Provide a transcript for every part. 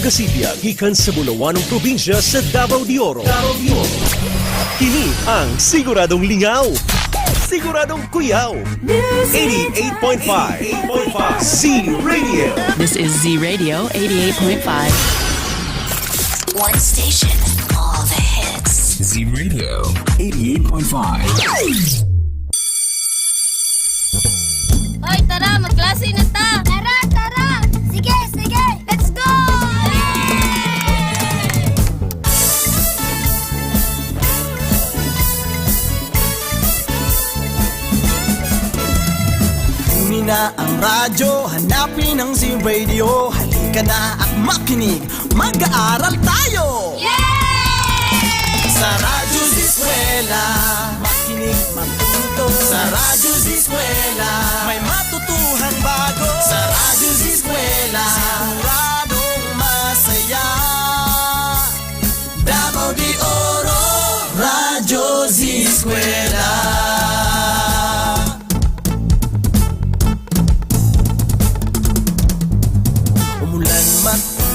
kasipya gikan sa Bulawanong probinsya sa Davao de Oro. Kini ang Siguradong Lingaw, Siguradong Kuyaw, 88.5 Z-Radio. This is Z-Radio 88.5. One station, all the hits. Z-Radio 88.5. Hoy, tara, magklase na ta! Tara! Sige! Let's go! Na ang radyo, hanapin ang Z-Radio. Halika na at makinig, mag-aaral tayo! Yay! Sa Radyo Z-eskwela, makinig, matuto. Sa Radyo Z-eskwela, may matutuhan bago. Sa Radyo Z-eskwela, Ziguradong Masaya. Davao de Oro, Radyo Z-eskwela.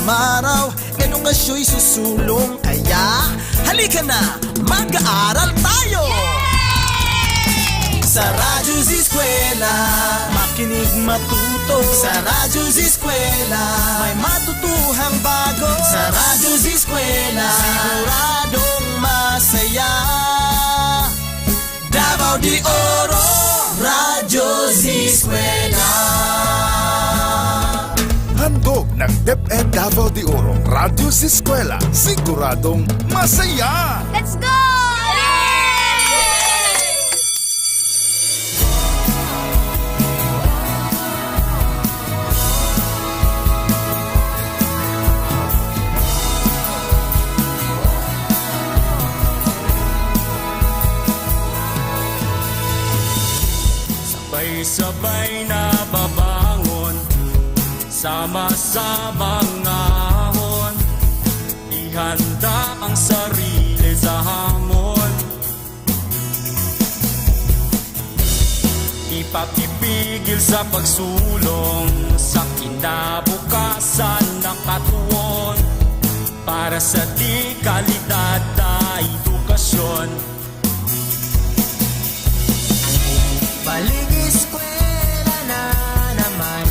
Maraw, edukasyo'y susulong. Kaya, halika na, mag-aaral tayo! Yay! Sa Radyo Z-eskwela, makinig matuto. Sa Radyo Z-eskwela, may matutuhang bago. Sa Radyo Z-eskwela, Siguradong Masaya. Davao de Oro, Radyo Z-eskwela. Handog ng DepEd Davao de Oro, Radyo Z-eskwela, Siguradong Masaya! Let's go! Sabay-sabay na babangon, sama-samang ahon, ihanda ang sarili sa hamon. Ipag-ipigil sa pagsulong sa kinabukasan ng katuon, para sa di kalidad na edukasyon. Balik-eskwela na naman,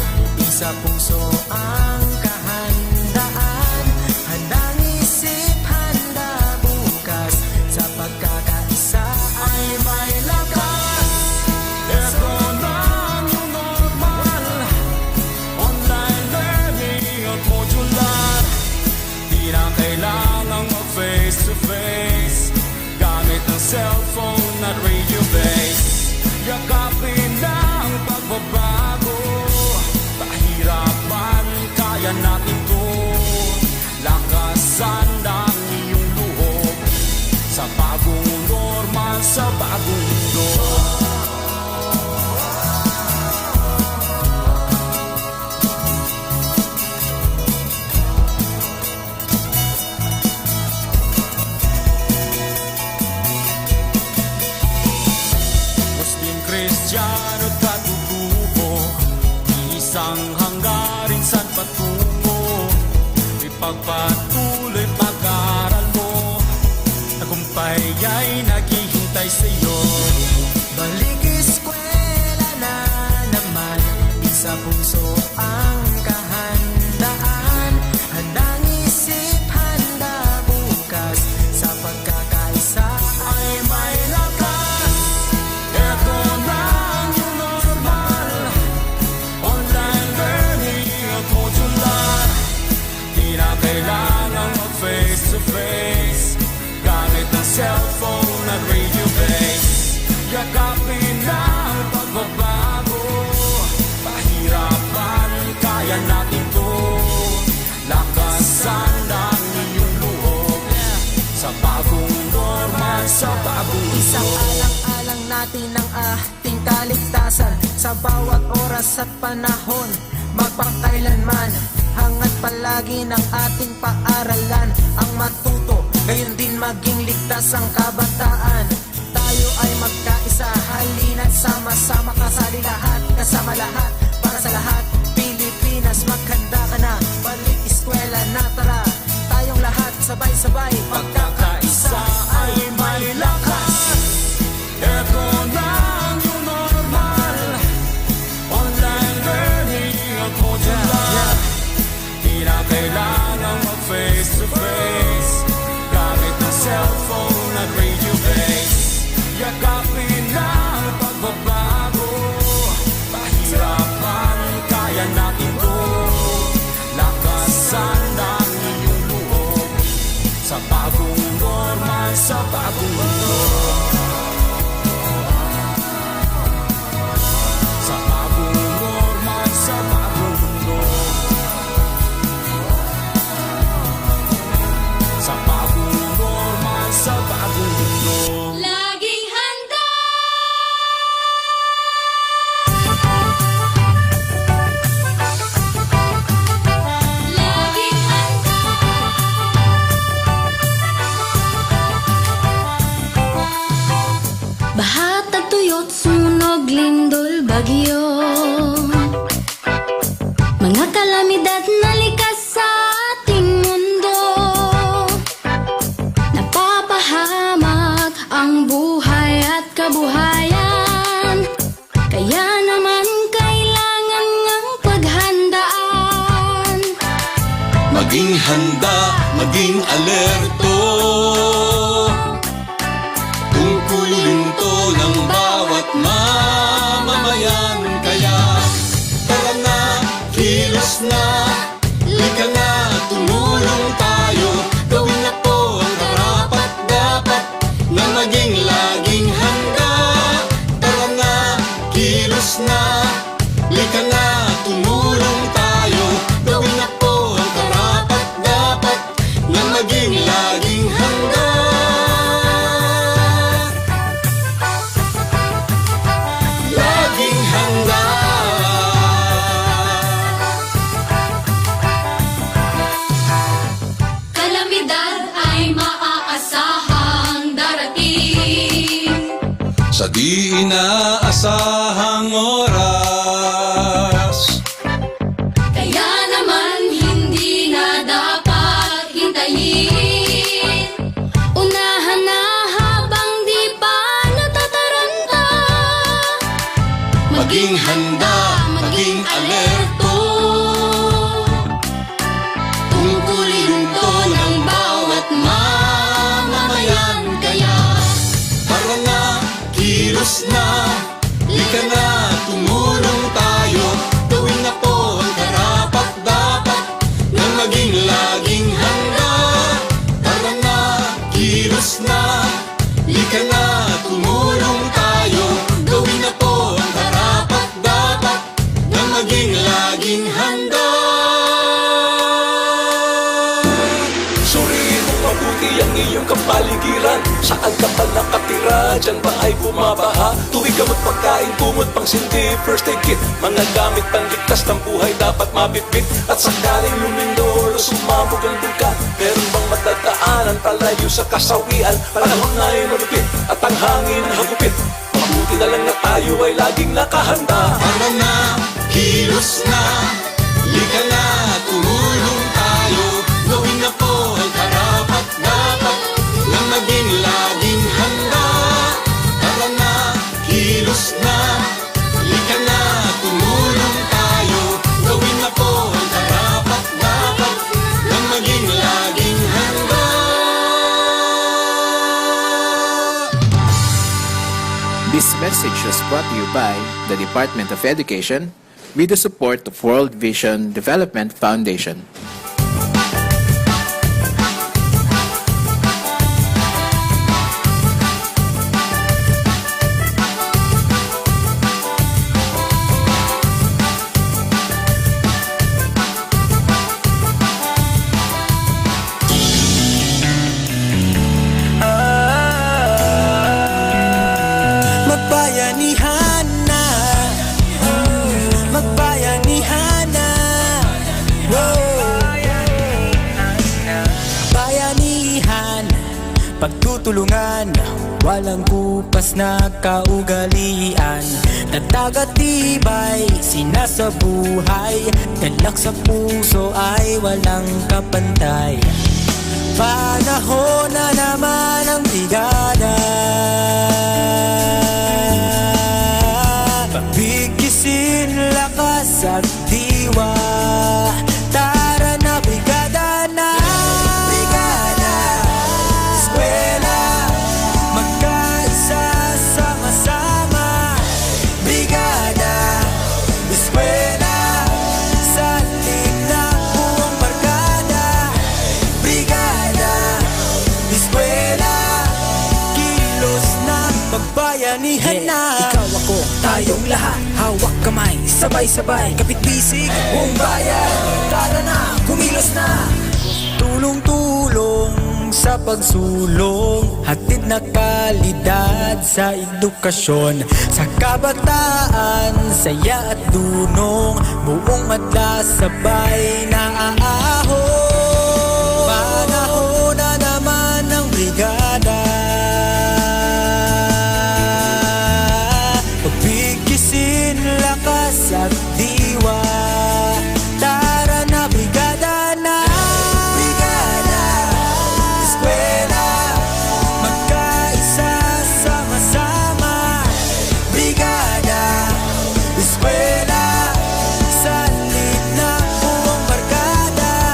sa puso ang kahandaan. Handang isip, handa bukas. Sa pagkakaisa ay may lakas. Ito na ang normal, online learning at modular. Di na kailangang mag-face-to-face, gamit ang cellphone at radio base. Yakapin na ang pagbabago, pahirapan, kaya natin to. Lakasan ang iyong loob, sa bagong normal, sa bagong mundo. Muslim, Kristiyano, katutubo, isang hanggarin saan patungo. Ipagpatuloy pag-aaral mo, tagumpay ay naghihintay sa'yo. Balik-eskwela na naman, sa puso ang kahandaan. Handang isip, handa bukas. Sa pagkakaisa ay may lakas. Ito na ang new normal, online learning at modular. Di na kailangang mag-face-to-face, gamit ang cellphone at radio base. Yakapin na ang pagbabago, pahirapan, kaya natin to. Lakasan ang iyong loob, sa bagong normal, sa bagong Isang mundo. alang-alang natin ang ating kaligtasan. Sa bawat oras at panahon, magpakailanman, hangat palagi ng ating paaralan. Ang matuto, gayon din maging ligtas ang kabataan. Tayo ay magkaisa, halina't sama-sama, kasali lahat, kasama lahat, para sa lahat. Pilipinas, maghanda ka na, balik-eskwela na, tara. Maging handa, maging alerto, tungkulin to ng bawat mamamayan. Kaya tara na, kilos na, lika na, tumulong tayo. Gawin na po ang karapat-dapat na maging laging handa. Tara na, kilos na, lika na, tumulong tayo. Gawin na po ang karapat-dapat na maging laging handa. Laging handa. Kalamidad ay maaasahang darating. Sa di inaasahang oras, Kaya naman hindi na dapat hintayin. Unahan na habang di pa natataranta. maging handa, maging alerto, Tungkulin to ng bawat mamamayan. Kaya tara na, kilos na, lika na, tumulong tayo. Gawin na po ang karapat-dapat na maging laging handa. Tara na, kilos na, lika na, tumulong tayo. Gawin na po ang karapat-dapat na maging laging handa. Suriin mo mabuti ang iyong kapaligiran. Saan ka pa nakatira? Diyan ba ay bumabaha? Tuwing gamot, pagkain, kumot, pang sindi, first aid kit. Mga gamit panligtas ng buhay dapat mabitbit. At sakaling lumindol o sumabog ang bungka, meron bang matadaanan palayo sa kasawian? Panahon na ay malupit at ang hangin hagupit. Mabuti na lang na tayo ay laging nakahanda. Tara na, kilos na, lika na, tumulong tayo. Gawin na po ang karapat-dapat na maging laging handa. Tara na, kilos na, lika na, tumulong tayo. Gawin na po ang karapat-dapat na maging laging handa. This message was brought to you by the Department of Education with the support of World Vision Development Foundation. Magbayanihan na, magbayanihan na, bayanihan, pagtutulungan, walang kupas na kaugalian. Tatag at tibay, sinasabuhay, galak sa puso ay walang kapantay. Panahon na naman ang brigada, pagbigkisin lakas at diwa. Tara na brigada na, brigada, eskwela, magkaisa sama-sama. Brigada, eskwela, salig na buong barkada. Brigada, eskwela, kilos na, pagbayanihan na. Ikaw ako, tayong lahat, hawak kamay, sabay-sabay, kapit-bisig, buong bayan. Tara na, kumilos na. Tulong-tulong sa pagsulong, hatid na kalidad sa edukasyon. Sa kabataan, saya at dunong, buong madla sabay na aahon. Panahon na naman ng brigada, pagbigisin lakas at diwa. Tara na brigada na, brigada, eskwela, magkaisa sama-sama. Brigada, eskwela, salit na buong barkada.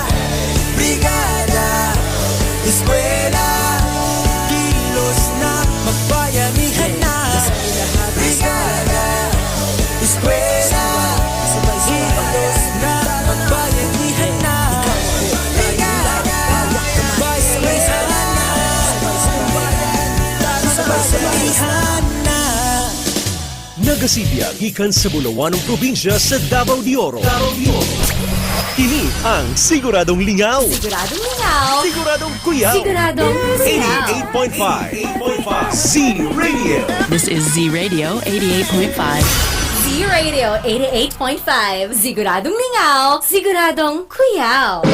Nagasipya gikan sa bulawanong probinsya sa Davao de Oro. Kini ang Siguradong Lingaw. Siguradong lingaw. Siguradong Kuyaw. Siguradong kuyaw. 88.5 Z-Radio. This is Z-Radio 88.5. Z-Radio 88.5. Siguradong lingaw. Siguradong kuyaw.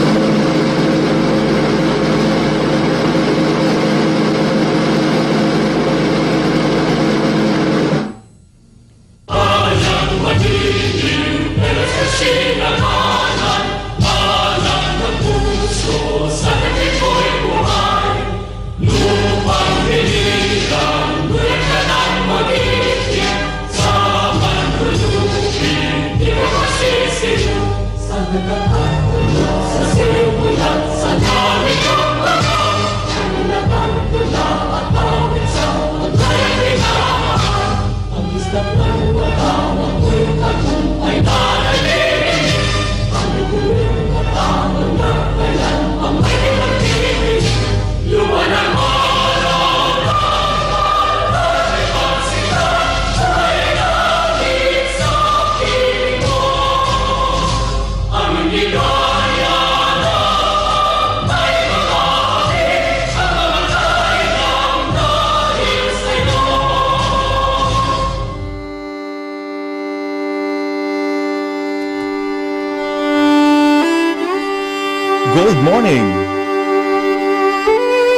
Good morning,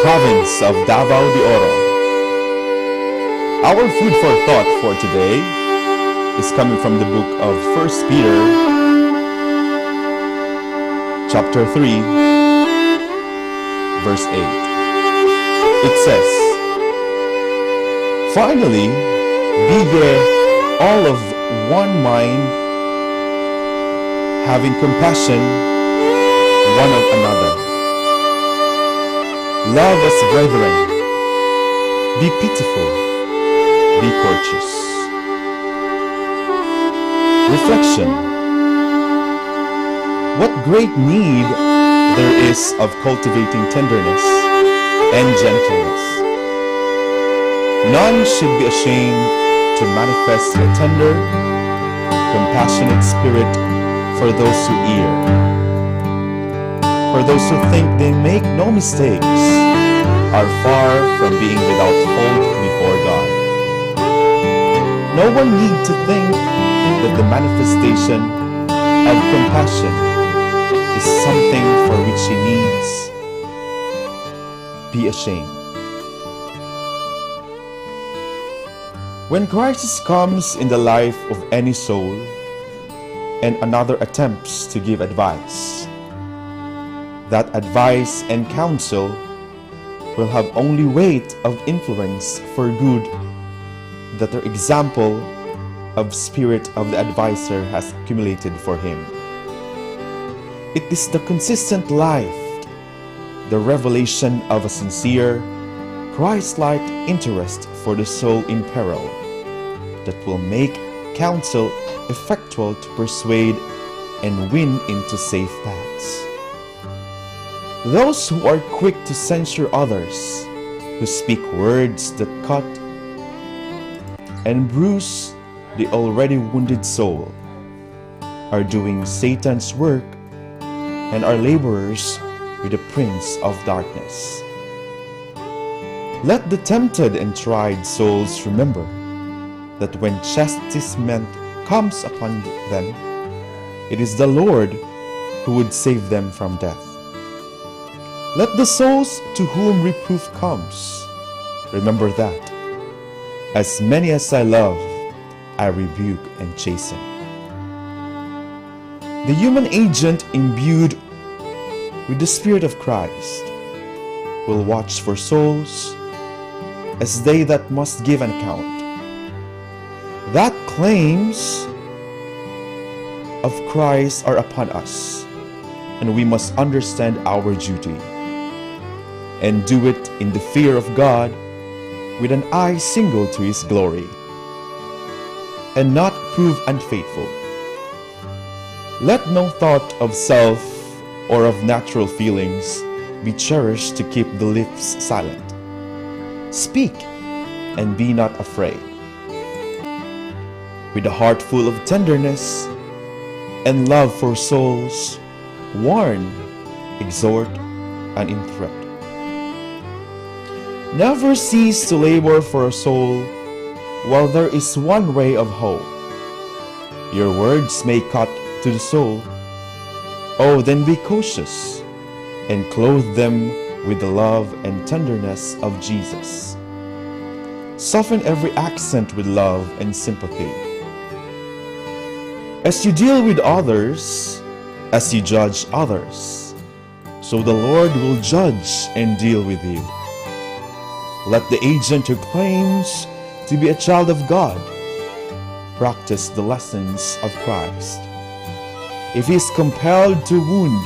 province of Davao de Oro. Our food for thought for today is coming from the book of 1 Peter, chapter 3, verse 8. It says, "Finally, be there all of one mind, having compassion one of another. Love as brethren. Be pitiful. Be courteous." Reflection. What great need there is of cultivating tenderness and gentleness. None should be ashamed to manifest a tender, compassionate spirit for those who hear. For those who think they make no mistakes are far from being without fault before God. No one need to think that the manifestation of compassion is something for which he needs be ashamed. When crisis comes in the life of any soul and another attempts to give advice, that advice and counsel will have only weight of influence for good that the example of spirit of the advisor has accumulated for him. It is the consistent life, the revelation of a sincere, Christ-like interest for the soul in peril that will make counsel effectual to persuade and win into safe paths. Those who are quick to censure others, who speak words that cut and bruise the already wounded soul, are doing Satan's work and are laborers with the prince of darkness. Let the tempted and tried souls remember that when chastisement comes upon them, it is the Lord who would save them from death. Let the souls to whom reproof comes remember that, as many as I love, I rebuke and chasten. The human agent imbued with the Spirit of Christ will watch for souls as they that must give an account. That claims of Christ are upon us, and we must understand our duty and do it in the fear of God with an eye single to His glory, and not prove unfaithful. Let no thought of self or of natural feelings be cherished to keep the lips silent. Speak and be not afraid. with a heart full of tenderness and love for souls, warn, exhort, and entreat. Never cease to labor for a soul while there is one ray of hope. Your words may cut to the soul. Oh, then be cautious and clothe them with the love and tenderness of Jesus. Soften every accent with love and sympathy. As you deal with others, as you judge others, so the Lord will judge and deal with you. Let the agent who claims to be a child of God practice the lessons of Christ. If he is compelled to wound,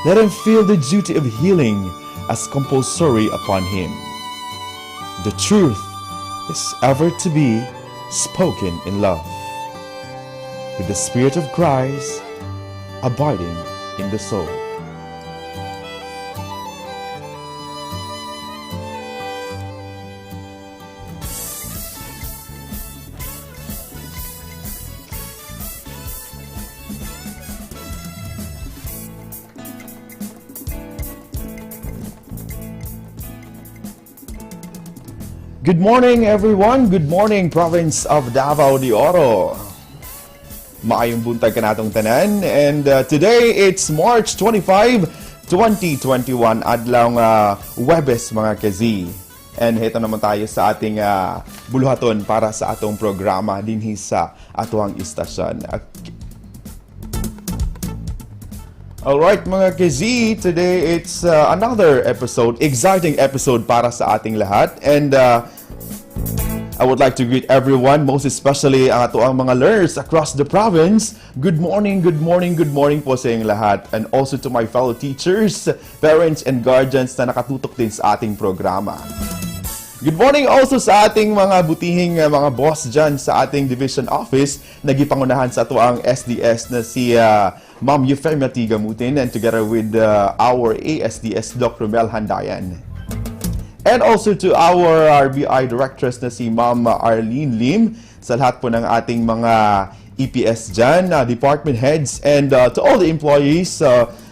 let him feel the duty of healing as compulsory upon him. The truth is ever to be spoken in love, with the Spirit of Christ abiding in the soul. Good morning, everyone. Good morning, province of Davao de Oro. Maayong buntag ka natong tanan. And today, it's March 25, 2021. Adlaw Webes, mga kazi. And heto naman tayo sa ating buluhaton para sa atong programa dinhi sa atuang istasyon. Alright, mga kazi, today it's another episode, exciting episode para sa ating lahat. And I would like to greet everyone, most especially ang atuang mga learners across the province. Good morning, good morning, good morning po sa inyong lahat. And also to my fellow teachers, parents, and guardians na nakatutok din sa ating programa. Good morning also sa ating mga butihing mga boss dyan sa ating division office. Nagipangunahan sa atuang SDS na si Ma'am Eufemia Tigamutin and together with our ASDS Dr. Mel Handayan. And also to our RBI directors na si Ma'am Arlene Lim, sa lahat po ng ating mga EPS dyan, department heads, and to all the employees,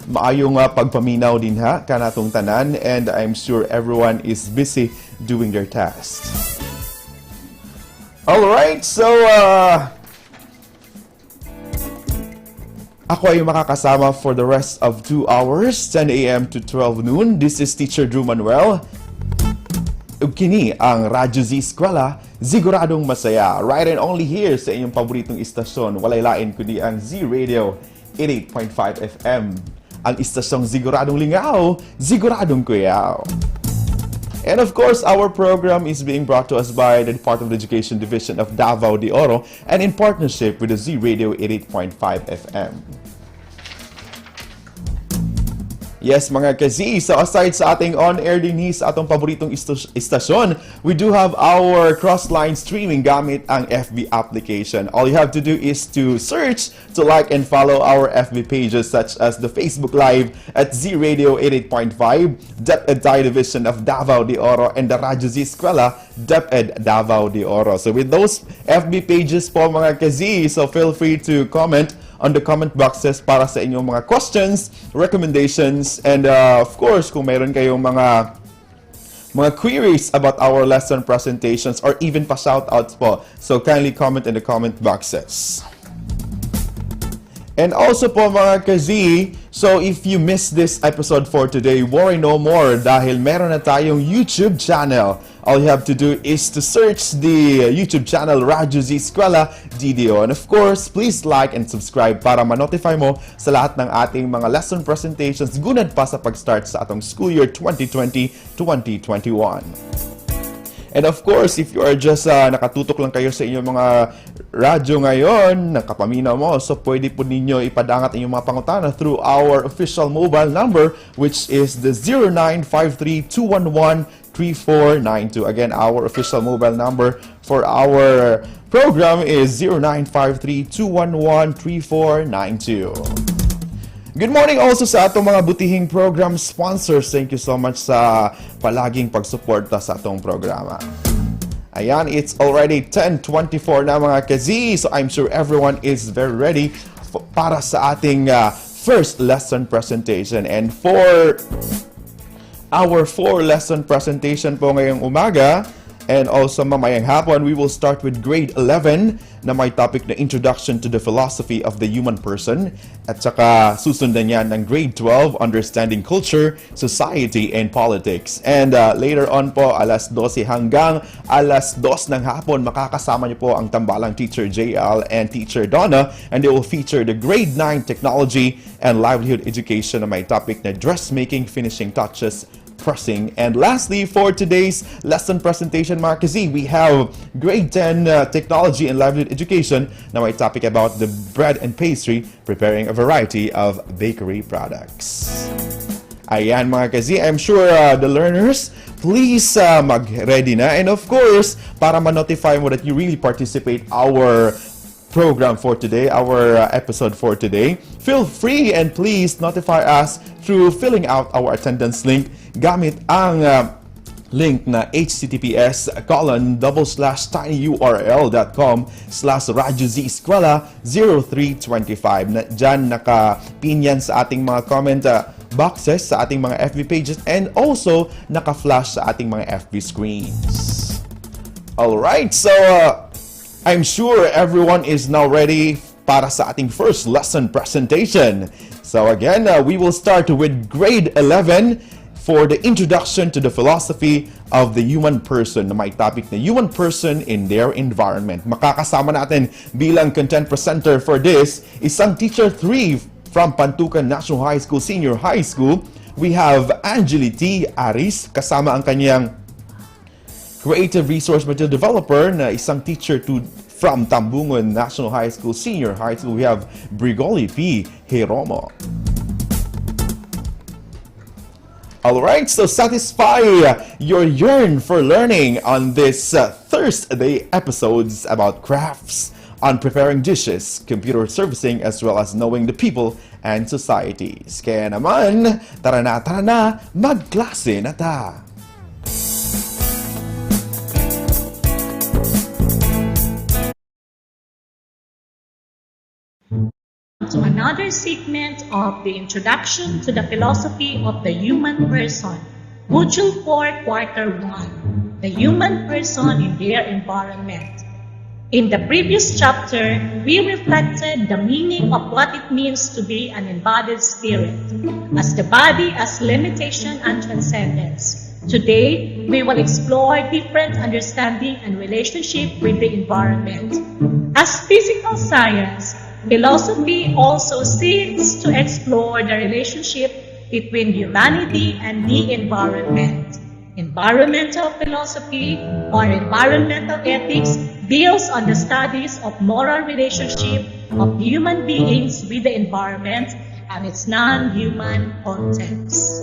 maayong pagpaminaw din ha, kanatong tanan, and I'm sure everyone is busy doing their tasks. Alright, so ako ay makakasama for the rest of 2 hours, 10 a.m. to 12 noon. This is Teacher Drew Manuel. Kini ang Radyo Z-eskwela, Ziguradong Masaya. Right and only here sa inyong paboritong istasyon. Walay lain kundi ang ZRadio 88.5 FM. Ang istasyong Ziguradong Lingaw, Ziguradong Kuyaw. And of course, our program is being brought to us by the Department of Education Division of Davao de Oro and in partnership with the ZRadio 88.5 FM. Yes, mga kazi, so aside sa ating on-air dinhi sa atong paboritong istasyon, we do have our cross-line streaming gamit ang FB application. All you have to do is to search, to like and follow our FB pages such as the Facebook Live at ZRadio 88.5, DepEd Division of Davao de Oro, and the Radyo Z-eskwela, DepEd Davao de Oro. So with those FB pages po, mga kazi, so feel free to comment on the comment boxes para sa inyong mga questions, recommendations, and of course, kung mayroon kayong mga queries about our lesson presentations or even pa shoutouts po, so kindly comment in the comment boxes. And also po, mga kazi, so if you missed this episode for today, worry no more dahil meron na tayong YouTube channel. All you have to do is to search the YouTube channel Radyo Z-eskwela DDO. And of course, please like and subscribe para ma-notify mo sa lahat ng ating mga lesson presentations gunad pa sa pag-start sa atong school year 2020-2021. And of course, if you are just nakatutok lang kayo sa inyong mga radyo ngayon, nakapaminaw mo, so pwede po ninyo ipadangat inyong mga pangutana through our official mobile number, which is the 0953-211-3492. Again, our official mobile number for our program is 0953-211-3492. Good morning also sa atong mga butihing program sponsors. Thank you so much sa palaging pagsuporta sa atong programa. Ayan, it's already 10:24 na mga kazi. So I'm sure everyone is very ready para sa ating first lesson presentation. And for our 4-lesson presentation po ngayong umaga, and also mamayang hapon, we will start with grade 11 na may topic na Introduction to the Philosophy of the Human Person. At saka susundan yan ng grade 12, Understanding Culture, Society, and Politics. And later on po, alas 12 hanggang alas 2 ng hapon, makakasama niyo po ang tambalang Teacher JL and Teacher Donna, and they will feature the grade 9 Technology and Livelihood Education na may topic na Dressmaking, Finishing Touches, Pressing. And lastly, for today's lesson presentation, mga kazi, we have grade 10 Technology and Livelihood Education na may topic about the bread and pastry, preparing a variety of bakery products. Ayan mga kazi, I'm sure the learners, please mag-ready na. And of course, para ma-notify mo that you really participate our program for today, our episode for today, feel free and please notify us through filling out our attendance link gamit ang link na https://tinyurl.com/Radyo Z-eskwela 0325. Na dyan nakapinyan sa ating mga comment boxes sa ating mga FB pages, and also naka-flash sa ating mga FB screens. Alright, so I'm sure everyone is now ready para sa ating first lesson presentation. So again, we will start with grade 11 for the Introduction to the Philosophy of the Human Person na may topic na Human Person in Their Environment. Makakasama natin bilang content presenter for this, isang Teacher 3 from Pantukan National High School, Senior High School. We have Angeli T. Aris, kasama ang kanyang Creative Resource Material Developer na isang Teacher 2 from Tambungon National High School, Senior High School. We have Brigoli P. Hiromo. Alright, so satisfy your yearn for learning on this Thursday episodes about crafts, on preparing dishes, computer servicing, as well as knowing the people and societies. Kaya naman, tara na, magklase na ta! To another segment of the Introduction to the Philosophy of the Human Person, Module 4, Quarter 1, The Human Person in Their Environment. In the previous chapter, we reflected the meaning of what it means to be an embodied spirit, as the body as limitation and transcendence. Today, we will explore different understanding and relationship with the environment. As physical science, philosophy also seeks to explore the relationship between humanity and the environment. Environmental philosophy or environmental ethics deals on the studies of moral relationship of human beings with the environment and its non-human contents.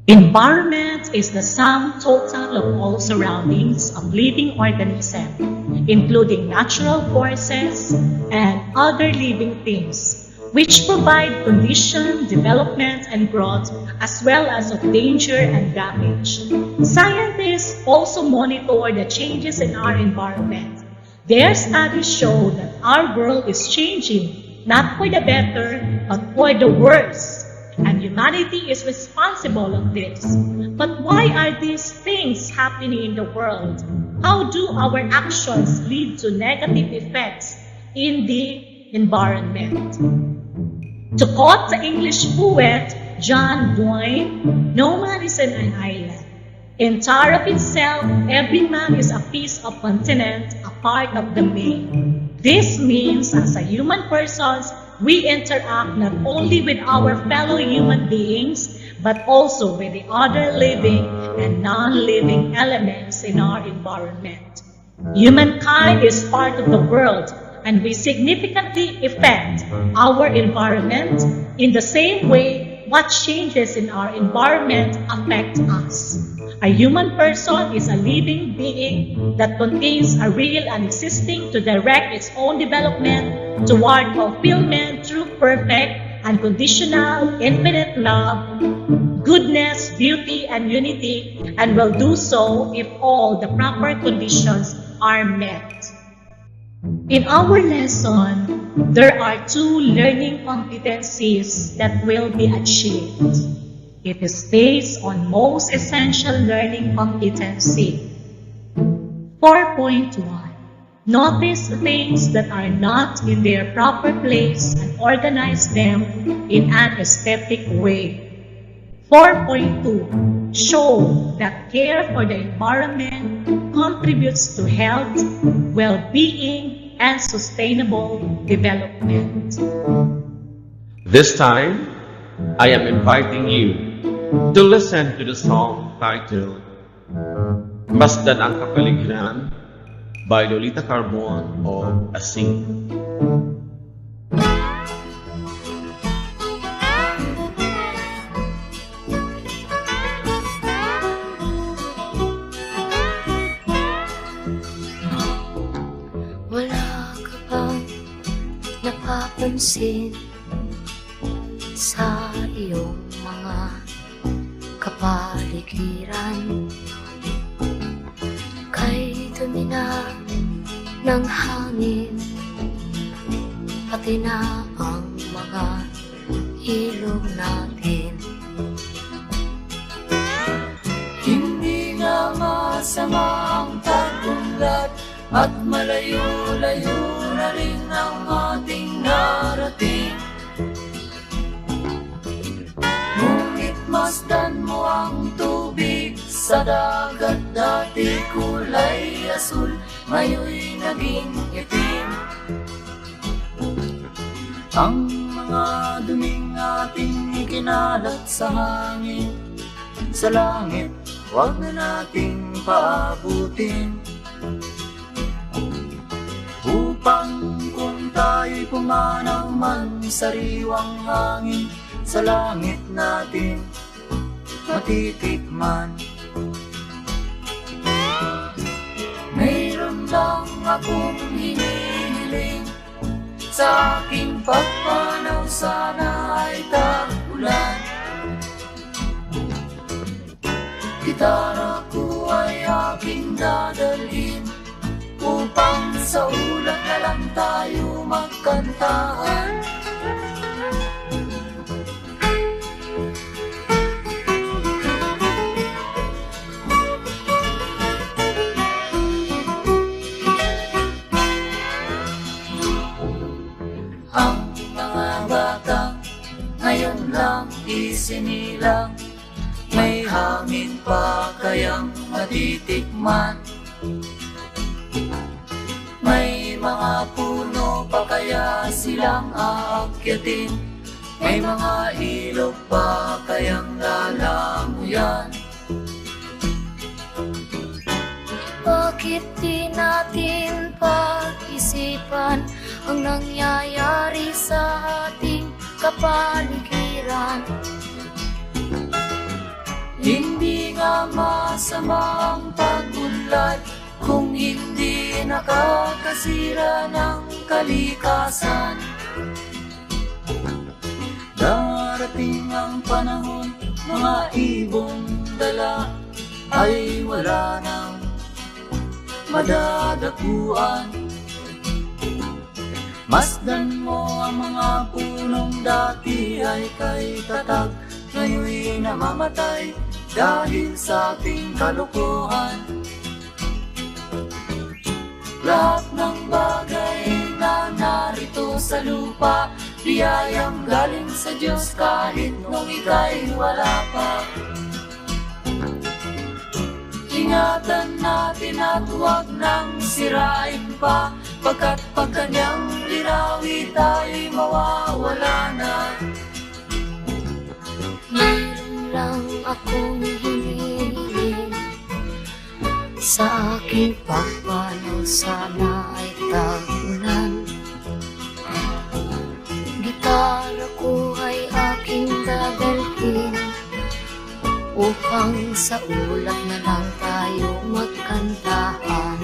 Environment is the sum total of all surroundings of living organisms, including natural forces and other living things, which provide condition, development, and growth, as well as of danger and damage. Scientists also monitor the changes in our environment. Their studies show that our world is changing, not for the better, but for the worse. And humanity is responsible of this. But why are these things happening in the world? How do our actions lead to negative effects in the environment? To quote the English poet John Buhay, "No man is an island. Entire of itself, every man is a piece of continent, a part of the main." This means as a human persons, we interact not only with our fellow human beings, but also with the other living and non-living elements in our environment. Humankind is part of the world, and we significantly affect our environment in the same way what changes in our environment affect us. A human person is a living being that contains a real and existing to direct its own development toward fulfillment through perfect unconditional, infinite love, goodness, beauty, and unity, and will do so if all the proper conditions are met. In our lesson, there are 2 learning competencies that will be achieved. It is based on most essential learning competency. 4.1. Notice things that are not in their proper place and organize them in an aesthetic way. 4.2. Show that care for the environment contributes to health, well-being, and sustainable development. This time, I am inviting you to listen to the song titled Masdan ang Kapaligiran by Lolita Carbon of ASING. Wala ka bang napapansin sa iyong mga kapaligiran? Kay dumi na ng hangin, pati na ang mga ilog natin. Hindi nga masama ang tagunlad at malayo-layo na rin ang ating narating. Ngunit masdan mo ang tubig sa dagat, dati kulay asul, ngayon'y naging itim. Ang mga duming ating ikinalat sa hangin, sa langit, huwag na nating paabutin. Upang kung tayo'y pumanaw man sariwang hangin, sa langit natin matitikman. Mayroon lang akong hinihiling, sa aking pagpanaw sana ay tag-ulan. Gitara ko ay aking dadalhin, upang sa ulan na lang tayo magkantahan. Ang mga bata ngayon lang isinilang, may hangin pa kayang matitikman. May mga puno pa kaya silang aakyatin, may mga ilog pa kayang lalamuyan. Bakit di natin pag-isipan ang nangyayari sa ating kapaligiran? Hindi nga masama ang pagunlad kung hindi nakakasira ng kalikasan. Darating ang panahon, mga ibong dala ay wala nang madadakuan. Masdan mo ang mga punong dati ay kay tatag, ngayon'y namamatay dahil sa ating kalokohan. Lahat ng bagay na narito sa lupa, biyayang galing sa Diyos kahit nung ika'y wala pa. Ingatan natin at huwag nang sirain pa, pagkat pag kanyang linawi tayo'y mawawala na. Mayroon lang akong hinihiling, sa aking pagpanaw sana ay tag-ulan. Gitara ko ay aking dadalhin, upang sa ulat na lang tayo magkantahan.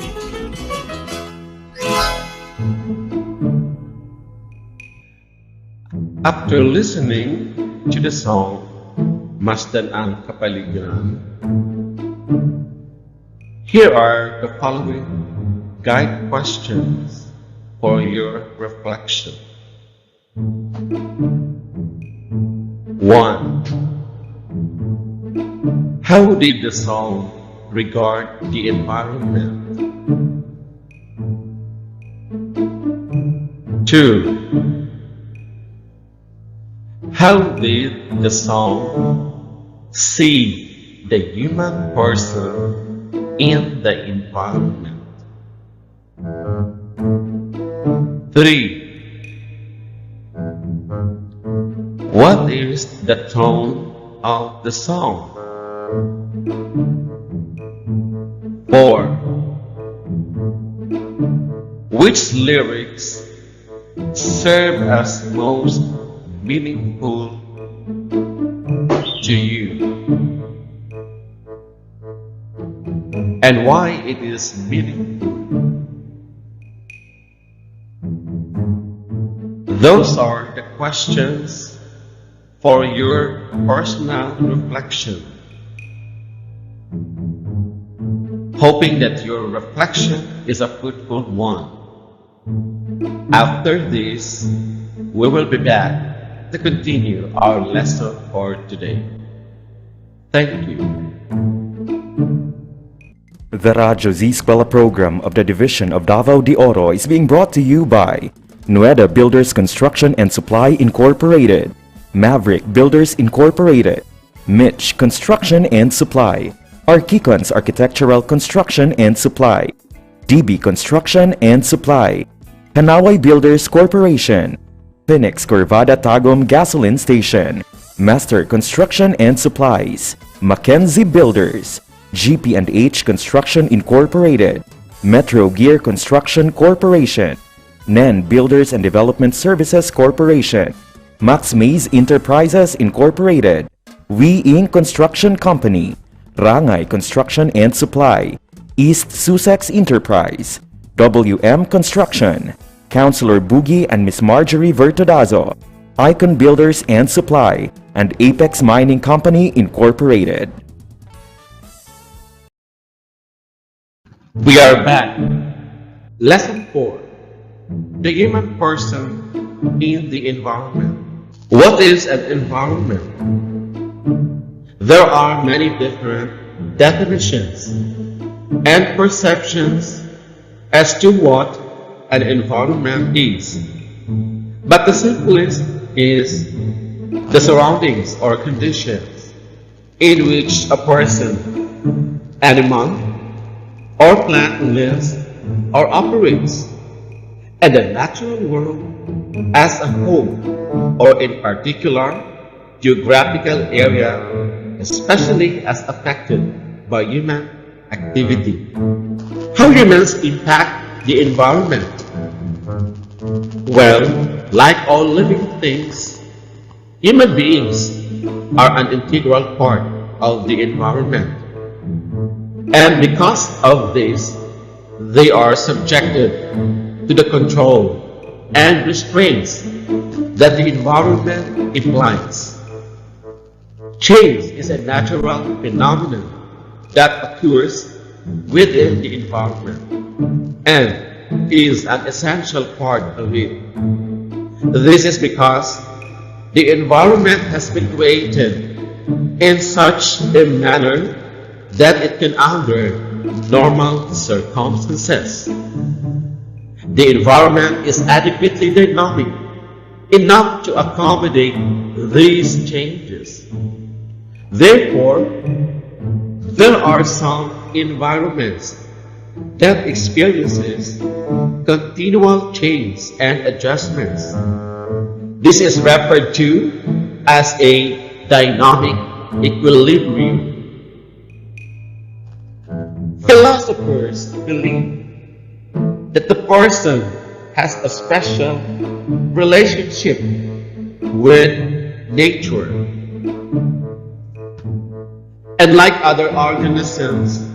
After listening to the song, Masdan ang Kapaligiran, here are the following guide questions for your reflection. 1. How did the song regard the environment? 2. How did the song see the human person in the environment? 3. What is the tone of the song? 4. Which lyrics serve as most meaningful to you, and why it is meaningful? Those are the questions for your personal reflection. Hoping that your reflection is a fruitful one. After this, we will be back to continue our lesson for today. Thank you. The Radyo Z-eskwela program of the Division of Davao de Oro is being brought to you by Nueda Builders Construction and Supply Incorporated, Maverick Builders Incorporated, Mitch Construction and Supply, Archicons Architectural Construction and Supply, DB Construction and Supply, Hanaway Builders Corporation, Phoenix Corvada Tagum Gasoline Station, Master Construction and Supplies, Mackenzie Builders, GP&H Construction Incorporated, Metro Gear Construction Corporation, NEN Builders and Development Services Corporation, Max Mays Enterprises Incorporated, We Inc. Construction Company, Rangay Construction and Supply, East Sussex Enterprise, WM Construction, Councilor Boogie and Miss Marjorie Vertodazo, Icon Builders and Supply, and Apex Mining Company Incorporated. We are back. Lesson 4. The human person in the environment. What is an environment? There are many different definitions and perceptions as to what an environment is. But the simplest is the surroundings or conditions in which a person, animal, or plant lives or operates, and the natural world as a whole, or in particular geographical area, especially as affected by human activity. How humans impact the environment? Well, like all living things, human beings are an integral part of the environment. And because of this, they are subjected to the control and restraints that the environment implies. Change is a natural phenomenon that occurs within the environment and is an essential part of it. This is because the environment has been created in such a manner that it can under normal circumstances. The environment is adequately dynamic enough to accommodate these changes. Therefore, there are some environments that experiences continual change and adjustments. This is referred to as a dynamic equilibrium. Philosophers believe that the person has a special relationship with nature. And like other organisms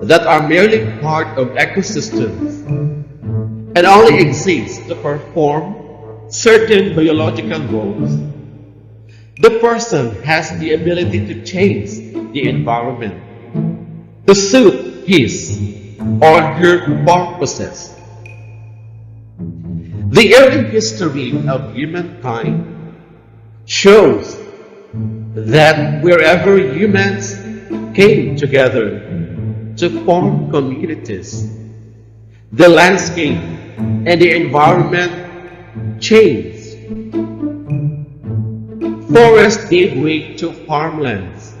that are merely part of ecosystems and only exist to perform certain biological roles, the person has the ability to change the environment to suit his or her purposes. The early history of humankind shows that wherever humans came together to form communities, the landscape and the environment changed. Forests gave way to farmlands.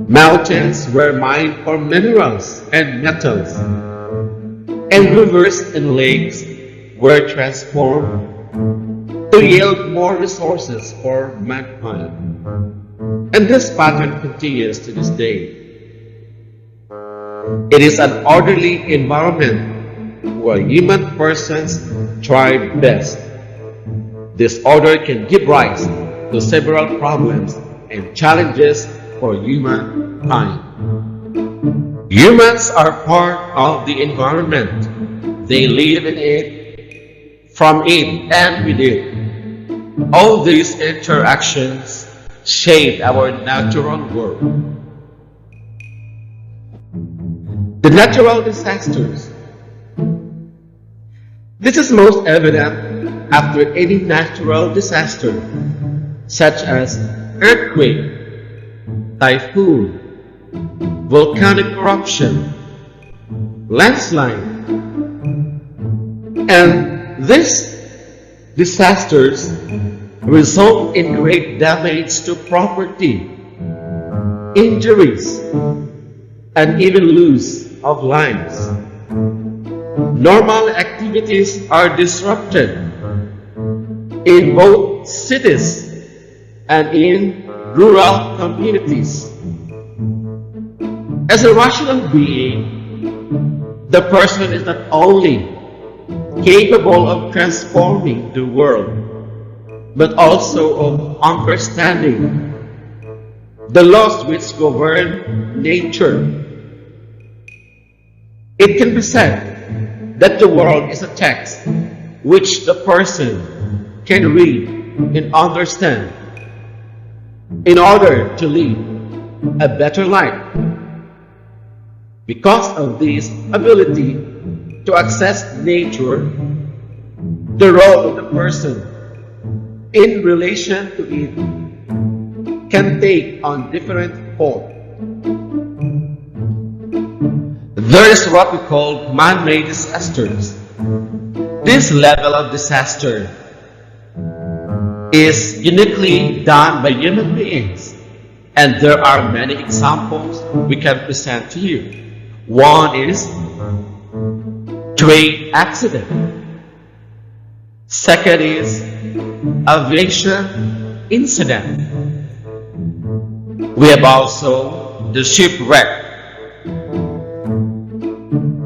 Mountains were mined for minerals and metals, and rivers and lakes were transformed to yield more resources for mankind. And this pattern continues to this day. It is an orderly environment where human persons thrive best. This order can give rise to several problems and challenges for humankind. Humans are part of the environment. They live in it, from it, and with it. All these interactions shape our natural world. The natural disasters. This is most evident after any natural disaster, such as earthquake, typhoon, volcanic eruption, landslide. And these disasters result in great damage to property, injuries, and even loss of lives. Normal activities are disrupted in both cities and in rural communities. As a rational being, the person is not only capable of transforming the world, but also of understanding the laws which govern nature. It can be said that the world is a text which the person can read and understand in order to live a better life. Because of this ability to access nature, the role of the person in relation to it can take on different forms. There is what we call man-made disasters. This level of disaster is uniquely done by human beings, and there are many examples we can present to you. One is train accident. Second is aviation incident. We have also the shipwreck.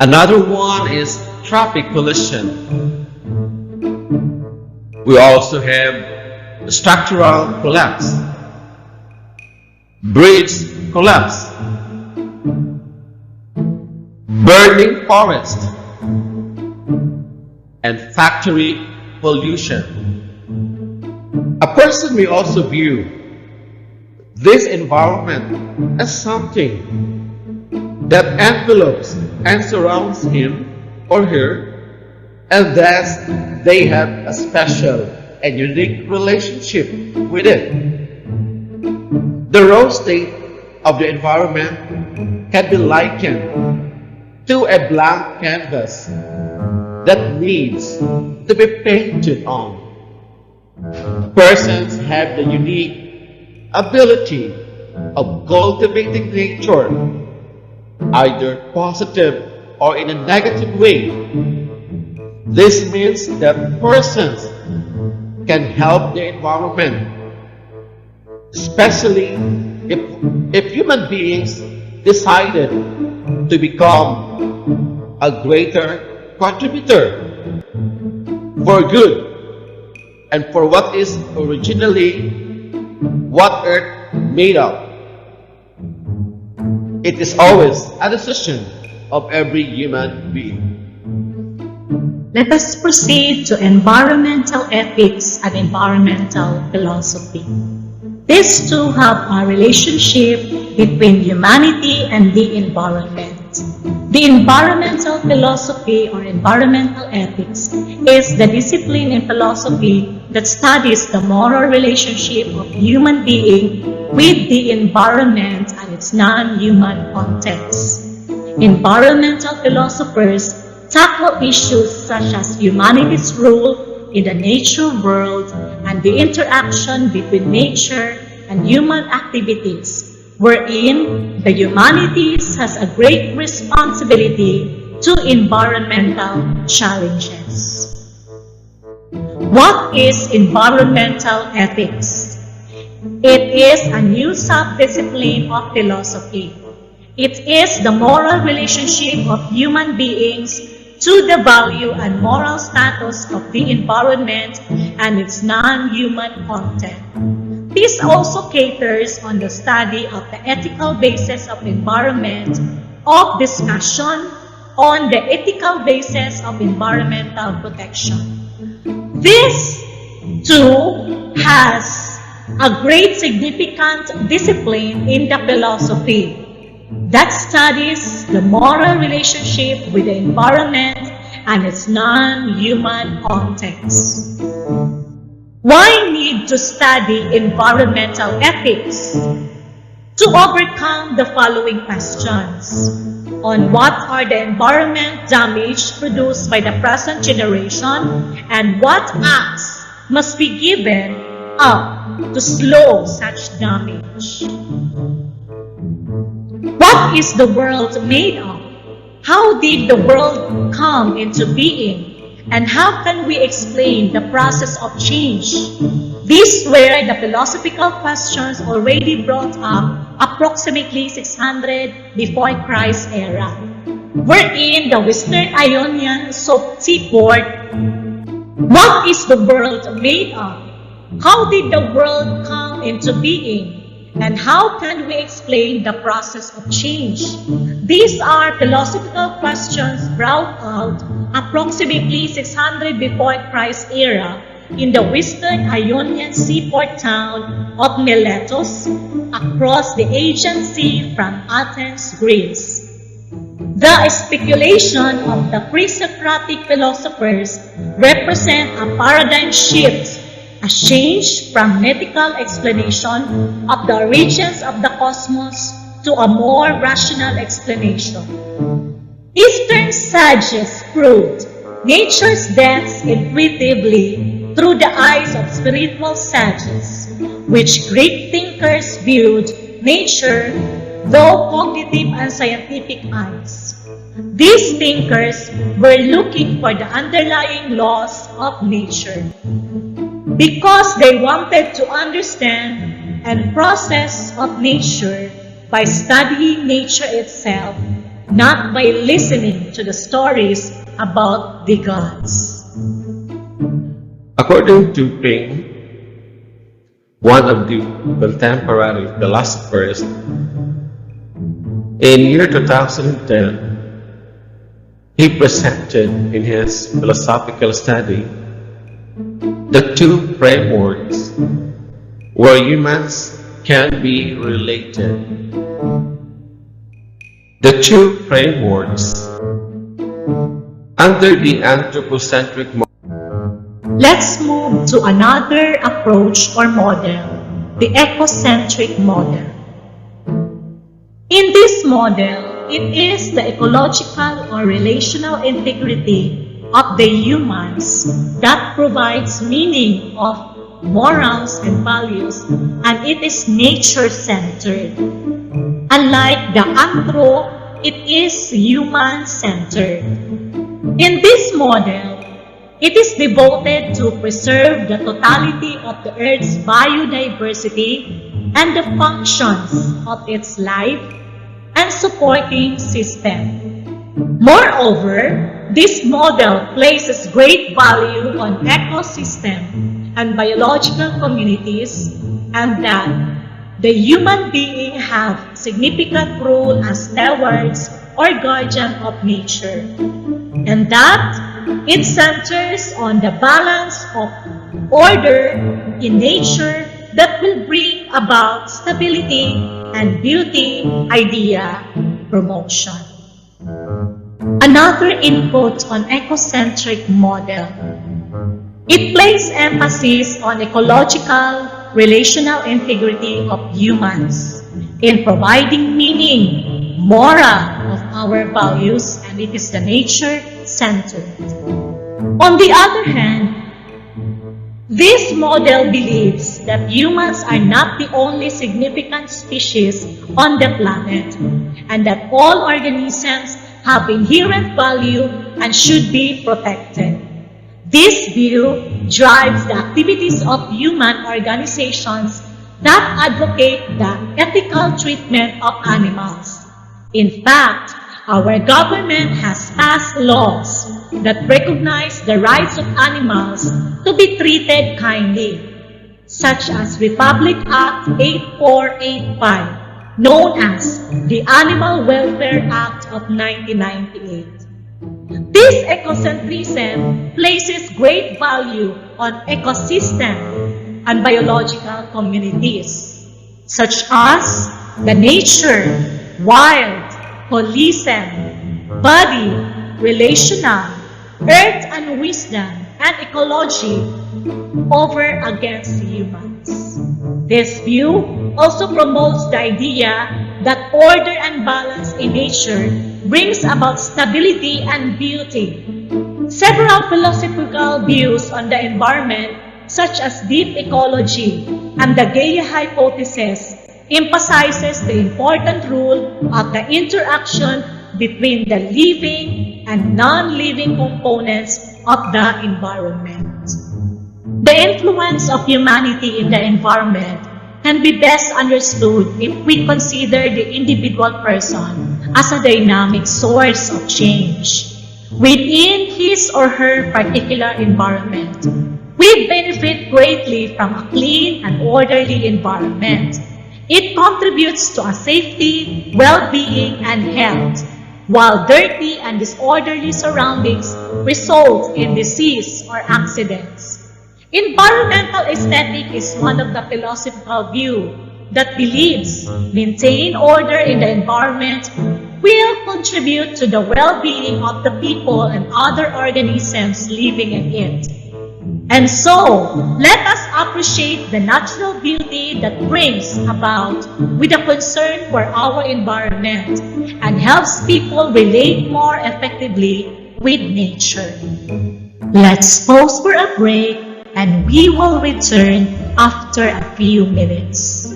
Another one is traffic collision. We also have structural collapse, bridge collapse, burning forest, and factory pollution. A person may also view this environment as something that envelopes and surrounds him or her, and thus they have a special and unique relationship with it. The raw state of the environment can be likened to a blank canvas that needs to be painted on. Persons have the unique ability of cultivating nature, either positive or in a negative way. This means that persons can help the environment, especially if human beings decided to become a greater contributor for good and for what is originally what Earth made of. It is always a decision of every human being. let us proceed to environmental ethics and environmental philosophy. These two have a relationship between humanity and the environment. The environmental philosophy or environmental ethics is the discipline in philosophy that studies the moral relationship of human being with the environment and its non-human context. Environmental philosophers tackle issues such as humanity's role in the nature world and the interaction between nature and human activities, wherein the humanities has a great responsibility to environmental challenges. What is environmental ethics? It is a new sub-discipline of philosophy. It is the moral relationship of human beings to the value and moral status of the environment and its non-human content. This also caters on the study of the ethical basis of environment, of discussion on the ethical basis of environmental protection. This too has a great significant discipline in the philosophy that studies the moral relationship with the environment and its non-human context. Why need to study environmental ethics? To overcome the following questions. On what are the environment damage produced by the present generation and what acts must be given up to slow such damage? What is the world made of? How did the world come into being? And how can we explain the process of change? These were the philosophical questions already brought up approximately 600 before Christ's era, wherein the Western Ionian seaport. What is the world made of? How did the world come into being? And how can we explain the process of change? These are philosophical questions brought out approximately 600 before Christ's era in the Western Ionian seaport town of Miletus across the Aegean Sea from Athens, Greece. The speculation of the pre-Socratic philosophers represent a paradigm shift, a change from mythical explanation of the origins of the cosmos to a more rational explanation. Eastern sages proved nature's depths intuitively through the eyes of spiritual sages, which Greek thinkers viewed nature through cognitive and scientific eyes. These thinkers were looking for the underlying laws of nature, because they wanted to understand and process of nature by studying nature itself, not by listening to the stories about the gods. According to Ping, one of the contemporary philosophers, in year 2010, he presented in his philosophical study the two frameworks where humans can be related. The two frameworks under the anthropocentric model. Let's move to another approach or model, the ecocentric model. In this model, it is the ecological or relational integrity of the humans that provides meaning of morals and values, and it is nature-centered. Unlike the anthro, it is human-centered. In this model, it is devoted to preserve the totality of the Earth's biodiversity and the functions of its life and supporting system. Moreover, this model places great value on ecosystem and biological communities, and that the human being have significant role as stewards or guardian of nature. and that it centers on the balance of order in nature that will bring about stability and beauty idea promotion. Another input on ecocentric model. It places emphasis on ecological, relational integrity of humans in providing meaning, moral of our values, and it is the nature-centered. On the other hand, this model believes that humans are not the only significant species on the planet, and that all organisms have inherent value and should be protected. This view drives the activities of human organizations that advocate the ethical treatment of animals. In fact, our government has passed laws that recognize the rights of animals to be treated kindly, such as Republic Act 8485, known as the Animal Welfare Act of 1998. This ecocentrism places great value on ecosystem and biological communities, such as the nature, wild, holism, body, relational, earth and wisdom, and ecology over against humans. This view also promotes the idea that order and balance in nature brings about stability and beauty. Several philosophical views on the environment, such as deep ecology and the Gaia hypothesis, emphasizes the important role of the interaction between the living and non-living components of the environment. The influence of humanity in the environment can be best understood if we consider the individual person as a dynamic source of change. Within his or her particular environment, we benefit greatly from a clean and orderly environment. It contributes to a safety, well-being, and health, while dirty and disorderly surroundings result in disease or accidents. Environmental aesthetic is one of the philosophical views that believes maintain order in the environment will contribute to the well-being of the people and other organisms living in it. And so, let us appreciate the natural beauty that brings about with a concern for our environment and helps people relate more effectively with nature. Let's pause for a break and we will return after a few minutes.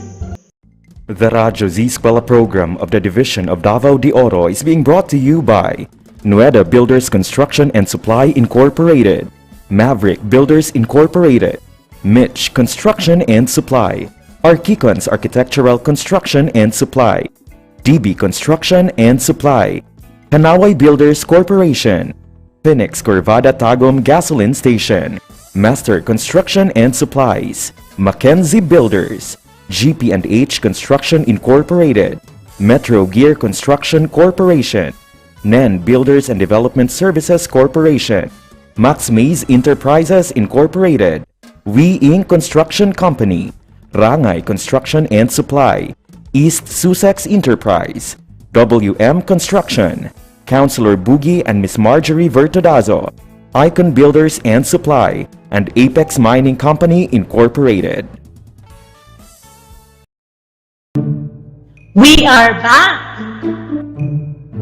The Radyo Z-eskwela program of the Division of Davao de Oro is being brought to you by Nueda Builders Construction and Supply Incorporated, Maverick Builders Incorporated, Mitch Construction and Supply, Archicons Architectural Construction and Supply, DB Construction and Supply, Hanaway Builders Corporation, Phoenix Corvada Tagum Gasoline Station, Master Construction and Supplies, Mackenzie Builders, GP&H Construction Incorporated, Metro Gear Construction Corporation, NEN Builders and Development Services Corporation, Max Mays Enterprises Incorporated, We Inc. Construction Company, Rangay Construction and Supply, East Sussex Enterprise, WM Construction, Councilor Boogie and Miss Marjorie Vertodazo, Icon Builders and Supply, and Apex Mining Company Incorporated. We are back!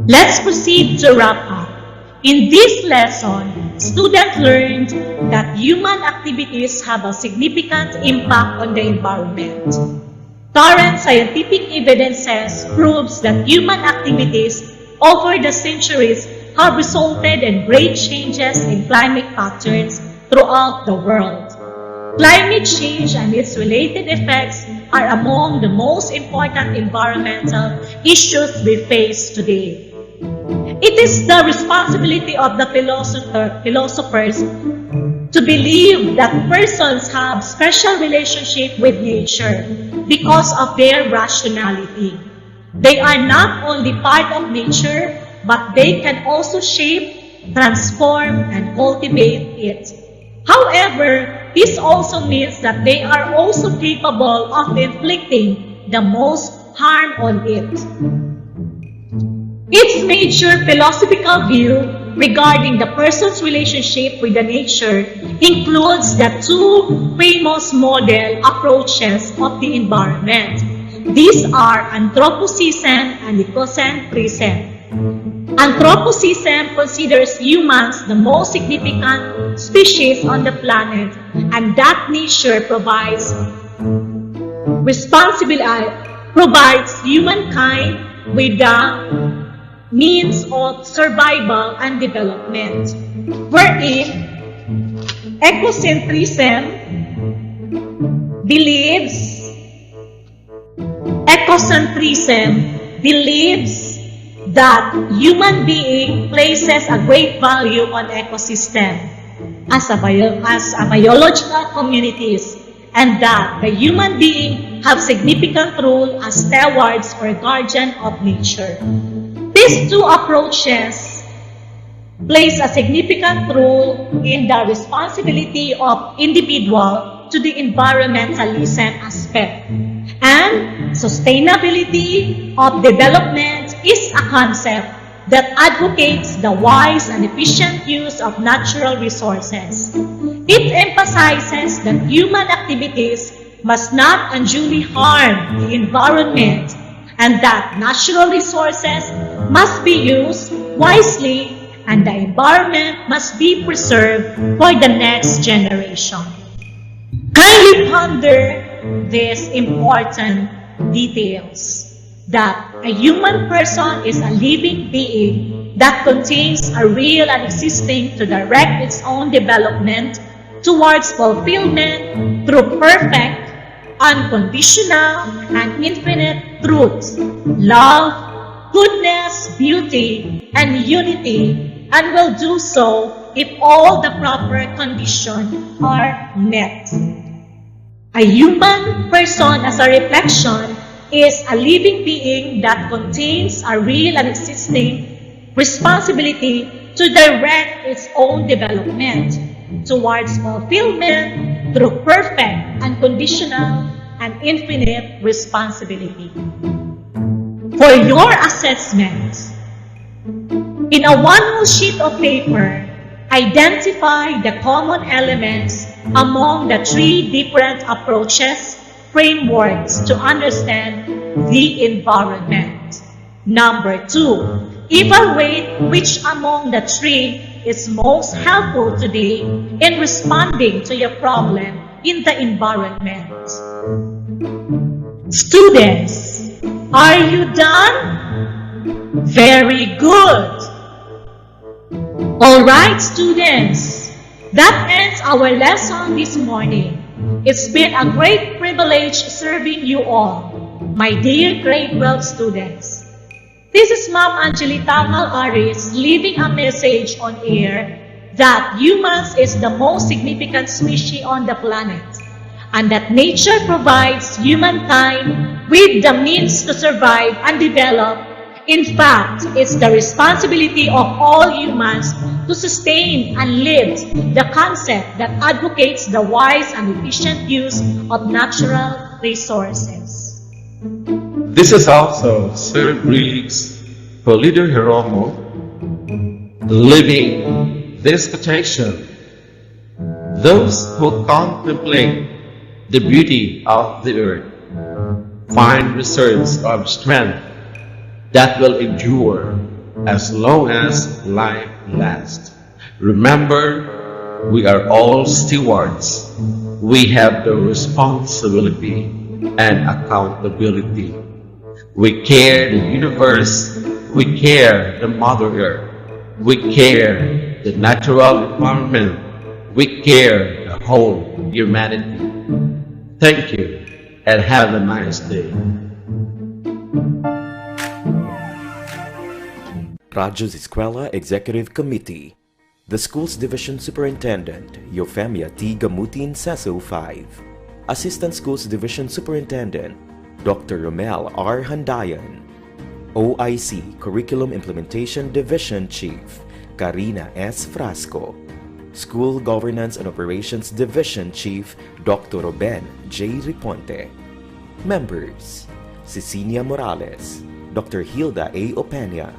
Let's proceed to wrap up. In this lesson, students learned that human activities have a significant impact on the environment. Current scientific evidences proves that human activities over the centuries have resulted in great changes in climate patterns throughout the world. Climate change and its related effects are among the most important environmental issues we face today. It is the responsibility of the philosophers to believe that persons have special relationship with nature because of their rationality. They are not only part of nature, but they can also shape, transform, and cultivate it. However, this also means that they are also capable of inflicting the most harm on it. Its major philosophical view regarding the person's relationship with the nature includes the two famous model approaches of the environment. These are anthropocism and ecocentrism. Anthropocism considers humans the most significant species on the planet, and that nature provides humankind with the means of survival and development. Wherein ecocentrism believes that human being places a great value on ecosystem as biological communities, and that the human being have significant role as stewards or guardian of nature. These two approaches plays a significant role in the responsibility of individual to the environmentalism aspect. And sustainability of development is a concept that advocates the wise and efficient use of natural resources. It emphasizes that human activities must not unduly harm the environment, and that natural resources must be used wisely, and the environment must be preserved for the next generation. Kindly ponder these important details, that a human person is a living being that contains a real and existing to direct its own development towards fulfillment through perfect, unconditional, and infinite truth, love, goodness, beauty, and unity, and will do so if all the proper conditions are met. A human person, as a reflection, is a living being that contains a real and existing responsibility to direct its own development towards fulfillment through perfect, unconditional, and infinite responsibility. For your assessment, in a one sheet of paper, identify the common elements among the three different approaches, frameworks to understand the environment. Number 2, evaluate which among the three is most helpful today in responding to your problem in the environment. Students, are you done? Very good. All right, students, that ends our lesson this morning. It's been a great privilege serving you all, my dear grade 12 students. This is Ma'am Angelita Malaris leaving a message on air that humans is the most significant species on the planet, and that nature provides humankind with the means to survive and develop. In fact, it's the responsibility of all humans to sustain and live the concept that advocates the wise and efficient use of natural resources. This is also Sir Briggs Polido Hiromo living this quotation. Those who contemplate the beauty of the earth find reserves of strength that will endure as long as life lasts. Remember, we are all stewards. We have the responsibility and accountability. We care the universe, we care the Mother Earth, we care the natural environment, we care the whole humanity. Thank you and have a nice day. Radyo Z-eskwela Executive Committee, the Schools Division Superintendent, Eufemia T. Gamutin Seso 5, Assistant Schools Division Superintendent, Dr. Romel R. Handayan, OIC Curriculum Implementation Division Chief, Karina S. Frasco. School Governance and Operations Division Chief Dr. Ruben J. Riponte. Members: Cecilia Morales, Dr. Hilda A. Opeña,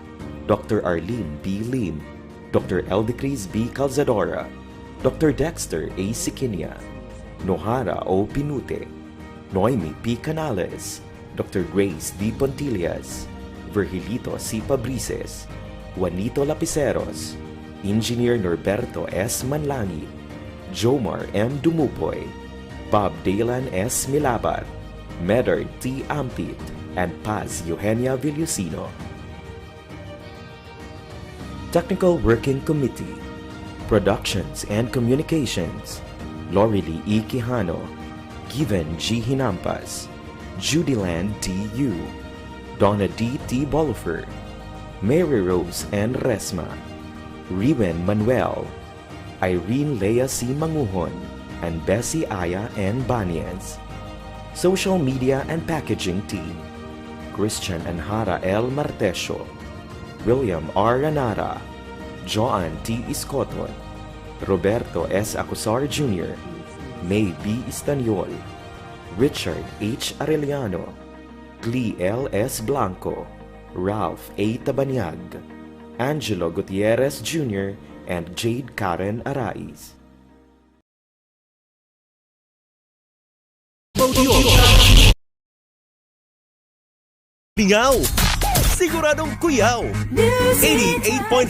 Dr. Arlene B. Lim, Dr. Eldecris B. Calzadora, Dr. Dexter A. Siquinia, Nohara O. Pinute, Noemi P. Canales, Dr. Grace D. Pontillas, Virgilito C. Pabrices, Juanito Lapiceros, Engineer Norberto S. Manlangi, Jomar M. Dumupoy, Bob Dalan S. Milabat, Medard T. Ampit, and Paz Eugenia Villusino. Technical Working Committee, Productions and Communications, Lorely E. Quijano, Given G. Hinampas, Judyland D. Yu, Donna D. T. Bolifer, Mary Rose N. Resma, Riwen Manuel, Irene Lea C. Manguhon, and Bessie Aya N. Banias. Social Media and Packaging Team, Christian Anhara L. Martesio, William R. Ranara, Joan T. Iscoton, Roberto S. Acusar Jr., May B. Istaniol, Richard H. Arellano, Glee L. S. Blanco, Ralph A. Tabanyag, Angelo Gutierrez Jr., and Jade Karen Arais. Lingaw, siguradong kuyaw. 88.5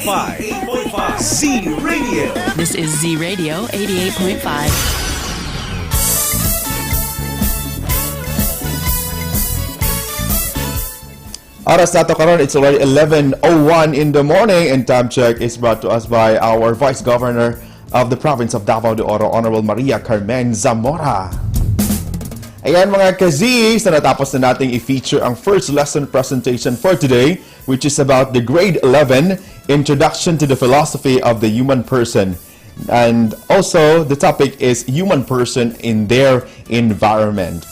Z-Radio. This is Z-Radio 88.5. Oras nato karon, it's already 11:01 in the morning, and time check is brought to us by our Vice Governor of the Province of Davao de Oro, Honorable Maria Carmen Zamora. Ayan mga kazis, na natapos na nating i-feature ang first lesson presentation for today, which is about the grade 11, Introduction to the Philosophy of the Human Person. And also, the topic is human person in their environment.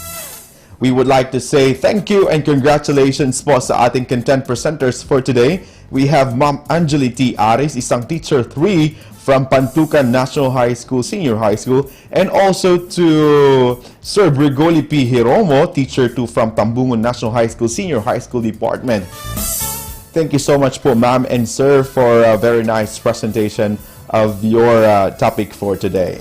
We would like to say thank you and congratulations po sa ating content presenters for today. We have Ma'am Angeli T. Aris, isang teacher 3 from Pantukan National High School, Senior High School, and also to Sir Brigoli P. Hiromo, teacher 2 from Tambungon National High School, Senior High School Department. Thank you so much po, ma'am and sir, for a very nice presentation of your topic for today.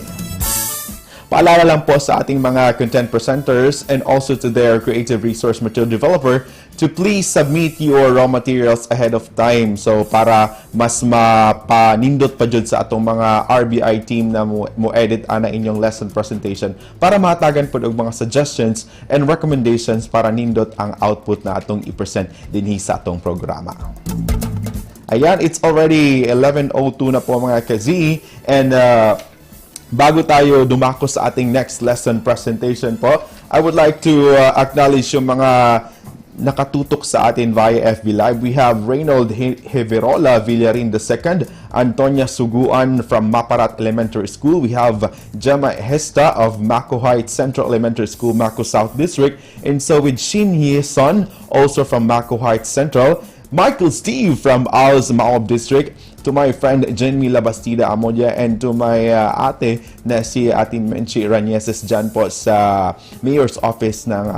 Paalala lang po sa ating mga content presenters and also to their creative resource material developer to please submit your raw materials ahead of time. So para mas mapanindot pa dyan sa atong mga RBI team na mo-edit na inyong lesson presentation para matagan po og mga suggestions and recommendations para nindot ang output na atong i-present dinhi sa atong programa. Ayan, it's already 11:02 na po mga ka-Z, and bago tayo dumako sa ating next lesson presentation po, I would like to acknowledge yung mga nakatutok sa atin via FB Live. We have Reynold Heverola Villarin II, Antonia Suguan from Maparat Elementary School. We have Gemma Hesta of Mako Heights Central Elementary School, Mako South District. And so with Shin Hye Son, also from Mako Heights Central. Michael Steve from Al's Maabot District. To my friend Jenny Labastida Amodia, and to my ate na si Atin Menchi Ranieses dyan po sa Mayor's Office ng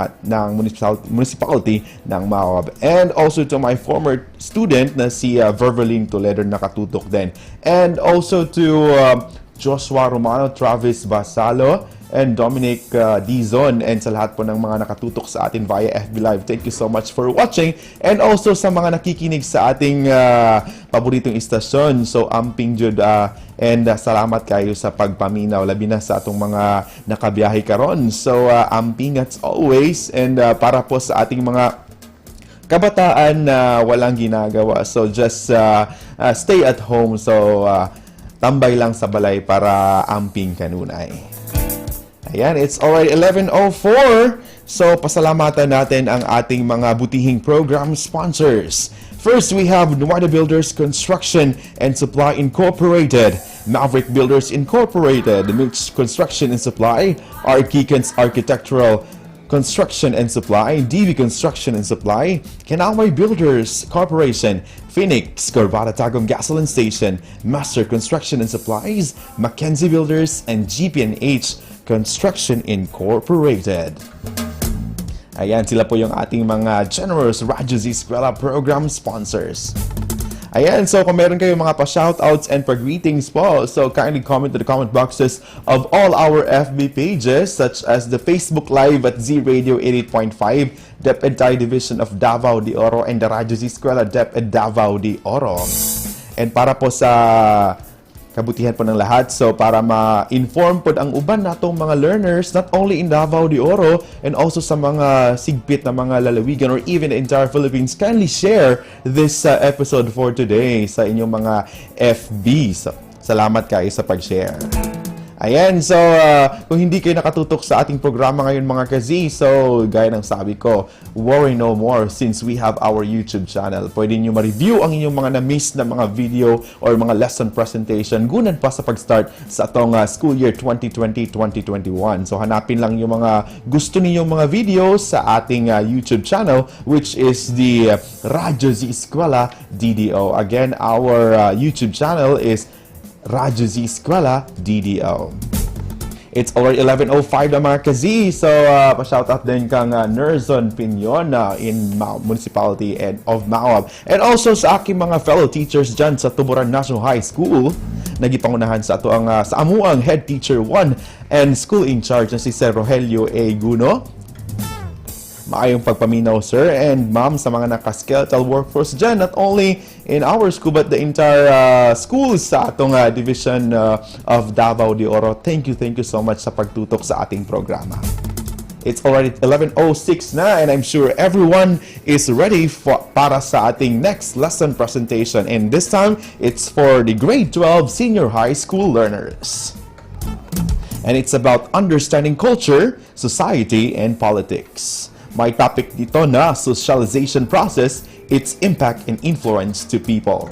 Municipality ng Maabot. And also to my former student na si Verveline Toledo, nakatutok din. And also to Joshua Romano, Travis Basalo, and Dominic Dizon, and sa lahat po ng mga nakatutok sa atin via FB Live. Thank you so much for watching, and also sa mga nakikinig sa ating paboritong istasyon. So amping jud and salamat kayo sa pagpaminaw labi na sa atong mga nakabiyahe karon. So amping as always, and para po sa ating mga kabataan na walang ginagawa, so just stay at home. So tambay lang sa balay para amping kanunay. Ayan, it's already 11:04. So, pasalamatan natin ang ating mga butihing program sponsors. First, we have Nuada Builders Construction and Supply Incorporated, Maverick Builders Incorporated, Mix Construction and Supply, Arkikans Architectural, Construction and Supply, DB Construction and Supply, Kanaway Builders Corporation, Phoenix, Corbata Tagum Gasoline Station, Master Construction and Supplies, Mackenzie Builders, and GP&H Construction Incorporated. Ayan, sila po yung ating mga generous Radyo Z-eskwela program sponsors. Ayan, so kung meron kayong mga pa-shoutouts and pa-greetings po, so kindly comment to the comment boxes of all our FB pages, such as the Facebook Live at ZRadio 88.5, DepEd Tayo Division of Davao de Oro, and the Radyo Z-eskwela DepEd Davao de Oro. And para po sa kabutihan po ng lahat, so para ma-inform po ang uban natong mga learners, not only in Davao de Oro, and also sa mga sigpit na mga lalawigan or even the entire Philippines, kindly share this episode for today sa inyong mga FB. So, salamat kayo sa pag-share. Ayan, so kung hindi kayo nakatutok sa ating programa ngayon mga kazi, so gaya ng sabi ko, worry no more since we have our YouTube channel. Pwede nyo ma-review ang inyong mga na-miss na mga video or mga lesson presentation gunan pa sa pag-start sa atong school year 2020-2021. So hanapin lang yung mga gusto ninyong mga videos sa ating YouTube channel, which is the Radyo Z-eskwela DDO. Again, our YouTube channel is Radyo Z-eskwela DDO. It's already 11:05 na mga kazi. So, pa-shoutout din kang Nerzon Pinyon in Municipality of Maabot. And also sa aking mga fellow teachers dyan sa Tuburan National High School. Nagipangunahan sa ato ang sa amuang Head Teacher 1 and School in Charge na si Sir Rogelio A. Guno. Maayong pagpaminaw, sir and ma'am, sa mga naka-skeletal workforce dyan, not only in our school but the entire schools sa atong division of Davao de Oro. Thank you so much sa pagtutok sa ating programa. It's already 11:06 na and I'm sure everyone is ready para sa ating next lesson presentation, and this time it's for the grade 12 senior high school learners. And it's about understanding culture, society, and politics. My topic dito na socialization process, its impact and influence to people.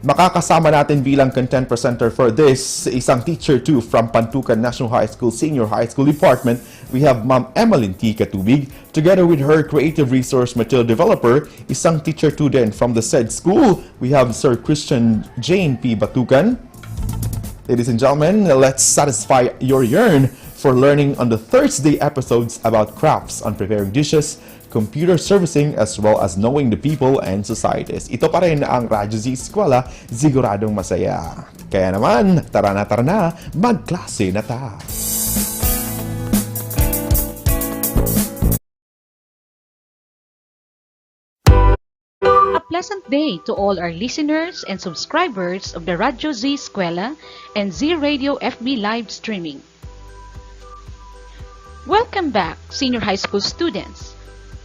Makakasama natin bilang content presenter for this, isang teacher 2 from Pantukan National High School Senior High School Department. We have Ma'am Emeline T. Katubig, together with her creative resource material developer, isang teacher 2 din from the said school. We have Sir Christian Jane P. Batukan. Ladies and gentlemen, let's satisfy your yearn for learning on the Thursday episodes about crafts on preparing dishes, computer servicing, as well as knowing the people and societies. Ito pa rin ang Radyo Z-eskwela, Ziguradong Masaya. Kaya naman, tara na, magklase na ta! A pleasant day to all our listeners and subscribers of the Radyo Z-eskwela and ZRadio FB live streaming. Welcome back, senior high school students.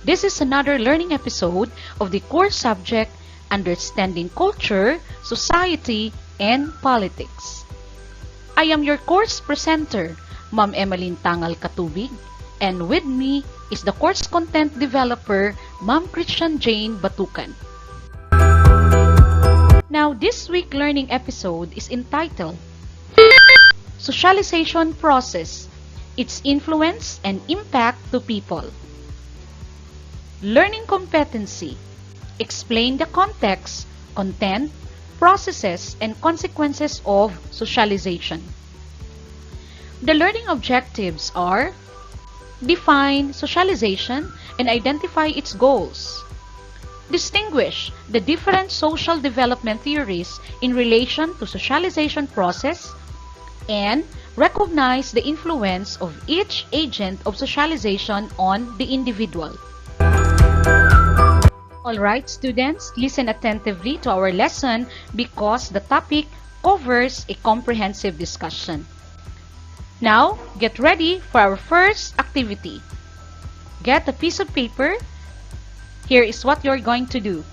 This is another learning episode of the course subject Understanding Culture, Society, and Politics. I am your course presenter, Ma'am Emeline Tangal Katubig, and with me is the course content developer, Ma'am Christian Jane Batukan. Now, this week's learning episode is entitled Socialization Process, Its Influence and Impact to People. Learning competency. Explain the context, content, processes, and consequences of socialization. The learning objectives are: define socialization and identify its goals. Distinguish the different social development theories in relation to socialization process, and recognize the influence of each agent of socialization on the individual. Alright, students, listen attentively to our lesson because the topic covers a comprehensive discussion. Now, get ready for our first activity. Get a piece of paper. Here is what you're going to do.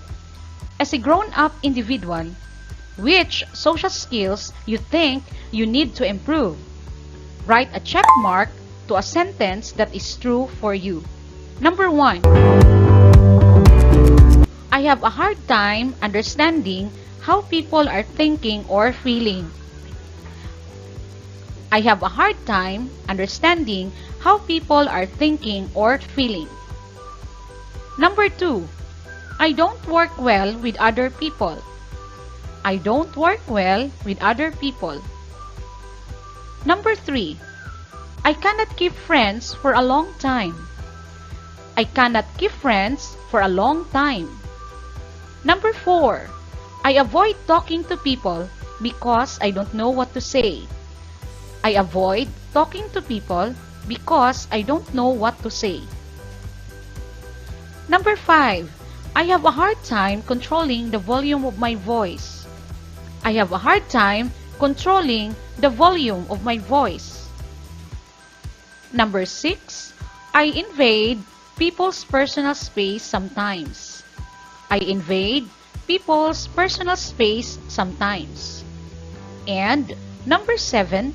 As a grown-up individual, which social skills you think you need to improve? Write a check mark to a sentence that is true for you. Number 1. I have a hard time understanding how people are thinking or feeling. I have a hard time understanding how people are thinking or feeling. Number 2, I don't work well with other people. I don't work well with other people. Number 3, I cannot keep friends for a long time. I cannot keep friends for a long time. Number 4, I avoid talking to people because I don't know what to say. I avoid talking to people because I don't know what to say. Number 5, I have a hard time controlling the volume of my voice. I have a hard time controlling the volume of my voice. Number 6, I invade people's personal space sometimes. I invade people's personal space sometimes. And number 7,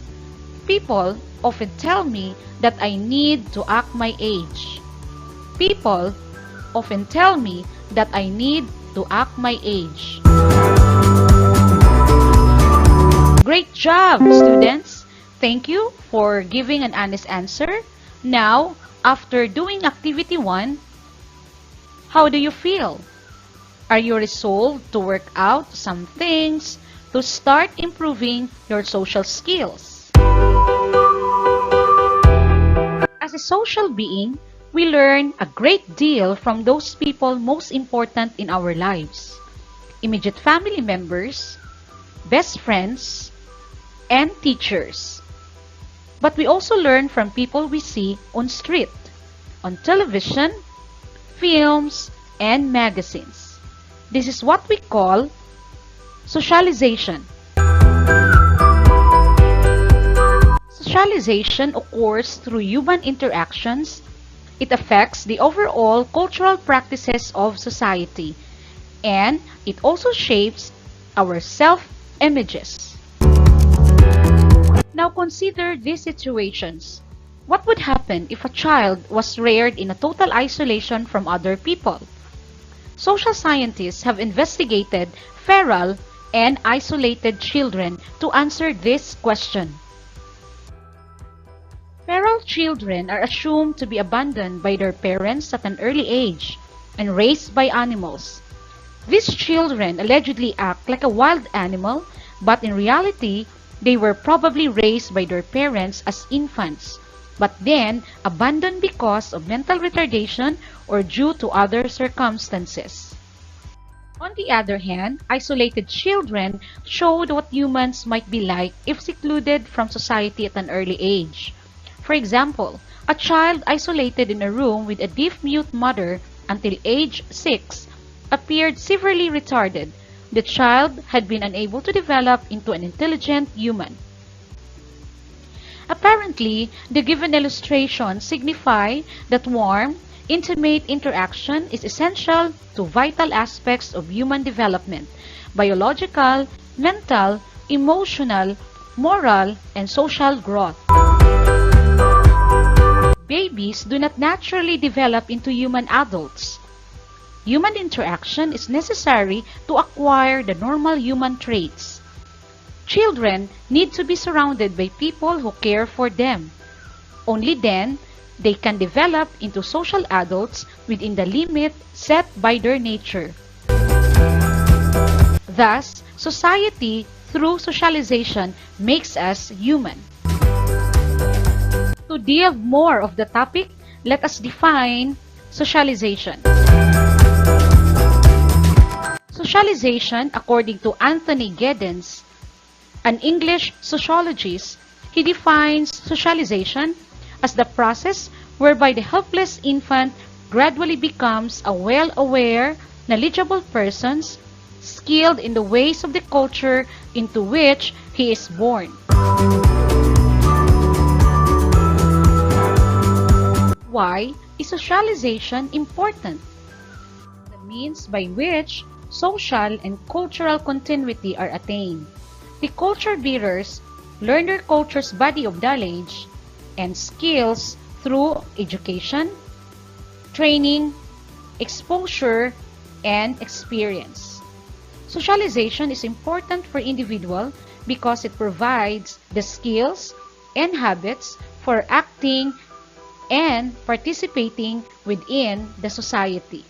people often tell me that I need to act my age. People often tell me that I need to act my age. Great job, students! Thank you for giving an honest answer. Now, after doing activity 1, how do you feel? Are you resolved to work out some things to start improving your social skills? As a social being, we learn a great deal from those people most important in our lives. Immediate family members, best friends, and teachers. But we also learn from people we see on street, on television, films, and magazines. This is what we call socialization. Socialization occurs through human interactions. It affects the overall cultural practices of society, and it also shapes our self-images. Now consider these situations. What would happen if a child was reared in a total isolation from other people? Social scientists have investigated feral and isolated children to answer this question. Feral children are assumed to be abandoned by their parents at an early age and raised by animals. These children allegedly act like a wild animal, but in reality, they were probably raised by their parents as infants, but then abandoned because of mental retardation or due to other circumstances. On the other hand, isolated children showed what humans might be like if secluded from society at an early age. For example, a child isolated in a room with a deaf-mute mother until age 6 appeared severely retarded. The child had been unable to develop into an intelligent human. Apparently, the given illustrations signify that warm, intimate interaction is essential to vital aspects of human development: biological, mental, emotional, moral, and social growth. Babies do not naturally develop into human adults. Human interaction is necessary to acquire the normal human traits. Children need to be surrounded by people who care for them. Only then, they can develop into social adults within the limit set by their nature. Thus, society through socialization makes us human. To delve more of the topic, let us define socialization. Socialization, according to Anthony Giddens, an English sociologist, he defines socialization as the process whereby the helpless infant gradually becomes a well-aware, knowledgeable person, skilled in the ways of the culture into which he is born. Why is socialization important? The means by which social and cultural continuity are attained. The culture bearers learn their culture's body of knowledge and skills through education, training, exposure, and experience. Socialization is important for individual because it provides the skills, and habits for acting and participating within the society.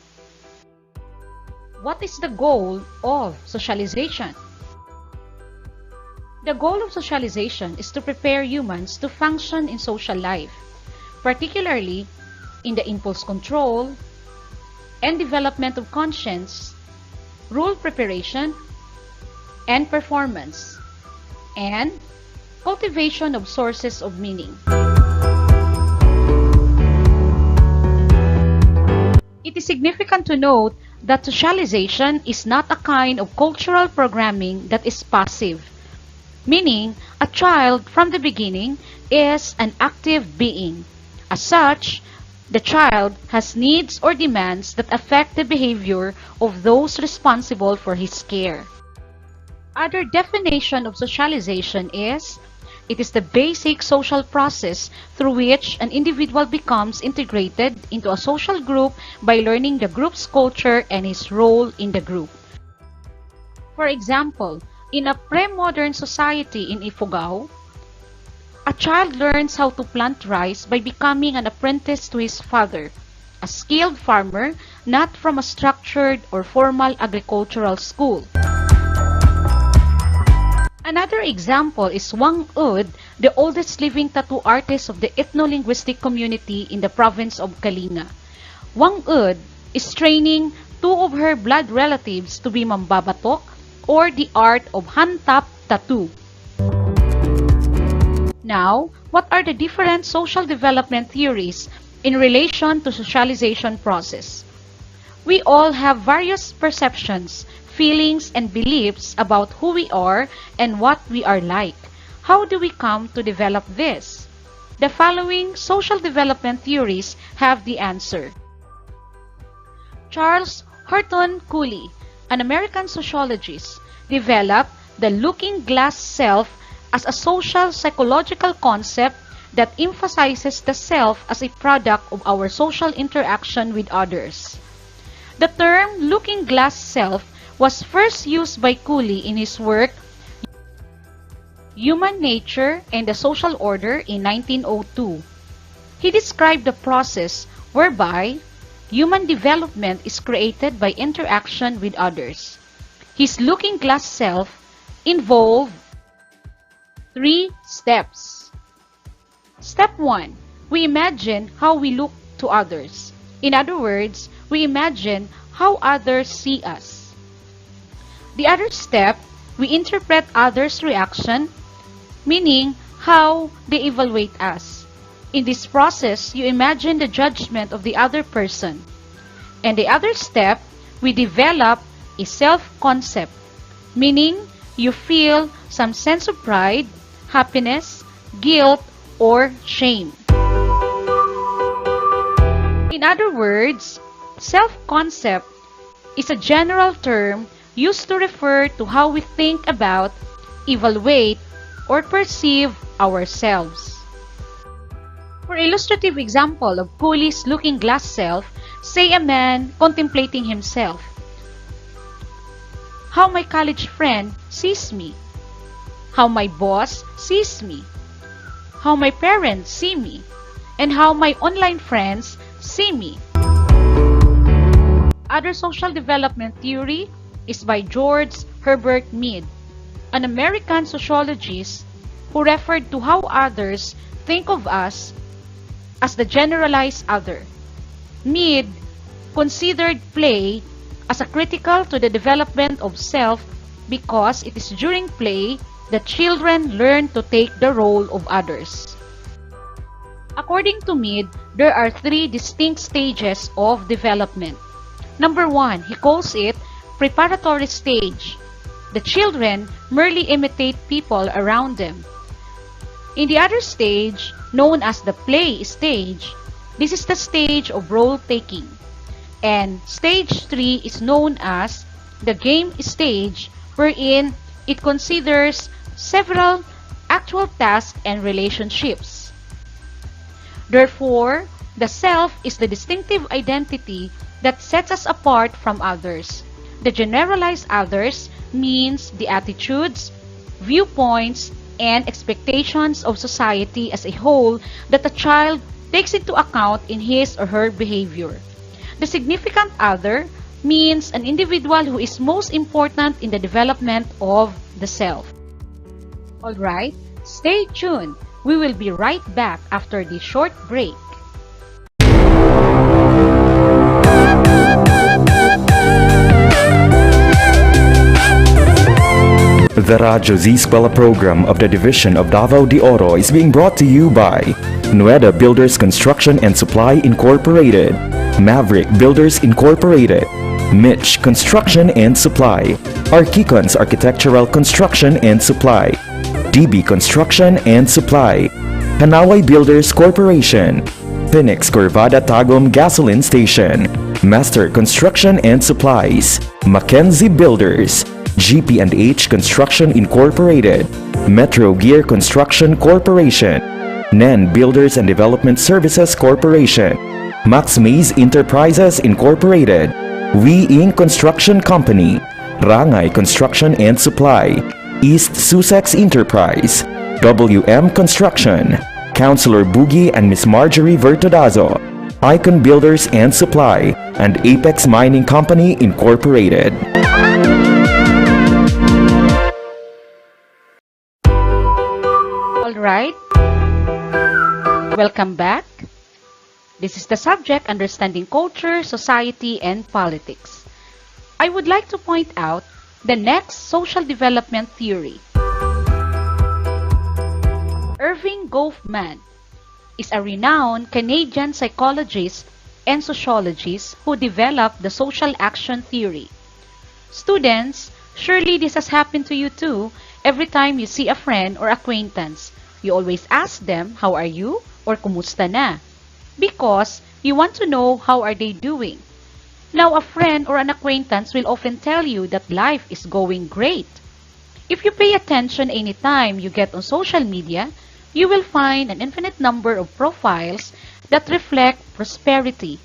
What is the goal of socialization? The goal of socialization is to prepare humans to function in social life, particularly in the impulse control and development of conscience, rule preparation and performance, and cultivation of sources of meaning. It is significant to note that socialization is not a kind of cultural programming that is passive, meaning a child from the beginning is an active being. As such, the child has needs or demands that affect the behavior of those responsible for his care. Other definition of socialization is, it is the basic social process through which an individual becomes integrated into a social group by learning the group's culture and his role in the group. For example, in a pre-modern society in Ifugao, a child learns how to plant rice by becoming an apprentice to his father, a skilled farmer, not from a structured or formal agricultural school. Another example is Wang Ud, the oldest living tattoo artist of the ethno-linguistic community in the province of Kalinga. Wang Ud is training two of her blood relatives to be mambabatok, or the art of hand-tap tattoo. Now, what are the different social development theories in relation to socialization process? We all have various perceptions, feelings, and beliefs about who we are and what we are like. How do we come to develop this? The following social development theories have the answer. Charles Horton Cooley, an American sociologist, developed the looking glass self as a social psychological concept that emphasizes the self as a product of our social interaction with others. The term looking glass self was first used by Cooley in his work Human Nature and the Social Order in 1902. He described the process whereby human development is created by interaction with others. His looking glass self involved 3 steps. Step 1. We imagine how we look to others. In other words, we imagine how others see us. The other step, we interpret others' reaction, meaning how they evaluate us. In this process, you imagine the judgment of the other person. And the other step, we develop a self-concept, meaning you feel some sense of pride, happiness, guilt, or shame. In other words, self-concept is a general term used to refer to how we think about, evaluate, or perceive ourselves. For illustrative example of Cooley's looking glass self, say a man contemplating himself. How my college friend sees me. How my boss sees me. How my parents see me. And how my online friends see me. Other social development theory is by George Herbert Mead, an American sociologist who referred to how others think of us as the generalized other. Mead considered play as a critical to the development of self because it is during play that children learn to take the role of others. According to Mead, there are 3 distinct stages of development. Number 1, he calls it preparatory stage. The children merely imitate people around them. In the other stage, known as the play stage, this is the stage of role-taking. And stage 3 is known as the game stage, wherein it considers several actual tasks and relationships. Therefore, the self is the distinctive identity that sets us apart from others. The generalized others means the attitudes, viewpoints, and expectations of society as a whole that a child takes into account in his or her behavior. The significant other means an individual who is most important in the development of the self. Alright, stay tuned. We will be right back after this short break. The Radyo Z-eskwela program of the Division of Davao de Oro is being brought to you by Nueda Builders Construction and Supply Incorporated, Maverick Builders Incorporated, Mitch Construction and Supply, Archicons Architectural Construction and Supply, DB Construction and Supply, Hanaway Builders Corporation, Phoenix Corvada Tagum Gasoline Station, Master Construction and Supplies, Mackenzie Builders, GP&H Construction Incorporated, Metro Gear Construction Corporation, NEN Builders and Development Services Corporation, Max Maze Enterprises Incorporated, We Inc. Construction Company, Rangay Construction and Supply, East Sussex Enterprise, WM Construction, Councilor Boogie and Miss Marjorie Vertodazo, Icon Builders and Supply, and Apex Mining Company Incorporated. Alright, welcome back. This is the subject Understanding Culture, Society, and Politics. I would like to point out the next social development theory. Irving Goffman is a renowned Canadian psychologist and sociologist who developed the social action theory. Students, surely this has happened to you too. Every time you see a friend or acquaintance, you always ask them, how are you? Or kumusta na? Because you want to know how are they doing. Now, a friend or an acquaintance will often tell you that life is going great. If you pay attention anytime you get on social media, you will find an infinite number of profiles that reflect prosperity.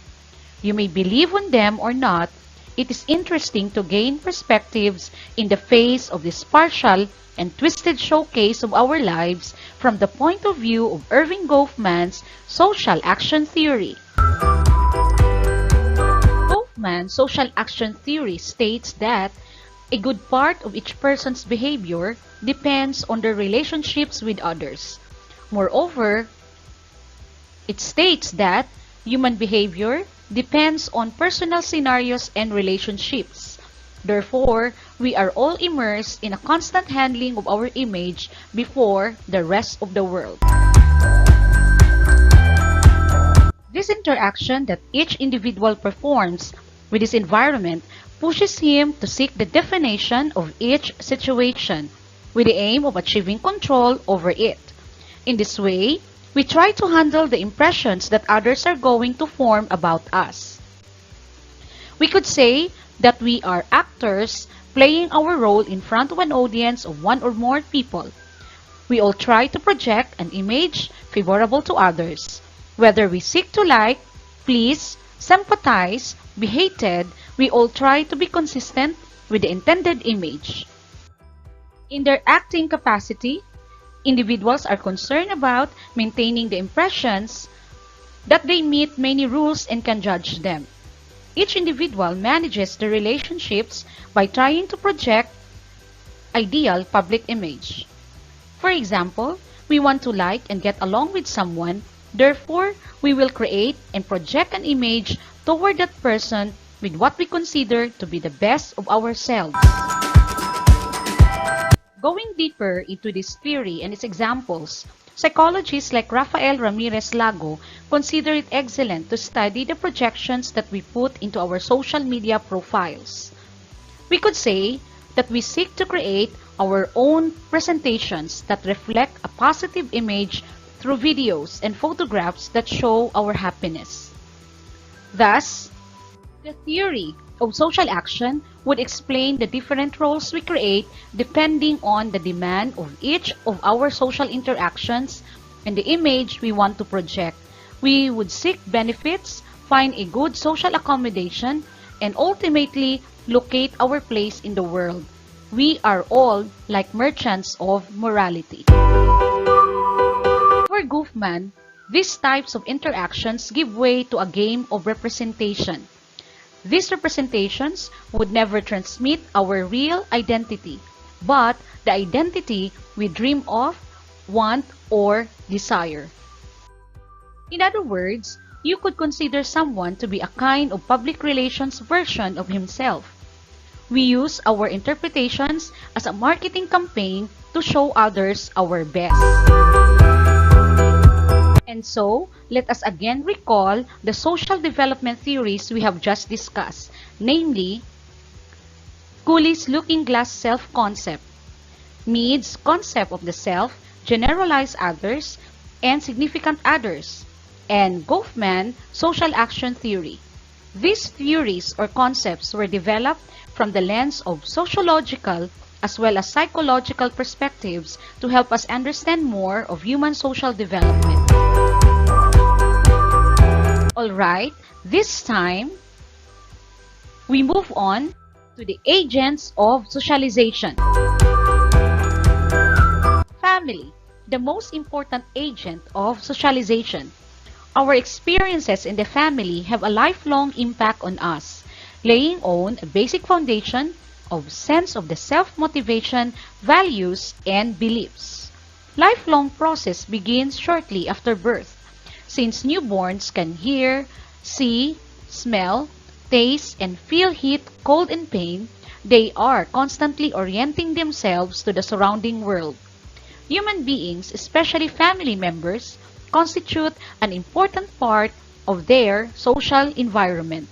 You may believe on them or not. It is interesting to gain perspectives in the face of this partial and twisted showcase of our lives from the point of view of Irving Goffman's social action theory. Goffman's social action theory states that a good part of each person's behavior depends on their relationships with others. Moreover, it states that human behavior depends on personal scenarios and relationships. Therefore, we are all immersed in a constant handling of our image before the rest of the world. This interaction that each individual performs with his environment pushes him to seek the definition of each situation with the aim of achieving control over it. In this way, we try to handle the impressions that others are going to form about us. We could say that we are actors playing our role in front of an audience of one or more people. We all try to project an image favorable to others. Whether we seek to like, please, sympathize, be hated, we all try to be consistent with the intended image. In their acting capacity, individuals are concerned about maintaining the impressions that they meet many rules and can judge them. Each individual manages the relationships by trying to project ideal public image. For example, we want to like and get along with someone, therefore, we will create and project an image toward that person with what we consider to be the best of ourselves. Going deeper into this theory and its examples, psychologists like Rafael Ramirez Lago consider it excellent to study the projections that we put into our social media profiles. We could say that we seek to create our own presentations that reflect a positive image through videos and photographs that show our happiness. Thus, the theory of social action would explain the different roles we create depending on the demand of each of our social interactions and the image we want to project. We would seek benefits, find a good social accommodation, and ultimately locate our place in the world. We are all like merchants of morality. For Goffman, these types of interactions give way to a game of representation. These representations would never transmit our real identity, but the identity we dream of, want, or desire. In other words, you could consider someone to be a kind of public relations version of himself. We use our interpretations as a marketing campaign to show others our best. And so, let us again recall the social development theories we have just discussed, namely, Cooley's looking-glass self-concept, Mead's concept of the self, generalized others, and significant others, and Goffman social action theory. These theories or concepts were developed from the lens of sociological as well as psychological perspectives to help us understand more of human social development. Alright, this time, we move on to the agents of socialization. Family, the most important agent of socialization. Our experiences in the family have a lifelong impact on us, laying on a basic foundation of sense of the self-motivation, values, and beliefs. Lifelong process begins shortly after birth. Since newborns can hear, see, smell, taste, and feel heat, cold, and pain, they are constantly orienting themselves to the surrounding world. Human beings, especially family members, constitute an important part of their social environment.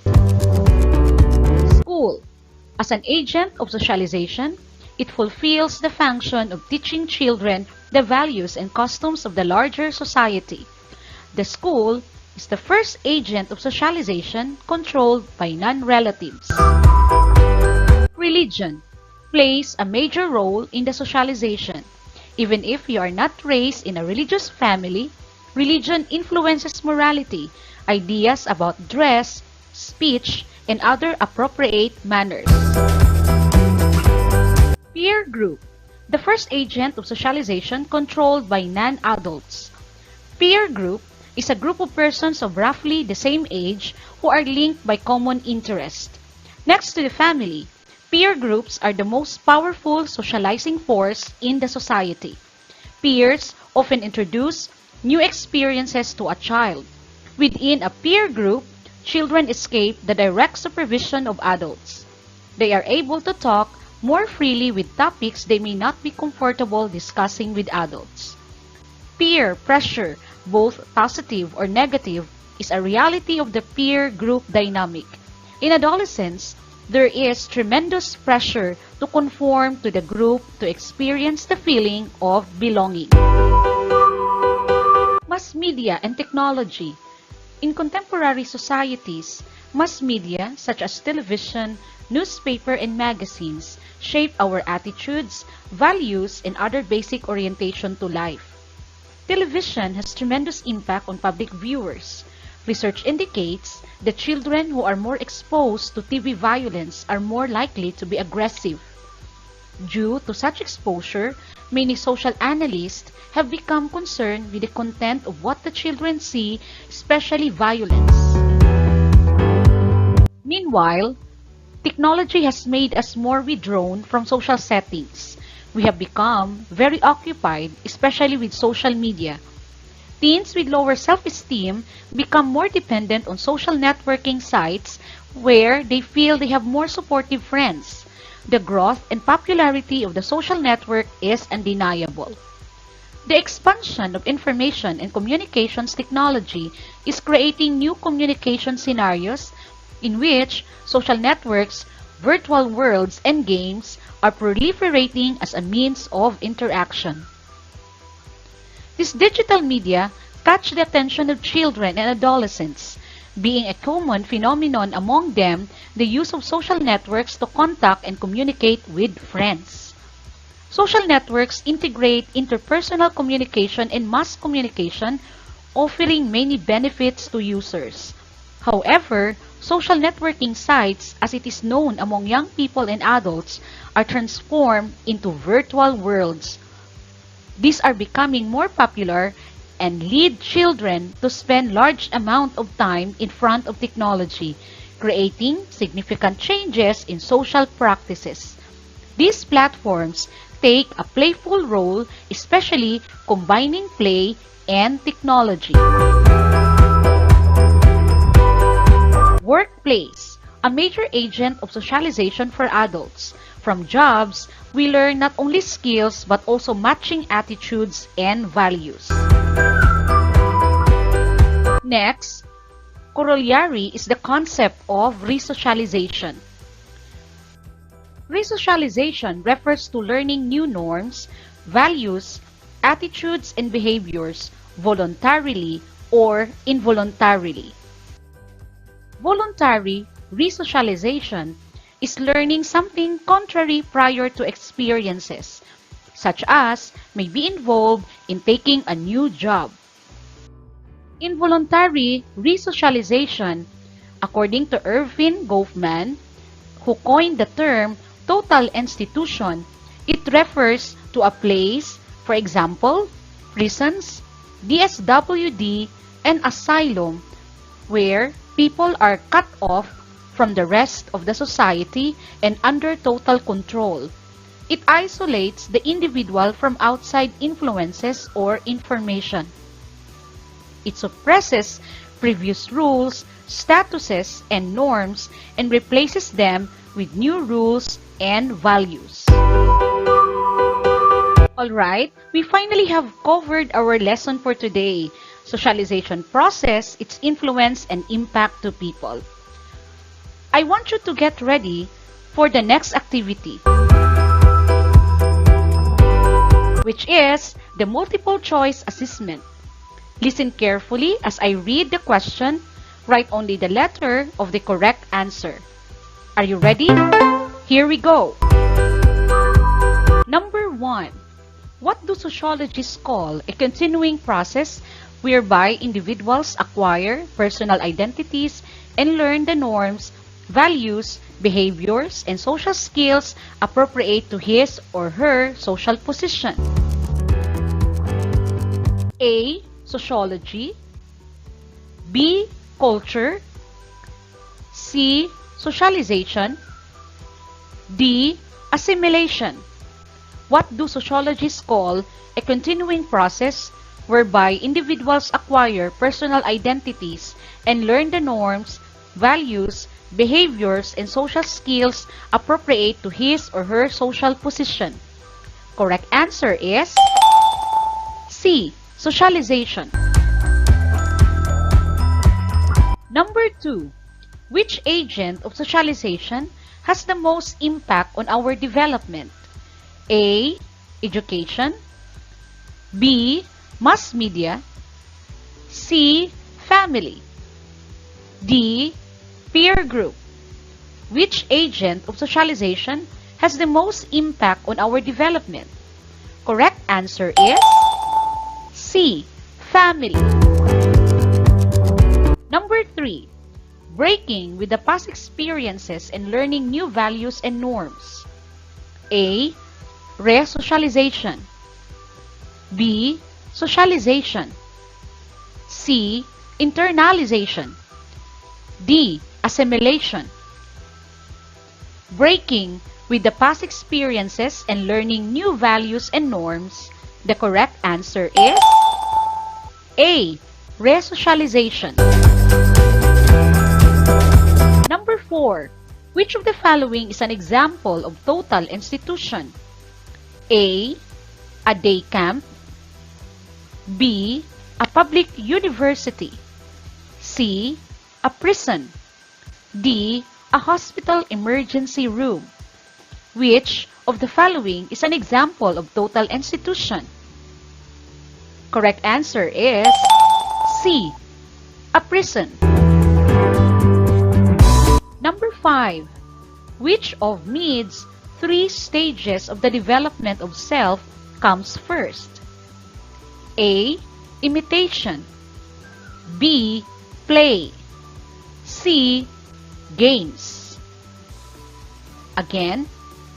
School. As an agent of socialization, it fulfills the function of teaching children the values and customs of the larger society. The school is the first agent of socialization controlled by non-relatives. Religion plays a major role in the socialization. Even if you are not raised in a religious family, religion influences morality, ideas about dress, speech, and other appropriate manners. Peer group, the first agent of socialization controlled by non-adults. Peer group is a group of persons of roughly the same age who are linked by common interest. Next to the family, peer groups are the most powerful socializing force in the society. Peers often introduce new experiences to a child. Within a peer group, children escape the direct supervision of adults. They are able to talk more freely with topics they may not be comfortable discussing with adults. Peer pressure, both positive or negative, is a reality of the peer group dynamic. In adolescence, there is tremendous pressure to conform to the group to experience the feeling of belonging. Mass media and technology. In contemporary societies, mass media such as television, newspaper, and magazines shape our attitudes, values, and other basic orientation to life. Television has tremendous impact on public viewers. Research indicates that children who are more exposed to TV violence are more likely to be aggressive. Due to such exposure, many social analysts have become concerned with the content of what the children see, especially violence. Meanwhile, technology has made us more withdrawn from social settings. We have become very occupied, especially with social media. Teens with lower self-esteem become more dependent on social networking sites where they feel they have more supportive friends. The growth and popularity of the social network is undeniable. The expansion of information and communications technology is creating new communication scenarios in which social networks, virtual worlds, and games are proliferating as a means of interaction. These digital media catch the attention of children and adolescents, being a common phenomenon among them the use of social networks to contact and communicate with friends. Social networks integrate interpersonal communication and mass communication, offering many benefits to users. However, social networking sites, as it is known among young people and adults, are transformed into virtual worlds. These are becoming more popular and lead children to spend large amount of time in front of technology, creating significant changes in social practices. These platforms take a playful role, especially combining play and technology. Workplace, a major agent of socialization for adults. From jobs, we learn not only skills but also matching attitudes and values. Next, corollary is the concept of resocialization. Resocialization refers to learning new norms, values, attitudes, and behaviors voluntarily or involuntarily. Voluntary resocialization is learning something contrary prior to experiences, such as may be involved in taking a new job. Involuntary resocialization, according to Irving Goffman, who coined the term total institution, it refers to a place, for example, prisons, DSWD, and asylum, where people are cut off from the rest of the society and under total control. It isolates the individual from outside influences or information. It suppresses previous rules, statuses, and norms and replaces them with new rules and values. Alright, we finally have covered our lesson for today. Socialization process, its influence and impact to people. I want you to get ready for the next activity, which is the multiple choice assessment. Listen carefully as I read the question. Write only the letter of the correct answer. Are you ready? Here we go. Number 1. What do sociologists call a continuing process whereby individuals acquire personal identities and learn the norms, values, behaviors, and social skills appropriate to his or her social position? A. Sociology. B. Culture. C. Socialization. D. Assimilation. What do sociologists call a continuing process whereby individuals acquire personal identities and learn the norms, values, behaviors, and social skills appropriate to his or her social position? Correct answer is C. Socialization. Number 2. Which agent of socialization has the most impact on our development? A. Education. B. Mass media. C. Family. D. Peer group. Which agent of socialization has the most impact on our development? Correct answer is C. Family. Number 3. Breaking with the past experiences and learning new values and norms. A. Resocialization. B. Socialization. C. Internalization. D. Assimilation. Breaking with the past experiences and learning new values and norms. The correct answer is A. Resocialization. Number 4. Which of the following is an example of total institution? A. A day camp. B. A public university. C. A prison. D. A hospital emergency room. Which of the following is an example of total institution? Correct answer is C. A prison. Number 5. Which of Mead's 3 stages of the development of self comes first? A. Imitation. B. Play. C. games. Again,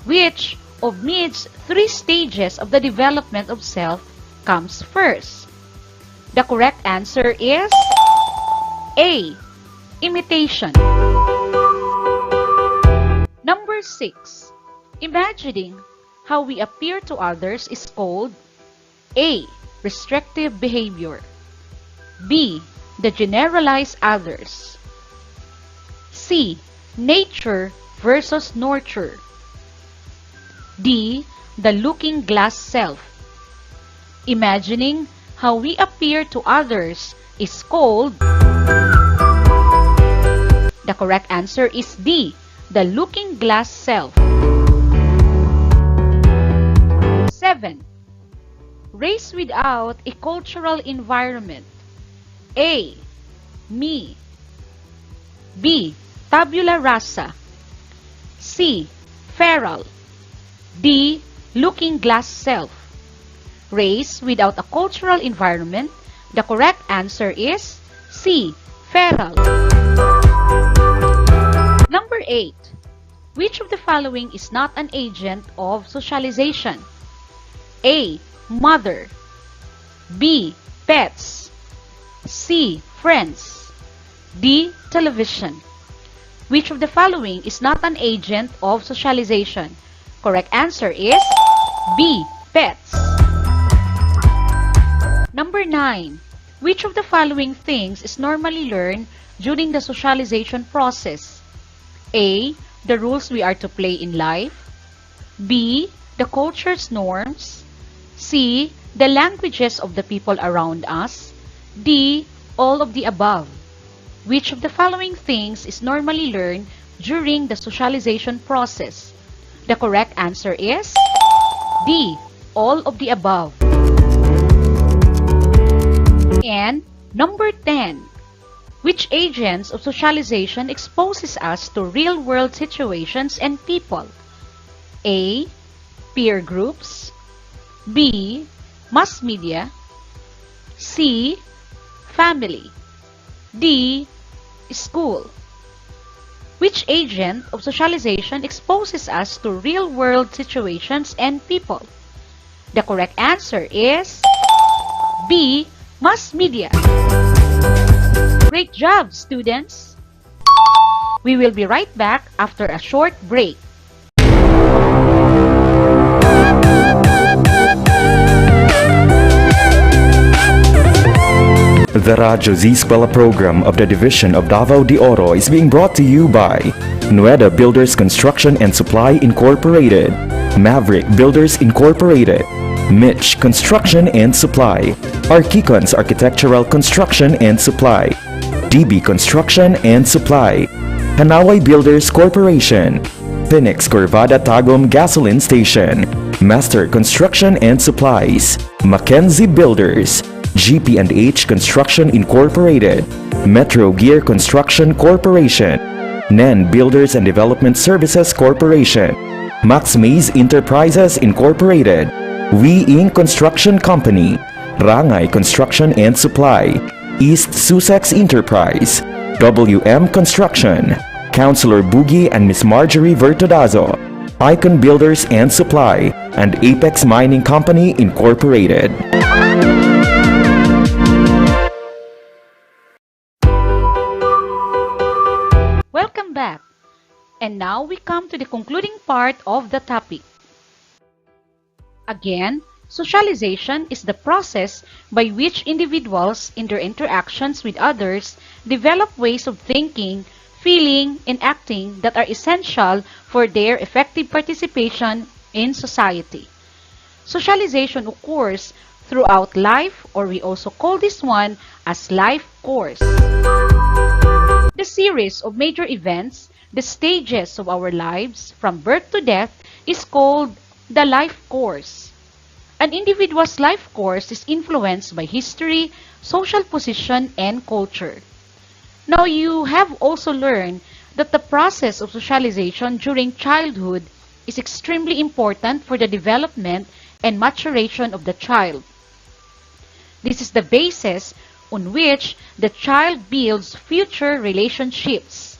which of Mead's 3 stages of the development of self comes first? The correct answer is A. Imitation. Number 6. Imagining how we appear to others is called A. Restrictive behavior. B. The generalized others. C. Nature versus nurture. D. The looking glass self. Imagining how we appear to others is called... The correct answer is D. The looking glass self. 7. Race without a cultural environment. A. Me. B. Tabula rasa. C. Feral. D. Looking glass self. Race without a cultural environment. The correct answer is C. Feral. Number 8. Which of the following is not an agent of socialization? A. Mother. B. Pets. C. Friends. D. Television. Which of the following is not an agent of socialization? Correct answer is B. Pets. Number 9. Which of the following things is normally learned during the socialization process? A. The rules we are to play in life. B. The culture's norms. C. The languages of the people around us. D. All of the above. Which of the following things is normally learned during the socialization process? The correct answer is D. All of the above. And number 10. Which agents of socialization exposes us to real-world situations and people? A. Peer groups. B. Mass media. C. Family. D. School. Which agent of socialization exposes us to real-world situations and people? The correct answer is B. Mass media. Great job, students! We will be right back after a short break. The Radyo Z-eskwela program of the Division of Davao de Oro is being brought to you by Nueda Builders Construction and Supply Incorporated, Maverick Builders Incorporated, Mitch Construction and Supply, Archicons Architectural Construction and Supply, DB Construction and Supply, Hanaway Builders Corporation, Phoenix Corvada Tagum Gasoline Station, Master Construction and Supplies, Mackenzie Builders, GP&H Construction Incorporated, Metro Gear Construction Corporation, NEN Builders and Development Services Corporation, Max Mays Enterprises Incorporated, We Inc. Construction Company, Rangay Construction and Supply, East Sussex Enterprise, WM Construction, Councilor Boogie and Miss Marjorie Vertodazo, Icon Builders and Supply, and Apex Mining Company Incorporated. Welcome back. And now we come to the concluding part of the topic. Again, socialization is the process by which individuals in their interactions with others develop ways of thinking, feeling, and acting that are essential for their effective participation in society. Socialization occurs throughout life, or we also call this one as life course. The series of major events, the stages of our lives from birth to death, is called the life course. An individual's life course is influenced by history, social position, and culture. Now, you have also learned that the process of socialization during childhood is extremely important for the development and maturation of the child. This is the basis on which the child builds future relationships.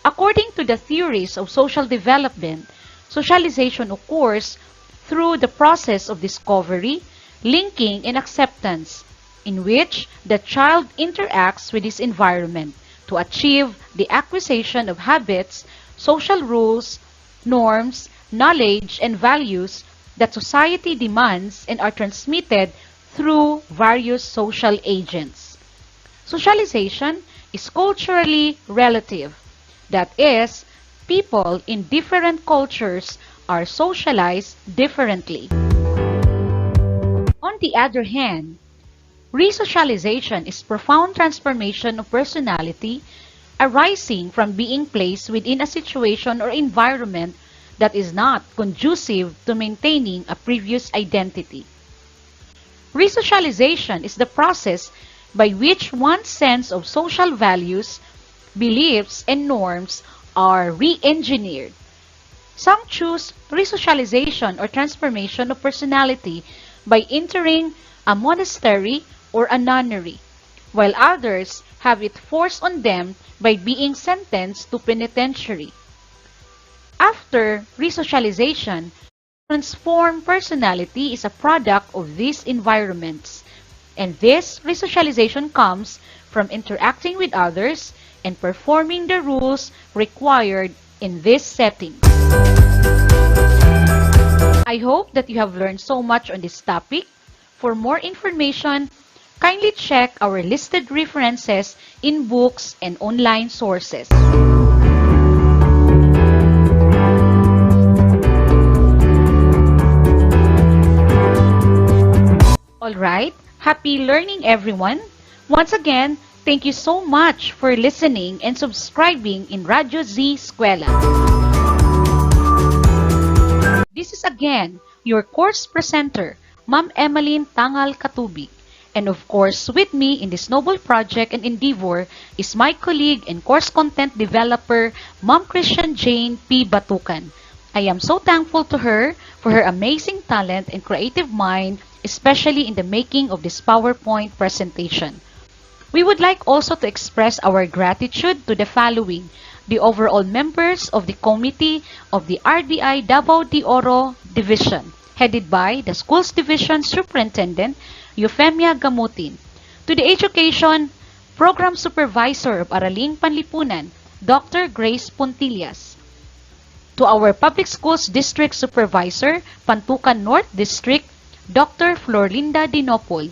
According to the theories of social development, socialization occurs through the process of discovery, linking, and acceptance, in which the child interacts with his environment to achieve the acquisition of habits, social rules, norms, knowledge, and values that society demands and are transmitted through various social agents. Socialization is culturally relative. That is, people in different cultures are socialized differently. On the other hand, resocialization is profound transformation of personality arising from being placed within a situation or environment that is not conducive to maintaining a previous identity. Resocialization is the process by which one's sense of social values, beliefs, and norms are re-engineered. Some choose resocialization or transformation of personality by entering a monastery or a nunnery, while others have it forced on them by being sentenced to penitentiary. After resocialization, transformed personality is a product of these environments, and this resocialization comes from interacting with others and performing the rules required in this setting. I hope that you have learned so much on this topic. For more information, kindly check our listed references in books and online sources. Alright, happy learning everyone. Once again, thank you so much for listening and subscribing in Radyo Z-eskwela. This is again your course presenter, Ma'am Emeline Tangal Katubig. And of course, with me in this noble project and endeavor is my colleague and course content developer, Ma'am Christian Jane P. Batukan. I am so thankful to her for her amazing talent and creative mind, especially in the making of this PowerPoint presentation. We would like also to express our gratitude to the following: the overall members of the Committee of the RBI Davao de Oro Division, headed by the Schools Division Superintendent, Eufemia Gamutin; to the Education Program Supervisor of Araling Panlipunan, Dr. Grace Puntillas; to our Public Schools District Supervisor, Pantukan North District, Dr. Florlinda Dinopol;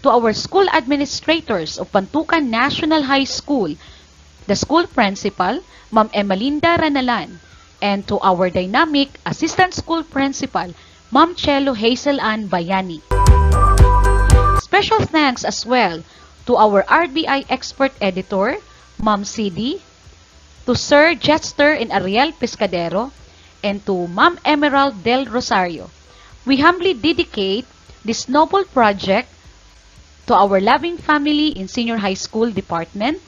to our school administrators of Pantukan National High School, the school principal, Ma'am Emelinda Ranalan; and to our dynamic assistant school principal, Ma'am Chelo Hazel Ann Bayani. Special thanks as well to our RBI expert editor, Ma'am CD, to Sir Jester and Ariel Pescadero, and to Ma'am Emerald Del Rosario. We humbly dedicate this noble project to our loving family in Senior High School Department,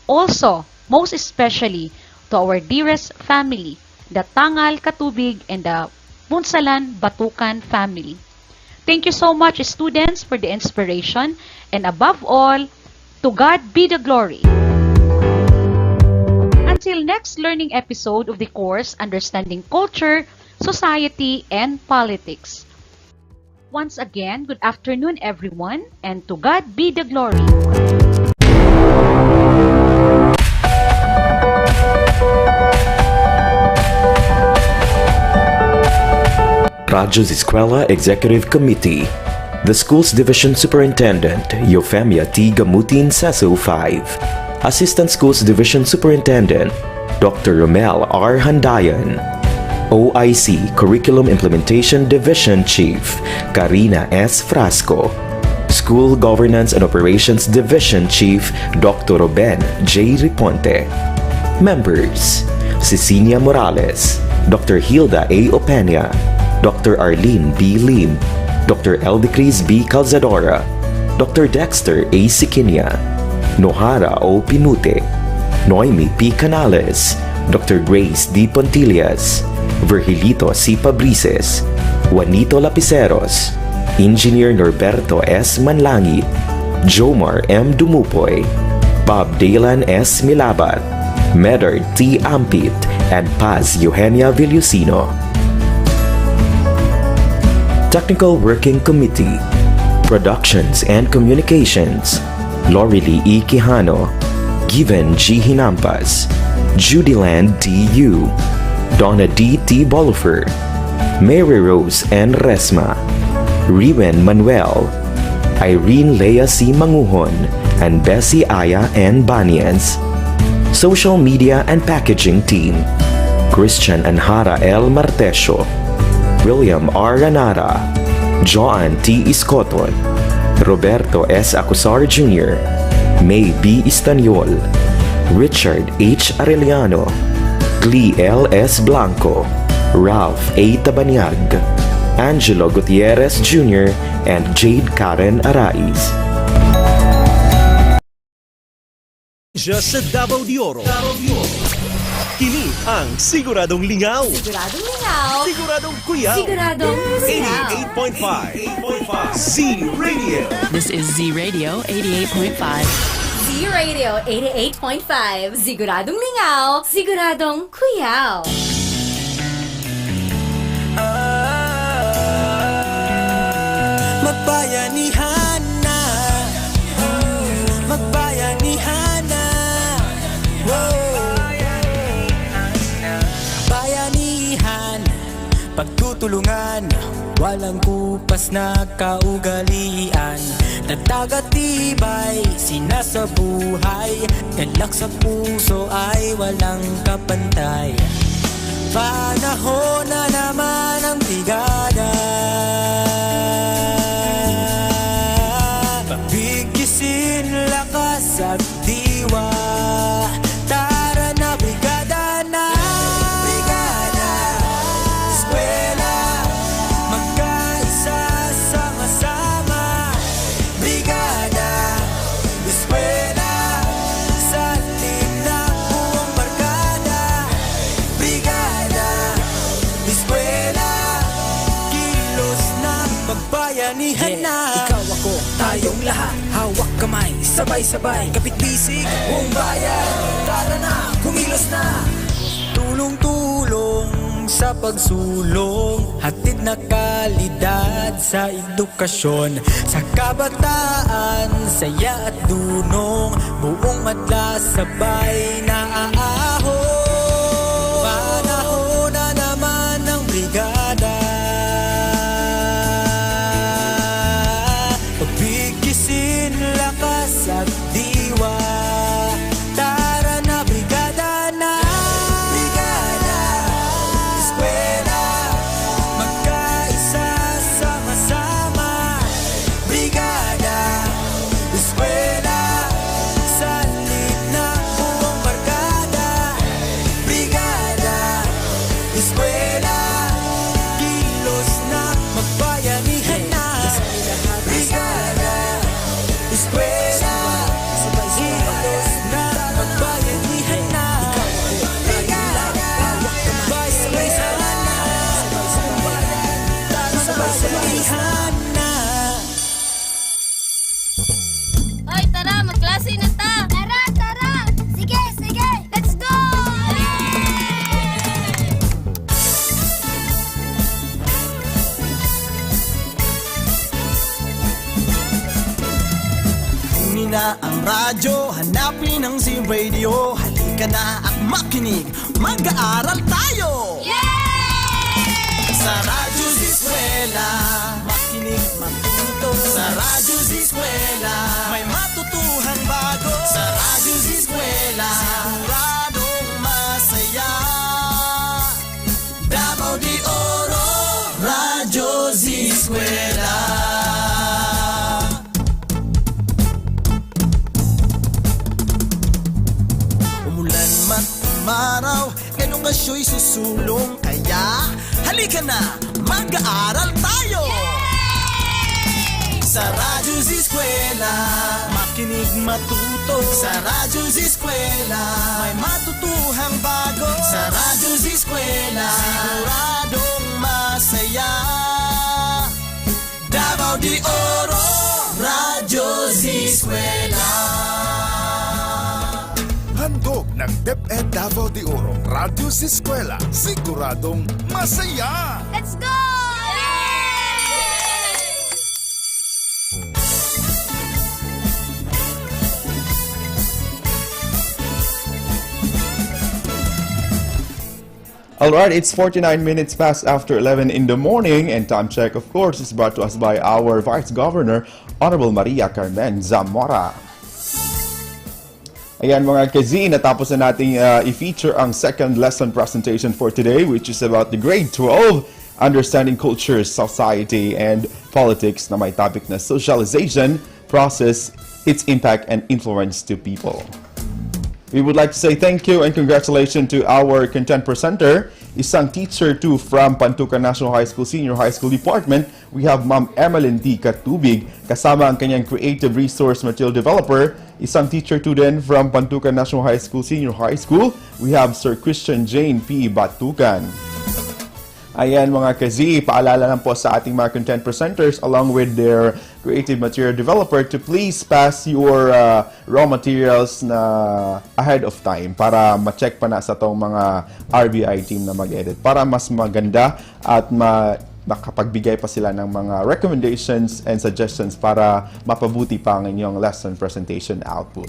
also most especially to our dearest family, the Tangal Katubig and the Punsalan Batukan family. Thank you so much, students, for the inspiration, and above all, to God be the glory. Until next learning episode of the course, Understanding Culture, Society, and Politics. Once again, good afternoon everyone, and to God be the glory. Radyo Z-eskwela Executive Committee. The Schools Division Superintendent, Eufemia T. Gamutin, CESO 5. Assistant Schools Division Superintendent, Dr. Romel R. Handayan. OIC Curriculum Implementation Division Chief, Karina S. Frasco. School Governance and Operations Division Chief, Dr. Ruben J. Riponte. Members: Cecilia Morales, Dr. Hilda A. Opena, Dr. Arlene B. Lim, Dr. Eldecris B. Calzadora, Dr. Dexter A. Sikinia, Nohara O. Pinute, Noemi P. Canales, Dr. Grace D. Pontillas, Virgilito C. Pabrices, Juanito Lapiceros, Engineer Norberto S. Manlangit, Jomar M. Dumupoy, Bob Daylan S. Milabat, Medard T. Ampit, and Paz Eugenia Villusino. Technical Working Committee, Productions and Communications, Lorely E. Quijano, Given G. Hinampas, Judyland D. Yu, Donna D. T. Bolifer, Mary Rose N. Resma, Riwen Manuel, Irene Lea C. Manguhon, and Bessie Aya N. Banias. Social Media and Packaging Team, Christian Anhara L. Martesio, William R. Ranara, Joan T. Iscoton, Roberto S. Acusar Jr., May B. Istaniol, Richard H. Arellano, Glee L. S. Blanco, Ralph A. Tabanyag, Angelo Gutierrez Jr., and Jade Karen Araiz. Sa Davao de Oro. Kini ang Siguradong Lingaw. Siguradong lingaw. Siguradong kuyaw. Siguradong kuyaw. 88.5 Z-Radio. This is Z-Radio 88.5. Z-Radio 88.5. Siguradong lingaw. Siguradong kuyaw. Magbayanihan na, magbayanihan na, bayanihan, pagtutulungan, walang kupas na kaugalian, nagtagatibay, sinasabuhay, galak sa puso ay walang kapantay. Panahon na naman ang brigada, pagbigkisin lakas at diwa. Tara na brigada na, brigada, eskwela, magkaisa sama-sama. Brigada, eskwela, sa ating na buong barkada. Brigada, eskwela, kilos na, magbayanihan na. Ikaw ako, tayong lahat, hawak kamay, sabay-sabay, kapit bisig, buong bayan. Tara na, kumilos na. Tulong-tulong sa pagsulong, hatid na kalidad sa edukasyon. Sa kabataan, saya at dunong, buong madla sabay na aahon. Panahon na naman ng brigada, pagbigisin lakas at diwa. Tara na brigada na, brigada, eskwela, magkaisa sama-sama. Brigada, eskwela, salib na buong barkada. Brigada, eskwela, kilos na, magbayanihan na. Brigada, eskwela, kilos na, magbayanihan na. Brigada, magbayanihan na. Magbayanihan na. Hoy, tara, magklase na ta! Tara, tara! Sige, sige! Let's go! Kunin na ang radyo, hanapin ang ZRadio. Halika na at makinig, mag-aaral tayo! Sa Radyo Z-eskwela, makinig, matuto. Sa Radyo Z-eskwela, may matutuhang bago. Sa Radyo Z-eskwela, Siguradong Masaya. Davao de Oro, Radyo Z-eskwela. Umulan man umaraw, edukasyo'y susulong. Kaya halika na, mag-aaral tayo! Sa Radyo Z-eskwela, makinig, matuto. Sa Radyo Z-eskwela, may matutuhang bago. Sa Radyo Z-eskwela, Siguradong Masaya. Davao de Oro, Radyo Z-eskwela. Handog ng DepEd Davao de Oro, Radyo Z-eskwela, Siguradong Masaya! Let's go! Alright, it's 49 minutes past after 11 in the morning, and time check, of course, is brought to us by our Vice Governor, Honorable Maria Carmen Zamora. Ayan mga kazi, natapos na nating i-feature ang second lesson presentation for today, which is about the grade 12, Understanding Culture, Society, and Politics, na may topic na socialization, process, its impact and influence to people. We would like to say thank you and congratulations to our content presenter, isang teacher too from Pantukan National High School Senior High School Department. We have Ma'am Emeline D. Katubig, kasama ang kanyang Creative Resource Material Developer, isang teacher too din from Pantukan National High School Senior High School. We have Sir Christian Jane P. Batukan. Ayan mga kazi, paalala lang po sa ating mga content presenters along with their creative material developer to please pass your raw materials na ahead of time para ma-check pa na sa itong mga RBI team na mag-edit para mas maganda at makapagbigay pa sila ng mga recommendations and suggestions para mapabuti pa ang inyong lesson presentation output.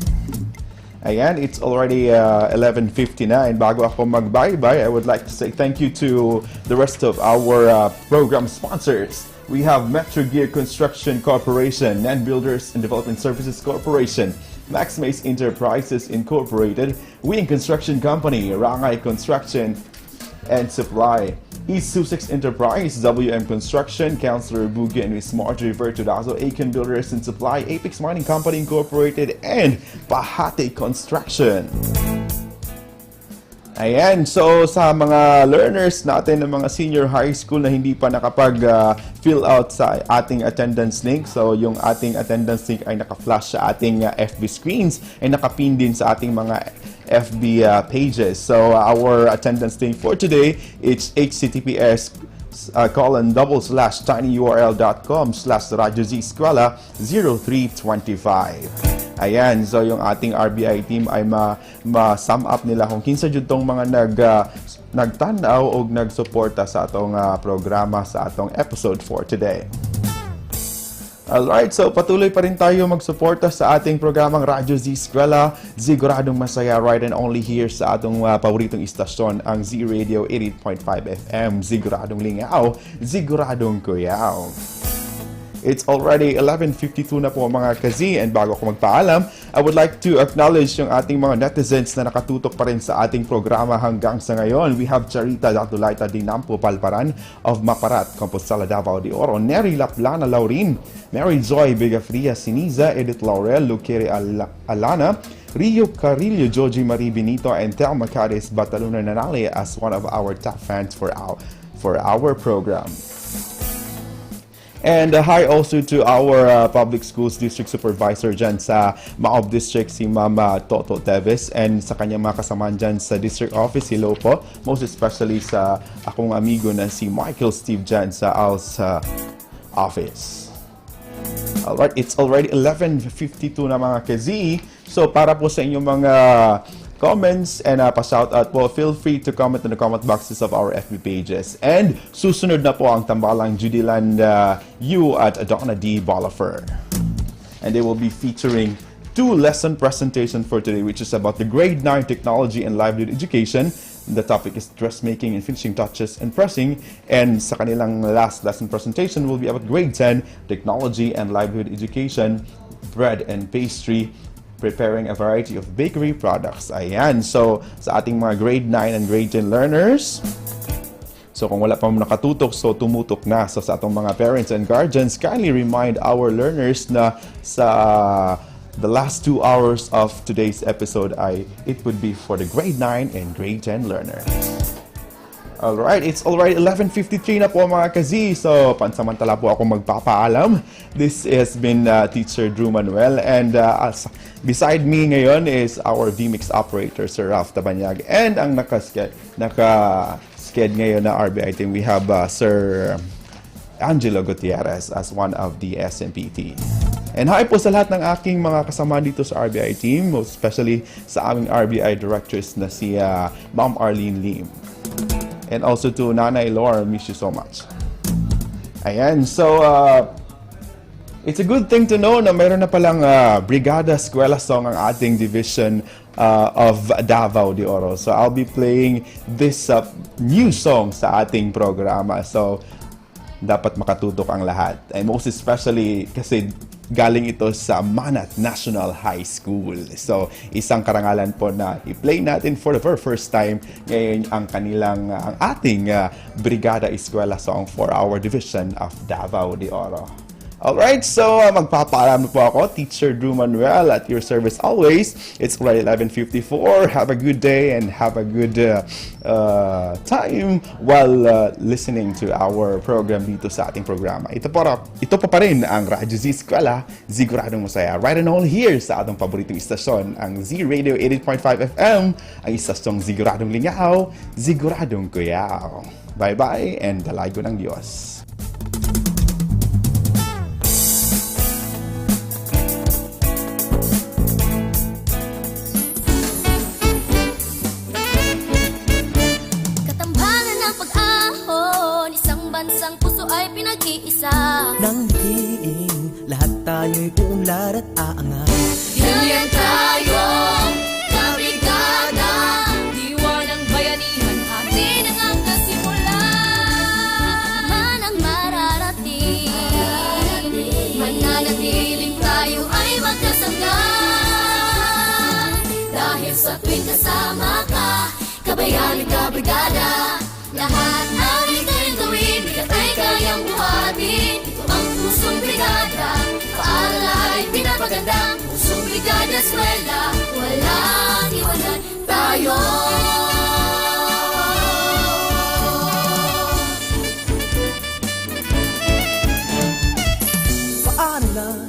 Ayan, it's already 11:50 na, and bago ako mag-bye-bye, I would like to say thank you to the rest of our program sponsors. We have Metro Gear Construction Corporation, NAN Builders and Development Services Corporation, Max Mace Enterprises Incorporated, Wing Construction Company, Rangay Construction and Supply, East Sussex Enterprise, WM Construction, Councilor Bugi and Miss Marjorie Vertudazo, Aiken Builders and Supply, Apex Mining Company Incorporated, and Pahate Construction. Ayan, so sa mga learners natin ng mga senior high school na hindi pa nakapag-fill out sa ating attendance link, so yung ating attendance link ay naka-flash sa ating FB screens ay nakapin din sa ating mga FB pages. So our attendance link for today, it's https://tinyurl.com/Radyo Z-eskwela 0325. Ayan, so yung ating RBI team ay ma-sum up nila kung kinsa jud tong mga nagtanaw o nagsuporta sa atong programa sa atong episode for today. Alright, so patuloy pa rin tayo magsuporta sa ating programang Radyo Z-eskwela, Ziguradong Masaya, right and only here sa atong paboritong istasyon, ang ZRadio 88.5 FM, Ziguradong Lingaw, Ziguradong Kuyaw. It's already 11:52 na po mga kazi, and bago ako magpaalam, I would like to acknowledge yung ating mga netizens na nakatutok pa rin sa ating programa hanggang sa ngayon. We have Charita Datulaita Dinampo Palparan of Maparat, Compostela, Davao de Oro, Neri Laplana Laurin, Mary Joy Bigafria Siniza, Edith Laurel Luquere Alana, Rio Carillo Joji Marie Benito, and Tel Macares Bataluna Nanale as one of our top fans for our program. And hi also to our Public Schools District Supervisor dyan sa Maabot District, si Mama Toto Teves, and sa kanyang mga kasamahan dyan sa District Office, hello po. Most especially sa akong amigo na si Michael Steve dyan sa ALS Office. Alright, it's already 11:52 na mga kazi. So para po sa inyong mga comments and pa-shoutout po, feel free to comment in the comment boxes of our FB pages. And susunod na po ang tambalang Judyland U at Donna D. Bolifer. And they will be featuring 2 lesson presentation for today, which is about the grade 9 technology and livelihood education. The topic is dressmaking and finishing touches and pressing. And sa kanilang last lesson presentation will be about grade 10 technology and livelihood education, bread and pastry, preparing a variety of bakery products. Ayan. So, sa ating mga grade 9 and grade 10 learners, so kung wala pa mo nakatutok, so tumutok na. So, sa atong mga parents and guardians, kindly remind our learners na sa the last 2 hours of today's episode it would be for the grade 9 and grade 10 learners. Alright, it's already 11:53 na po mga kazi. So, pansamantala po ako magpapaalam. This has been Teacher Drew Manuel, and beside me ngayon is our VMix operator, Sir Ralph Tabanyag, and ang naka-sked ngayon na RBI team, we have Sir Angelo Gutierrez as one of the SMPT. And hi po sa lahat ng aking mga kasama dito sa RBI team, most especially sa aming RBI directors na si Ma'am Arlene Lim. And also to Nanay Laura, miss you so much. Ayan, so it's a good thing to know na mayroon na palang Brigada Eskwela Song ang ating division of Davao de Oro. So I'll be playing this new song sa ating programa. So dapat makatutok ang lahat. And most especially kasi galing ito sa Manat National High School. So, isang karangalan po na i-play natin for the very first time ngayon ang ating Brigada Eskwela Song for our division of Davao de Oro. Alright, so magpapaalam na po ako, Teacher Drew Manuel, at your service always. It's already 11:54. Have a good day and have a good time while listening to our program dito sa ating programa. Ito pa rin ang Radyo Z-eskwela, Ziguradong Masaya. Right and all here sa atong paboritong istasyon, ang ZRadio 88.5 FM, ang istasyong Ziguradong Lingaw, Ziguradong Kuyaw. Bye-bye and dalay ko ng Diyos. Bansang puso ay pinag-iisa. Nang diin, lahat tayo'y uunlad at aangat. Yan tayong kabrigada, diwa ng bayanihan, atin ang kasimula. Man ang mararating, mananatiling tayo ay magkasangga. Dahil sa tuwing kasama ka, kabayani kabrigada, lahat ang ika'y gawin, bigat ay kayang buhatin. Ito ang pusong brigada, paalala ay pinapaganda. Pusong brigada eskwela, walang iwanan tayo. Paaralan,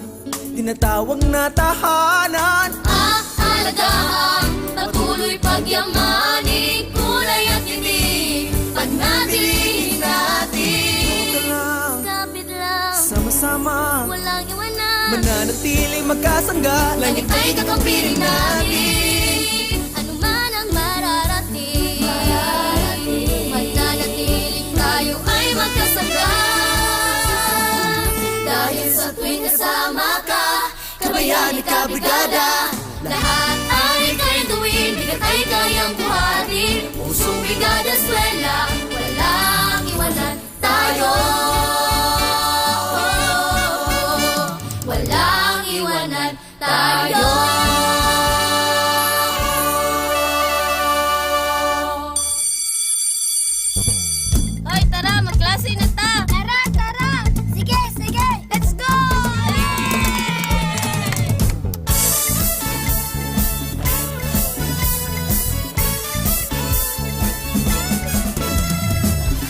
tinatawag na tahanan. Aalagaan, patuloy pagyamanin, kulay at hindi. Pagnatin natin, kapit lang, sama-sama, walang iwanan, mananatiling magkasangga. langit ay kakampirin natin. Ano man ang mararating, mananatiling tayo ay magkasangga. Dahil sa tuwing kasama ka, kabayani kabrigada, lahat ay kayang gawin, bigat ay kayang buhatin. Pusong brigada eskwela, walang iwanan tayo. Walang iwanan tayo. Hoy, tara, magklase na ta. Tara, tara. Sige, sige. Let's go!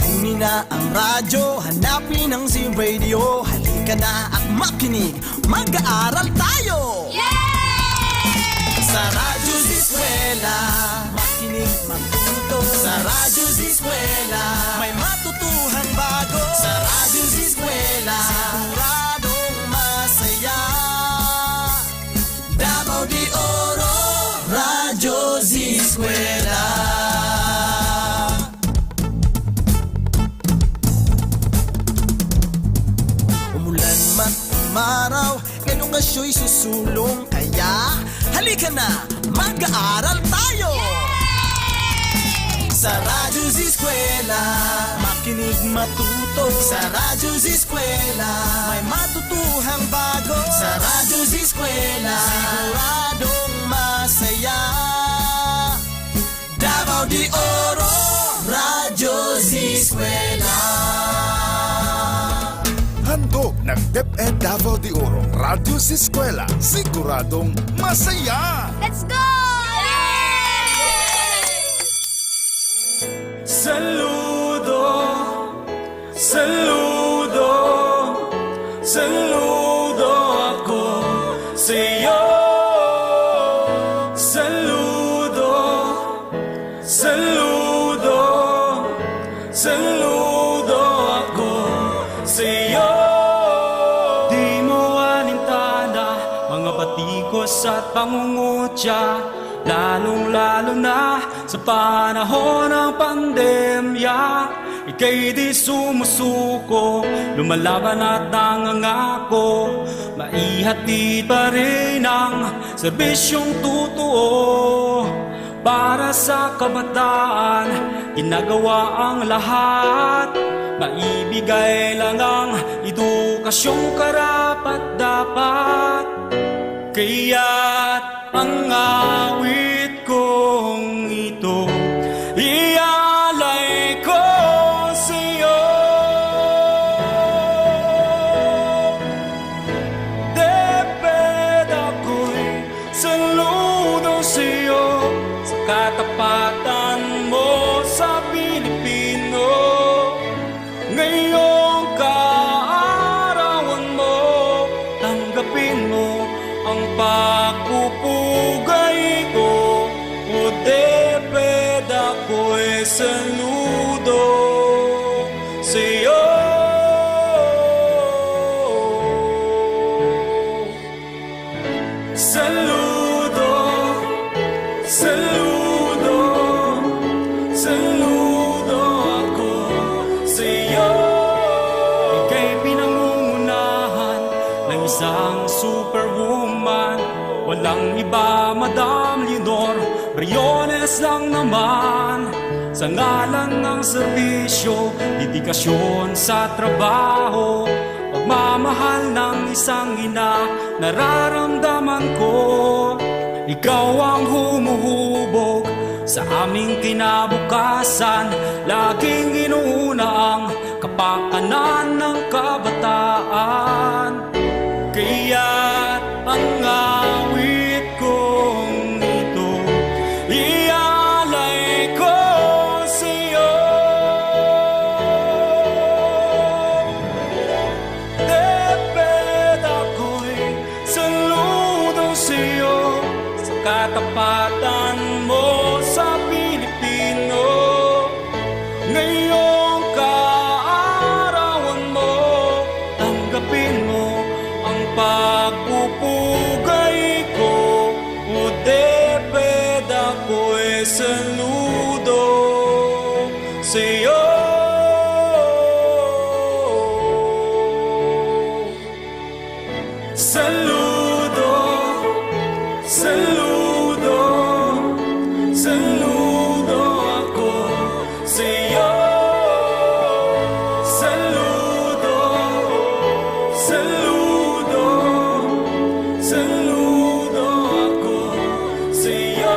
Kunin na ang radyo, hanapin ang ZRadio. Halika na at makinig, mag-aaral tayo! Sa Radyo Z-eskwela, makinig, matuto. Sa Radyo Z-eskwela, may matutuhang bago. Sa Radyo Z-eskwela, siguradong masaya. Davao de Oro, Radyo Z-eskwela. Umulan man umaraw, edukasyo'y susulong. Kaya halika na, mag-aaral tayo! Sa Radyo Z-eskwela, makinig, matuto. Sa Radyo Z-eskwela, may matutuhang bago. Sa Radyo Z-eskwela, siguradong masaya. Davao de Oro, Radyo Z-eskwela. Handog ng DepEd Davao de Oro, Radyo Z-eskwela, siguradong masaya! Let's go! Saludo, saludo, saludo ako sa'yo. Saludo, saludo, saludo ako sa'yo. Di mo anintan pangungutya, lalong-lalo na sa panahon ng pandemya. Ika'y di sumusuko, lumalaban at nangangako, maihatid pa rin ang serbisyong totoo. Para sa kabataan, ginagawa ang lahat, maibigay lang ang edukasyong karapat-dapat. Kaya't ang awit kong ito ialay ko sa'yo. Deped ako'y saludo sa'yo, sa katapatan mo sa Pilipino. Ngayong kaarawan mo, tanggapin mo ang pagpupugay ko. O deped ako'y saludo sa'yo. Saludo, saludo, saludo ako sa'yo. Ika'y pinangungunahan ng isang superwoman, walang iba, Madam Leonor Briones lang naman. Sa ngalan ng serbisyo, dedikasyon sa trabaho, pagmamahal ng isang ina, nararamdaman ko. Ikaw ang humuhubog sa aming kinabukasan, laging inuuna ang kapakanan ng kabataan. Kaya't ang awit kong ito ialay ko sa'yo. Deped ako'y saludo sa'yo, sa katapatan mo sa Pilipino. Ngayong kaarawan mo, tanggapin mo ang pagpupugay ko. O deped ako'y saludo sa'yo. Saludo, saludo, saludo ako sa'yo. Saludo, saludo, saludo ako sa'yo.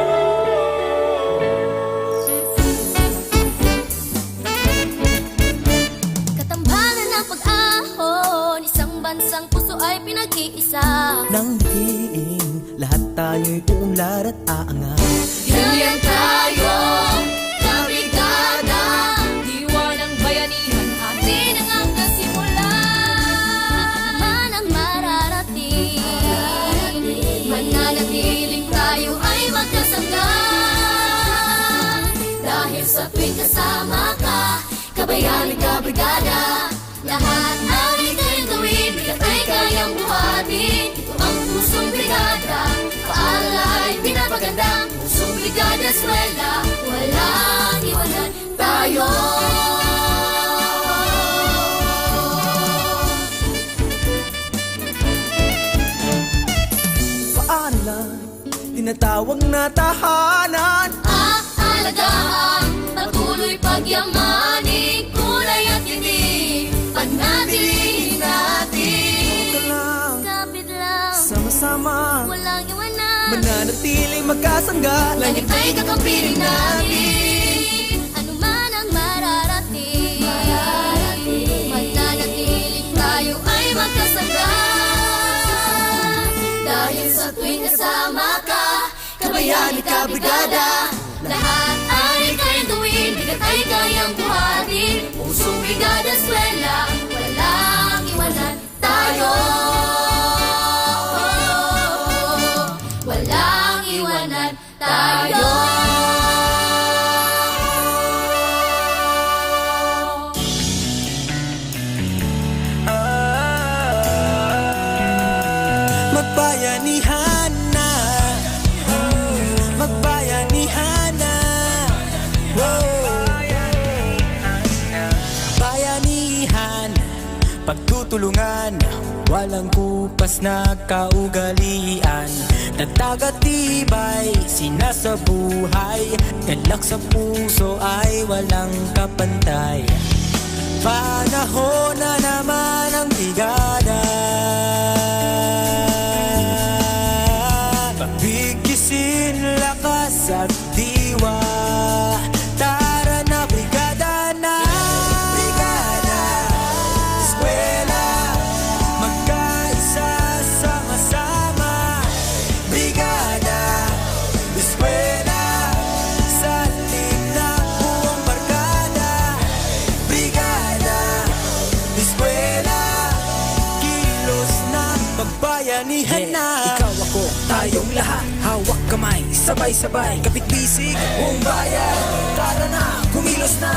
Katambalan ng pag-ahon, isang bansang puso ay pinag-iisa. Nang dikiin, lahat tayo'y uunlad at aangat. Hilyan tayo, kabrigada, diwa ng bayanihan, atin ang nagkasimula. Man ang mararating, mananatiling tayo ay magkasangga. Dahil sa tuwing kasama ka, kabayan at kabrigada, lahat ang ikayang gawin, bigat ay kayang buhatin. Ito ang pusong brigada, paalay pinapaganda. Pusong brigada eskwela, walang iwanan tayo. Paaralan, tinatawag na tahanan. Aalagaan, patuloy pagyamanin, kulay at tinig, panatilihin natin. Ito lang, kapit lang, sama-sama, walang iwanan, mananatiling magkasangga. langit ay kakampiling natin. Ano man ang mararating, mananatiling tayo ay magkasangga. Dahil sa tuwing kasama ka, kabayan at kabrigada, lahat ay kayang gawin, bigat ay kayang buhatin. Pusong brigada eskwela, walang iwanan tayo. Walang iwanan tayo. Magbayanihan na tinutulungan, walang kupas na kaugalian. Nagtagatibay, sinasabuhay, galak sa puso ay walang kapantay. Panahon na naman ang brigada, pagbigkisin lakas at diwa. Tara na brigada na, brigada, eskwela, magkaisa sama-sama. Brigada, eskwela, salin na buong barkada. Brigada, eskwela, kilos na magbayanihan na. Ikaw ako, tayong lahat, hawak kamay, sabay-sabay, kapit-bisig, buong bayan. Tara na, kumilos na.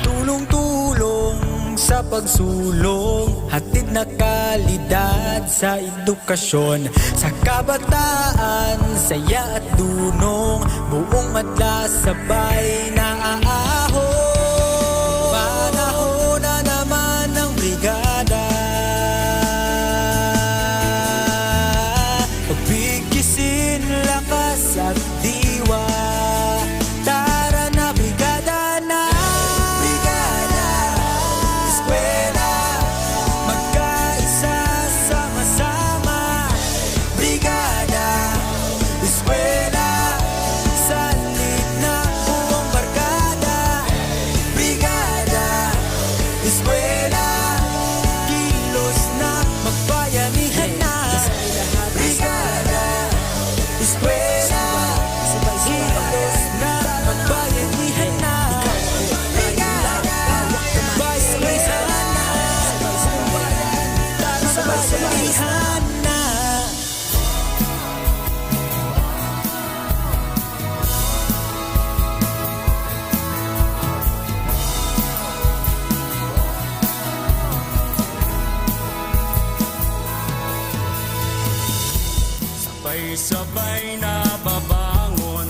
Tulong-tulong sa pagsulong, hatid na kalidad sa edukasyon. Sa kabataan, saya at dunong, buong madla sabay na aahon. Panahon na naman ng brigada, pagbigkisin lakas at diwa. Tara na brigada na, brigada, eskwela, magkaisa sama-sama. Brigada, eskwela, salit na buong barkada. Brigada, eskwela, kilos na magbayanihan na. Brigada, eskwela, kilos na magbayanihan na. Brigada, bayanihan na. Bayanihan na. Sabay-sabay na babangon,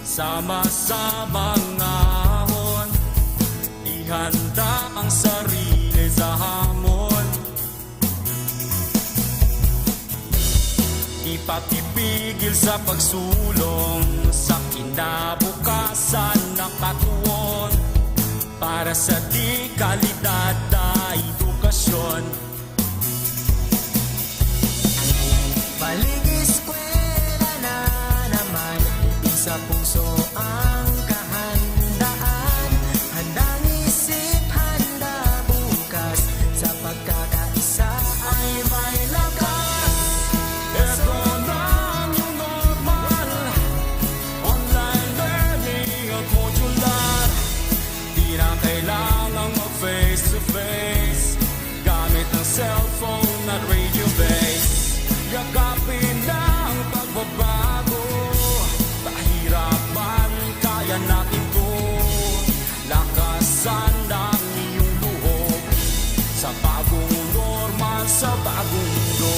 sama-samang ahon. Ihanda ang sarili sa hamon, di patipigil sa pagsulong sa kinabukasan ng katuon. Para sa di kalidad na edukasyon, Balik eskwela na naman, sa puso ang kahandaan. Handang isip, handa bukas, sa pagkakaisa ay may lakas. ito na ang new normal, online learning at modular. Di na kailangang mag-face-to-face, gamit ang cellphone at radio base. Yakapin na ang pagbabago, pahirapan, kaya natin to. Lakasan ng iyong loob, sa bagong normal, sa bagong mundo.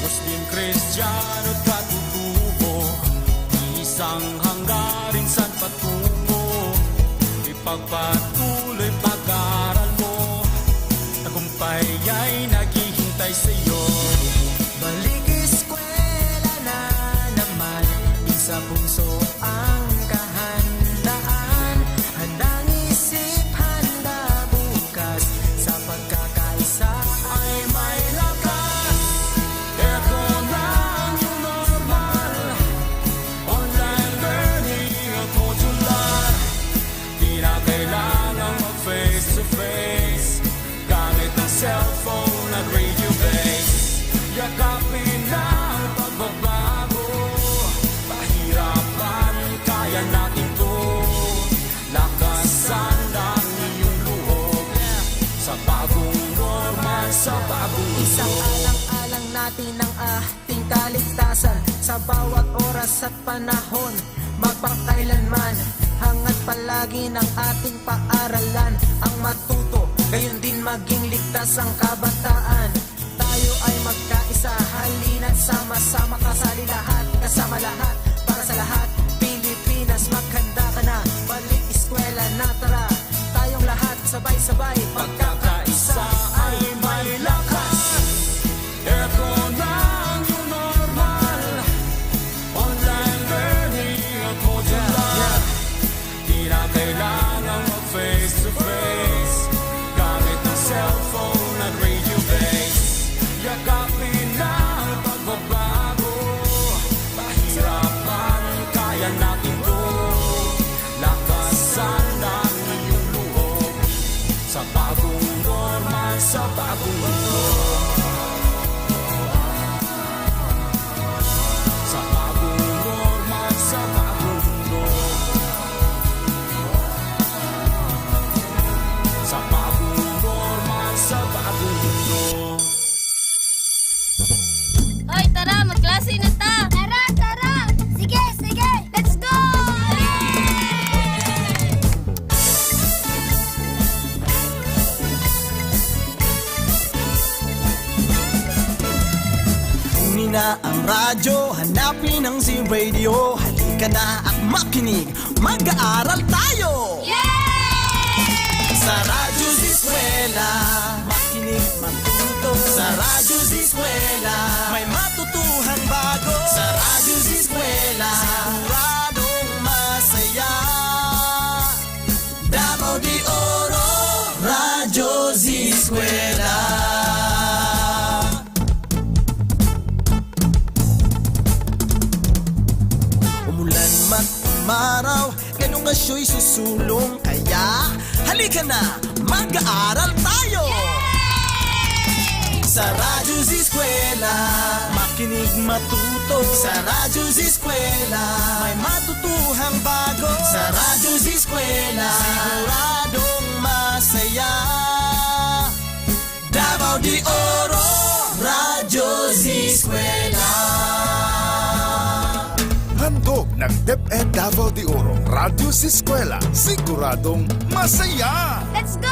Muslim, Kristiyano at katutubo, isang hanggarin saan patungo. Ipagpatuloy pag-aaral mo, tagumpay ay naghihintay sa'yo. Balik eskwela na naman, sa puso ang kahandaan. Handang isip, handa bukas, sa pagkakaisa ay may lakas. Ito na ang new normal, online learning at modular. Di na kailangang mag-face-to-face, gamit ang cellphone at radio base. Yakapin na ang pagbabago, pahirapan, kaya natin to. Lakasan ng iyong loob, sa bagong normal, sa bagong Isang mundo. alang-alang natin ang ating kaligtasan, sa bawat oras at panahon, magpakailanman. Hangat palagi ng ating paaralan, ang matuto gayon din maging ligtas ang kabataan. Tayo ay magkaisa, halina't sama-sama, kasali lahat, kasama lahat, para sa lahat. Pilipinas, maghanda ka na, balik eskwela na, tara. Tayong lahat sabay-sabay, pagkakaisa ay may lakas. Ito na ang new normal, online learning at modular. Di na kailangan mag-face to face, gamit ang cellphone at radio base. Yakapin na ang pagbabago, mahirapan, kaya natin to. Lakasan ang iyong loob, sa bagong normal, sa bagong mundo. Sa bagong normal, sa bagong mundo. Sa bagong normal, sa bagong mundo. Hoy, tara, magklase na ta! Tara, tara! Sige, sige! Let's go! Kunin na ang radyo, hanapin ang ZRadio. Halika na at makinig, mag-aaral tayo! Sa Radyo Z-eskwela, makinig, matuto. Sa Radyo Z-eskwela, may matutuhan bago. Sa Radyo Z-eskwela, siguradong masaya. Davao de Oro, Radyo Z-eskwela. Umulan man umaraw, ganun nga siya'y susulong. Kaya halika na, mag-aaral tayo! Sa Radyo Z-eskwela, makinig, matuto. Sa Radyo Z-eskwela, may matutuhang bago. Sa Radyo Z-eskwela, siguradong masaya. Davao de Oro, Radyo Z-eskwela. Handog ng DepEd Davao de Oro, Radyo Z-eskwela, siguradong masaya! Let's go!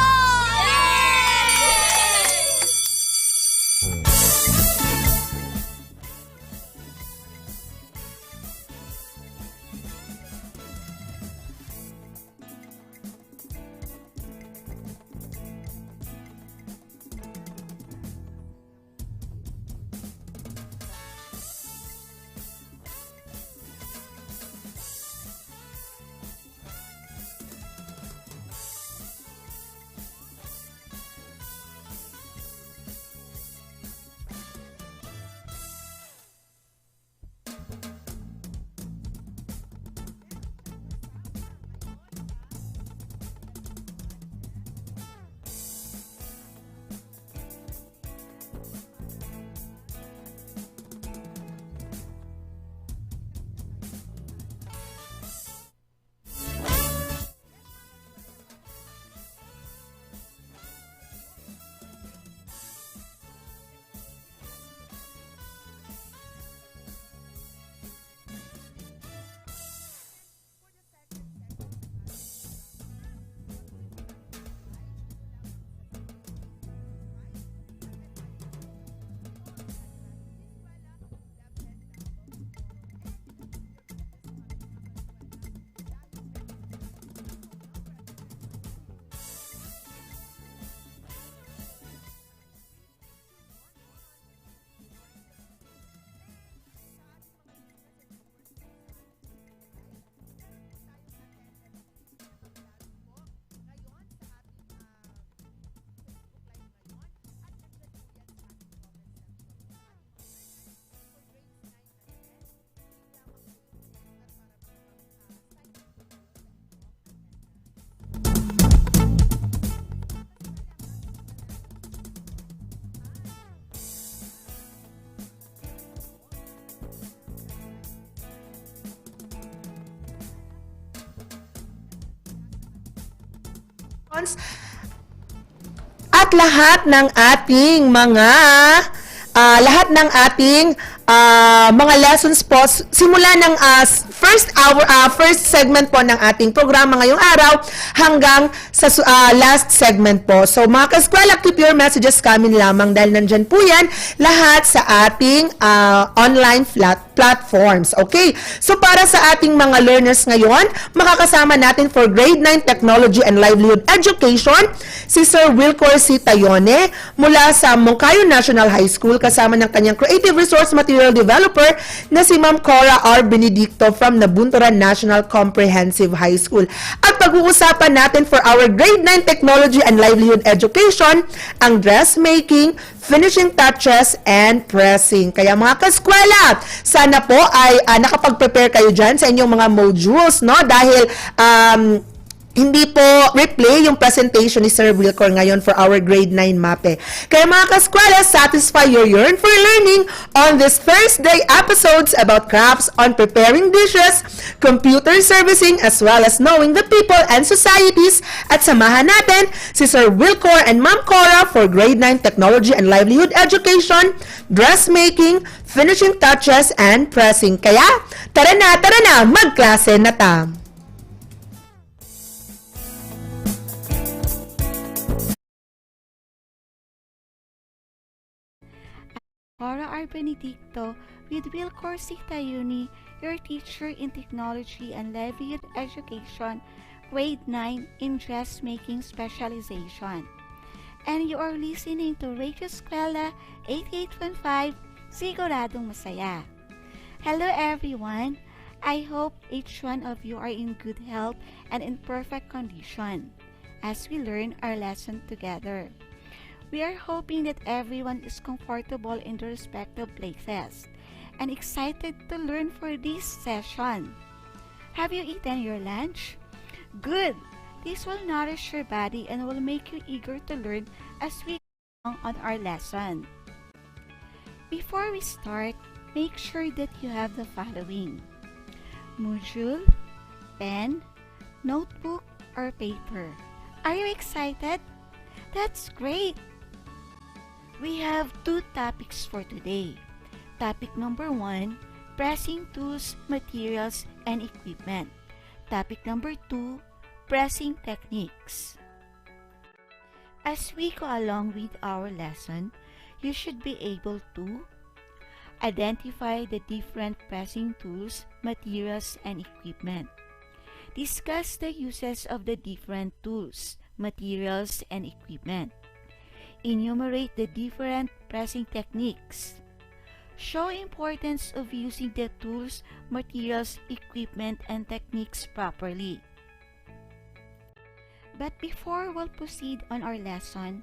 At lahat ng ating mga mga lessons po simula ng first segment po ng ating programa ngayong araw hanggang sa last segment po. So mga ka-eskwela, keep your messages coming lamang dahil nandyan po yan lahat sa ating online platforms. Okay? So para sa ating mga learners ngayon, makakasama natin for grade 9 Technology and Livelihood Education si Sir Wilcor C. Tayone mula sa Moncayo National High School kasama ng kanyang Creative Resource Material Developer na si Ma'am Cora R. Benedicto from Nabunturan National Comprehensive High School. At pag-uusapan natin for our grade 9 Technology and Livelihood Education ang dressmaking, finishing touches, and pressing. Kaya mga ka-eskwela, sana po ay nakapag-prepare kayo dyan sa inyong mga modules, no? Dahil hindi po replay yung presentation ni Sir Wilcor ngayon for our grade 9 MAPE. Kaya mga ka-eskwela, satisfy your yearn for learning on this Thursday episodes about crafts on preparing dishes, computer servicing, as well as knowing the people and societies. At samahan natin si Sir Wilcor and Ma'am Cora for grade 9 Technology and Livelihood Education, dressmaking, finishing touches, and pressing. Kaya, tara na, magklase na ta! Cora R. Benedicto with Wilcor C. Tayone, your teacher in Technology and Livelihood Education, Grade 9 in Dressmaking Specialization. And you are listening to Radio Z-eskwela 88.5, Ziguradong Masaya. Hello everyone! I hope each one of you are in good health and in perfect condition as we learn our lesson together. We are hoping that everyone is comfortable in their respective places and excited to learn for this session. Have you eaten your lunch? Good! This will nourish your body and will make you eager to learn as we go on our lesson. Before we start, make sure that you have the following: module, pen, notebook, or paper. Are you excited? That's great! We have two topics for today. Topic number 1, pressing tools, materials, and equipment. Topic number 2, pressing techniques. As we go along with our lesson, you should be able to identify the different pressing tools, materials, and equipment. Discuss the uses of the different tools, materials, and equipment. Enumerate the different pressing techniques. Show importance of using the tools, materials, equipment, and techniques properly. But before we'll proceed on our lesson,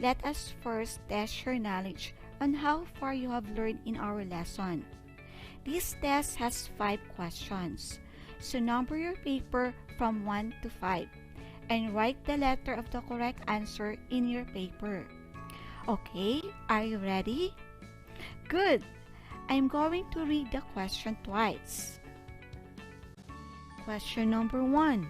let us first test your knowledge on how far you have learned in our lesson. This test has 5 questions, so number your paper from 1 to 5 and write the letter of the correct answer in your paper. Okay, are you ready? Good! I'm going to read the question twice. Question number 1.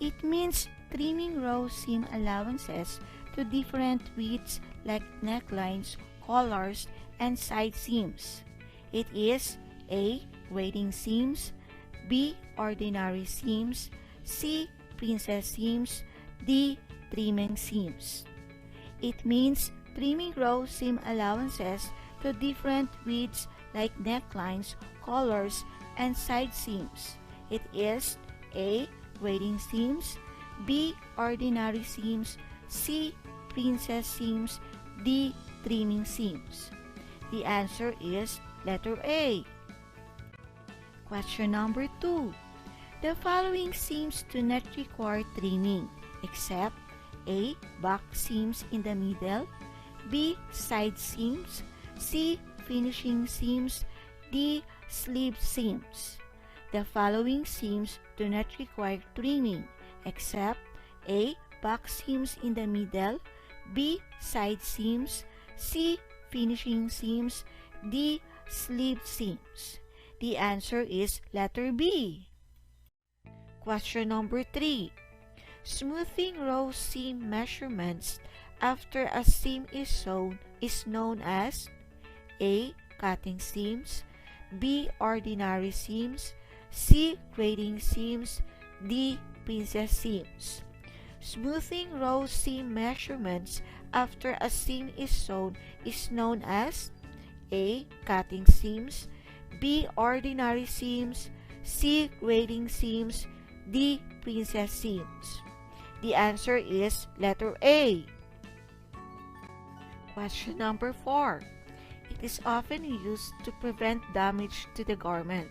It means trimming row seam allowances to different widths like necklines, collars, and side seams. It is A. Braiding seams, B. Ordinary seams, C. Princess seams, D. Trimming seams. It means trimming row seam allowances to different widths like necklines, collars, and side seams. It is A. Braiding seams, B. Ordinary seams, C. Princess seams, D. Trimming seams. The answer is letter A. Question number 2. The following seams do not require trimming except A. Back seams in the middle, B. Side seams, C. Finishing seams, D. Sleeve seams. The following seams do not require trimming except A. Back seams in the middle, B. Side seams, C. Finishing seams, D. Sleeve seams. The answer is letter B. Question number 3. Smoothing row seam measurements after a seam is sewn is known as A. Cutting seams, B. Ordinary seams, C. Grading seams, D. Princess seams. Smoothing row seam measurements after a seam is sewn is known as A. Cutting seams, B. Ordinary seams, C. Grading seams, D. Princess seams. The answer is letter A. Question number 4. It is often used to prevent damage to the garment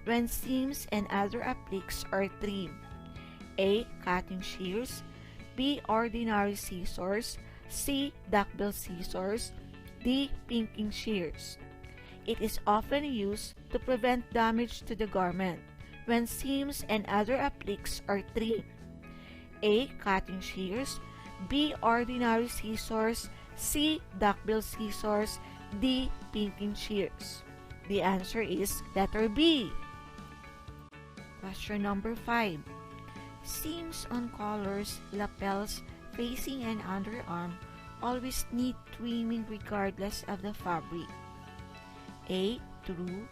when seams and other appliques are trimmed. A. Cutting shears, B. Ordinary scissors, C. Duckbill scissors, D. Pinking shears. It is often used to prevent damage to the garment when seams and other appliques are trimmed. A. Cutting shears, B. Ordinary scissors, C. Duckbill scissors, D. Pinking shears. The answer is letter B. Question number 5. Seams on collars, lapels, facing and underarm always need trimming regardless of the fabric. A. True,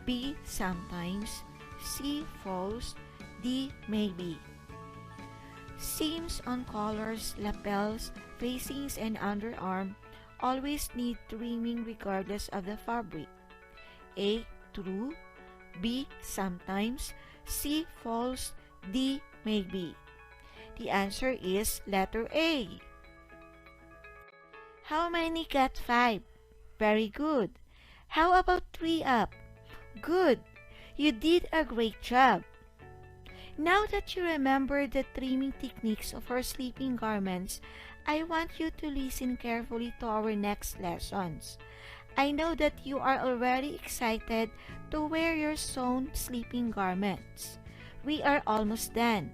B. Sometimes, C. False, D. Maybe. Seams on collars, lapels, facings and underarm always need trimming regardless of the fabric. A. True, B. Sometimes, C. False, D. Maybe. The answer is letter A. How many got 5? Very good. How about 3 up? Good. You did a great job. Now that you remember the trimming techniques of our sleeping garments, I want you to listen carefully to our next lessons. I know that you are already excited to wear your sewn sleeping garments. We are almost done.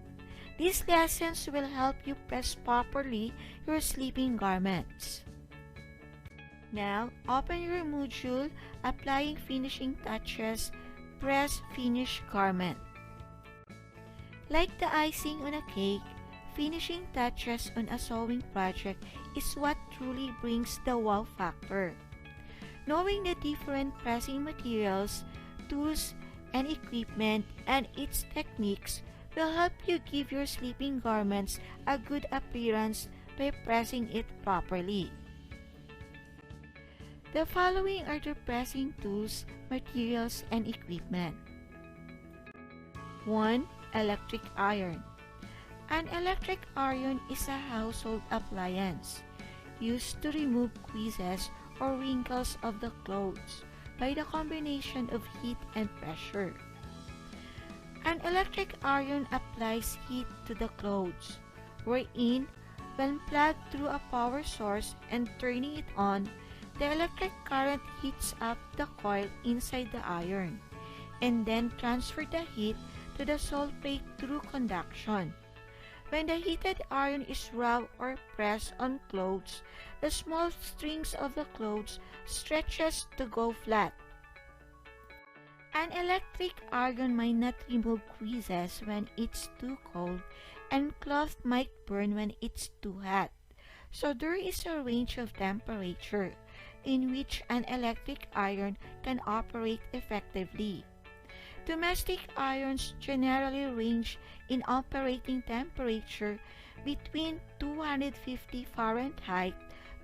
These lessons will help you press properly your sleeping garments. Now, open your module, applying finishing touches, press finish garment. Like the icing on a cake, finishing touches on a sewing project is what truly brings the wow factor. Knowing the different pressing materials, tools, and equipment and its techniques will help you give your sleeping garments a good appearance by pressing it properly. The following are the pressing tools, materials, and equipment. 1. Electric iron. An electric iron is a household appliance used to remove creases or wrinkles of the clothes by the combination of heat and pressure. An electric iron applies heat to the clothes, wherein, when plugged through a power source and turning it on, the electric current heats up the coil inside the iron, and then transfers the heat to the sole plate through conduction. When the heated iron is rubbed or pressed on clothes, the small strings of the clothes stretches to go flat. An electric iron might not remove creases when it's too cold, and cloth might burn when it's too hot. So there is a range of temperature in which an electric iron can operate effectively. Domestic irons generally range in operating temperature between 250 Fahrenheit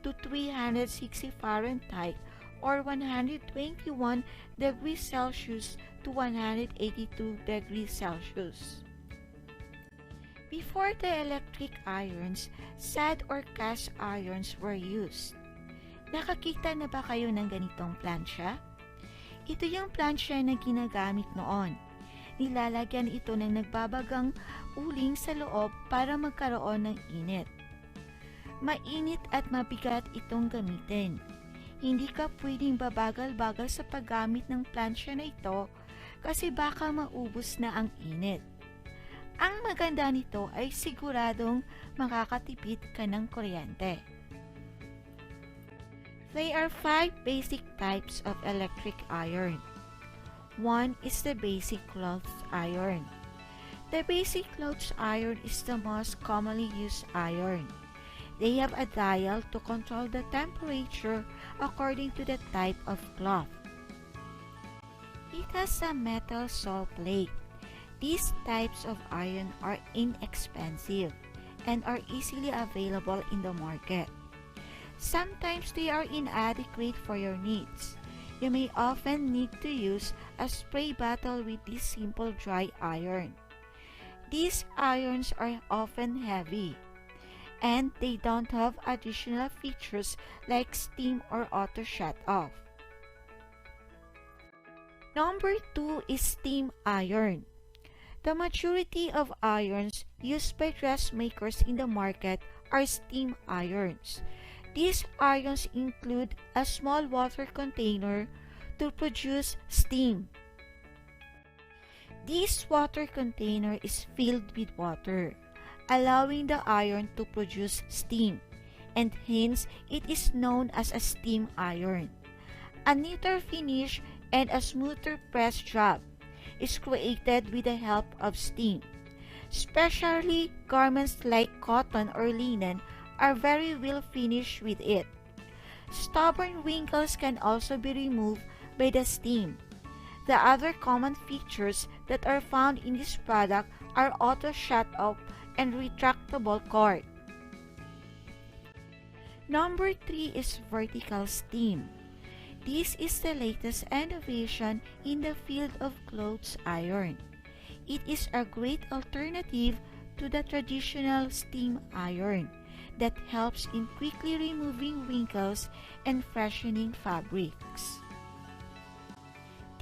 to 360 Fahrenheit or 121 degrees Celsius to 182 degrees Celsius. Before the electric irons, sad or cast irons were used. Nakakita na ba kayo ng ganitong plancha? Ito yung plancha na ginagamit noon. Nilalagyan ito ng nagbabagang uling sa loob para magkaroon ng init. Mainit at mabigat itong gamitin. Hindi ka pwedeng babagal-bagal sa paggamit ng plancha na ito kasi baka maubos na ang init. Ang maganda nito ay siguradong makakatipid ka ng kuryente. There are 5 basic types of electric iron. 1 is the basic cloth iron. The basic cloth iron is the most commonly used iron. They have a dial to control the temperature according to the type of cloth. It has a metal sole plate These types of iron are inexpensive and are easily available in the market. Sometimes they are inadequate for your needs. You may often need to use a spray bottle with this simple dry iron. These irons are often heavy, and they don't have additional features like steam or auto shut-off. Number 2 is steam iron. The majority of irons used by dressmakers in the market are steam irons. These irons include a small water container to produce steam. This water container is filled with water, allowing the iron to produce steam, and hence it is known as a steam iron. A neater finish and a smoother press job is created with the help of steam. Especially garments like cotton or linen are very well finished with it. Stubborn wrinkles can also be removed by the steam. The other common features that are found in this product are auto shut-off and retractable cord. Number 3 is vertical steam. This is the latest innovation in the field of clothes iron. It is a great alternative to the traditional steam iron that helps in quickly removing wrinkles and freshening fabrics.